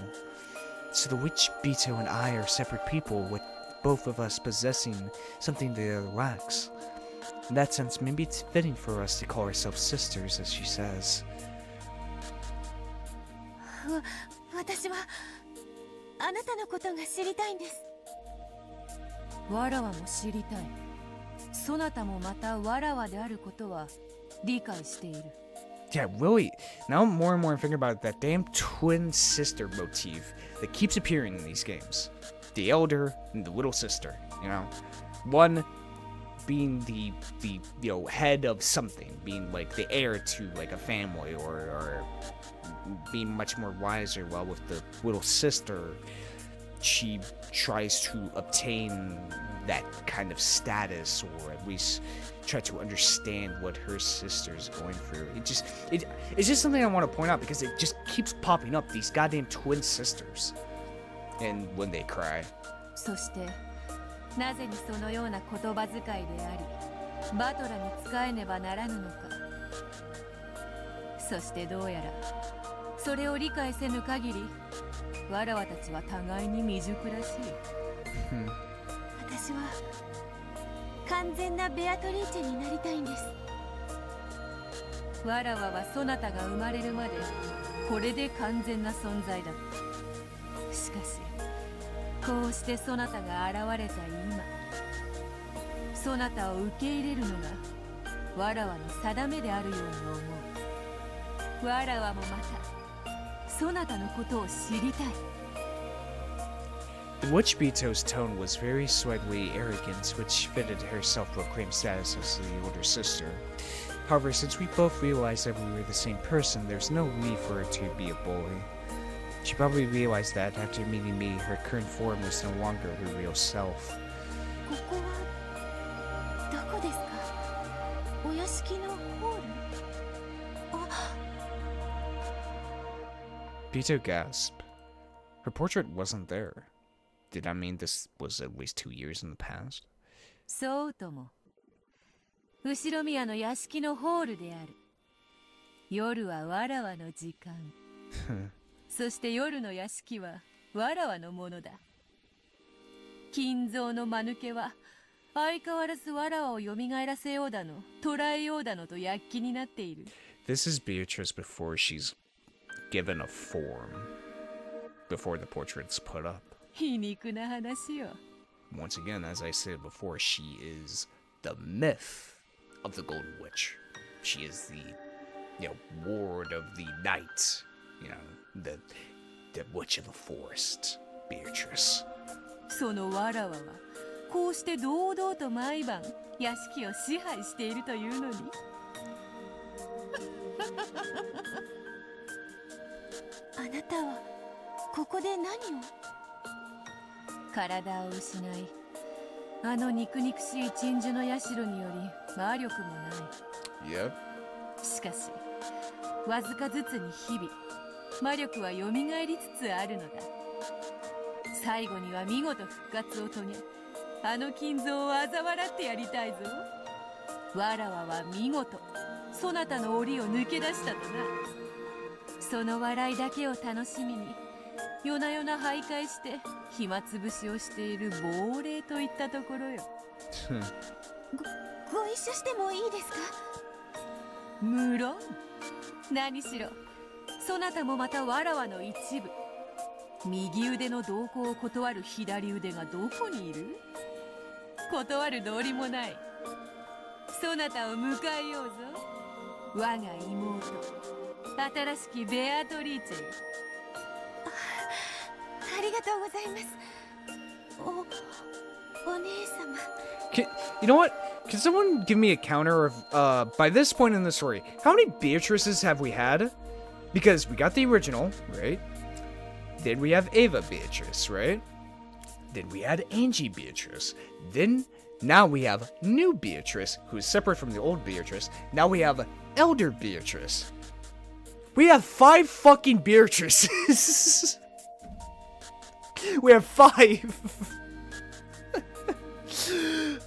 So the witch Beato and I are separate people, with both of us possessing something the other lacks. In that sense, maybe it's fitting for us to call ourselves sisters, as she says. 私はあなたのことが知りたいんです。わらわも知りたい。そなたもまたわらわであることは理解している。Yeah, really, now more and more I'm thinking about that damn twin sister motif that keeps appearing in these games. The elder and the little sister, you know? One being the head of something, being like the heir to like a family, or being much more wiser, while with the little sister, she tries to obtain that kind of status, or at least try to understand what her sister's going through. It's just something I want to point out, because it just keeps popping up, these goddamn twin sisters. And when they cry. そしてなぜにそのような言葉遣いでありバトラに仕えねばならぬのか。そしてどうやらそれを理解せぬ限りわらわたちは互いに未熟らしい。私は完全なベアトリーチェになりたいんです。わらわはそなたが生まれるまでこれで完全な存在だった。しかしこうしてそなたが現れた今、そなたを受け入れるのがわらわの定めであるように思う。わらわもまたそなたのことを知りたい。The witch Beato's tone was very slightly arrogant, which fitted her self-proclaimed status as the older sister. However, since we both realized that we were the same person, there's no need for her to be a bully. She probably realized that after meeting me, her current form was no longer her real self. ここはどこですか？お屋敷のホール？あ。Beato gasped. Her portrait wasn't there. Did that mean this was at least 2 years in the past? そうとも。後ろ宮の屋敷のホールである。夜はわらわの時間。そして夜の屋敷はわらわのものだ。金蔵の間抜けは相変わらずわらわを蘇らせようだの、捕らえようだのと躍起になっている。This is Beatrice before she's given a form. Before the portrait's put up. 皮肉な話よ。Once again, as I said before, she is the myth of the Golden Witch. She is the, ward of the night. The witch of the forest, Beatrice. そのわらわはこうして堂々と毎晩屋敷を支配しているというのに。あなたはここで何を？体を失い、あの肉々しい鎮守の社により魔力もない。Yep. しかし、わずかずつに日々、魔力は蘇りつつあるのだ。最後には見事復活を遂げ、あの金蔵を嘲笑ってやりたいぞ。わらわは見事、そなたの檻を抜け出したとな。その笑いだけを楽しみに、夜な夜な徘徊して暇つぶしをしている亡霊といったところよ。ご一緒してもいいですか？無論。何しろそなたもまたわらわの一部。右腕の同行を断る左腕がどこにいる？断る道理もない。そなたを迎えようぞ、我が妹、新しきベアトリーチェよ。ありがとうございます。お姉様。You know what? Can someone give me a counter of, by this point in the story, how many Beatrices have we had? Because we got the original, right? Then we have Ava Beatrice, right? Then we had Angie Beatrice. Then, now we have new Beatrice, who's separate from the old Beatrice. Now we have Elder Beatrice. We have 5 fucking Beatrices! We have 5.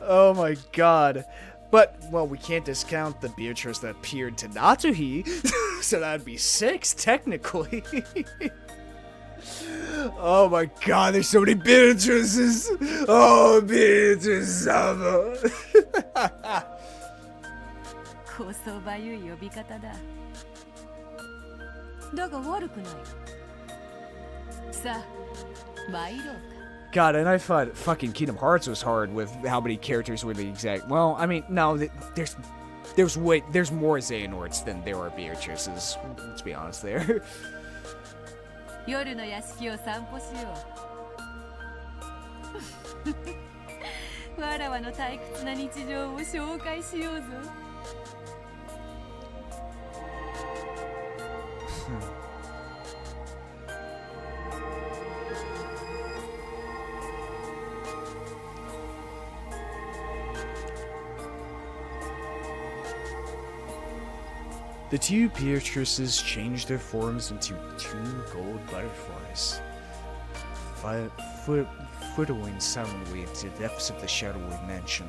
Oh my god. But, well, we can't discount the Beatrice that appeared to Natsuhi, so that'd be 6, technically. Oh my god, there's so many Beatrices! Oh, Beatrice-sama! こそばゆい呼び方だ。だが悪くない。さあ、参ろうか。 God, and I thought fucking Kingdom Hearts was hard with how many characters were the exact. Well, I mean, no, there's more Xehanorts than there are Beatrices. Let's be honest there. 夜の屋敷を散歩しよう。わらわの退屈な日常を紹介しようぞ。The two Beatrices changed their forms into 2 gold butterflies, flittering silently into the depths of the shadowy mansion.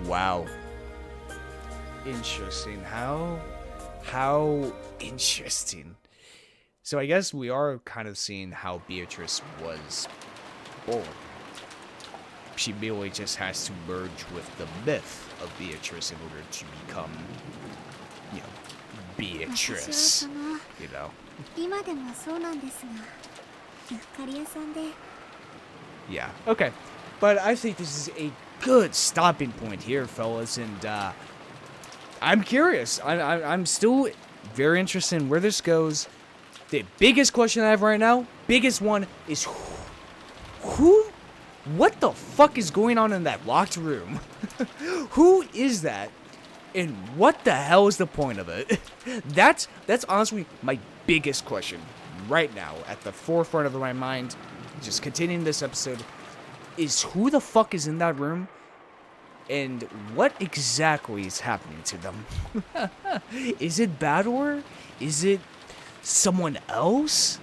Wow. Interesting. How interesting. So I guess we are kind of seeing how Beatrice was born. She merely just has to merge with the myth of Beatrice in order to become, you know, Beatrice. You know. 今でもそうなんですが、ゆっかり屋さんで。 Yeah. Okay. But I think this is a good stopping point here, fellas, and I'm curious. I'm still very interested in where this goes. The biggest question I have right now, biggest one, is what the fuck is going on in that locked room? Who is that? And what the hell is the point of it? That's honestly my biggest question right now at the forefront of my mind. Just continuing this episode is who the fuck is in that room and what exactly is happening to them? Is it Bador? Is it someone else?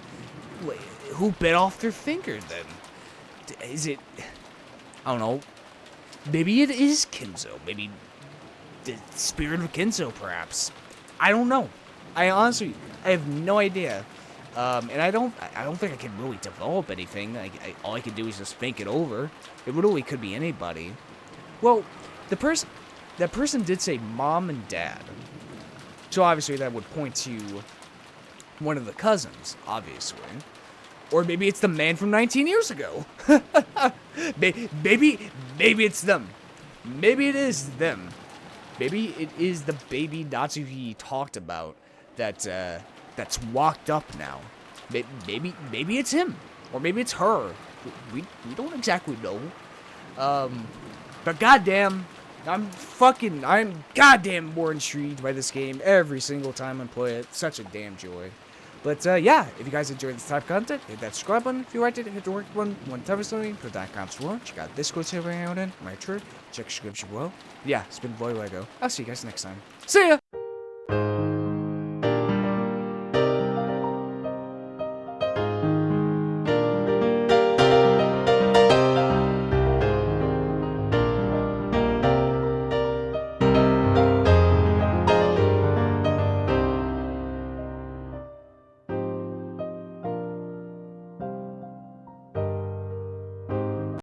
Who bit off their finger then? Is it, I don't know, maybe it is Kinzo, maybe the spirit of Kinzo perhaps. I don't know. I have no idea. And I don't think I can really develop anything. All I can do is just think it over. It really could be anybody. Well, that person did say mom and dad. So obviously that would point to one of the cousins, obviously. Or maybe it's the man from 19 years ago. Maybe it's them. Maybe it is them. Maybe it is the baby Natsuhi talked about that's walked up now. Maybe it's him. Or maybe it's her. We don't exactly know. But goddamn, I'm goddamn more intrigued by this game every single time I play it. Such a damn joy. But yeah, if you guys enjoyed this type of content, hit that subscribe button. If you liked it, hit the work button. Want to tell me something? Put that in the comments below. Check out this quote here out in my true. Check the description below. Yeah, it's been Voidlego. I'll see you guys next time. See ya!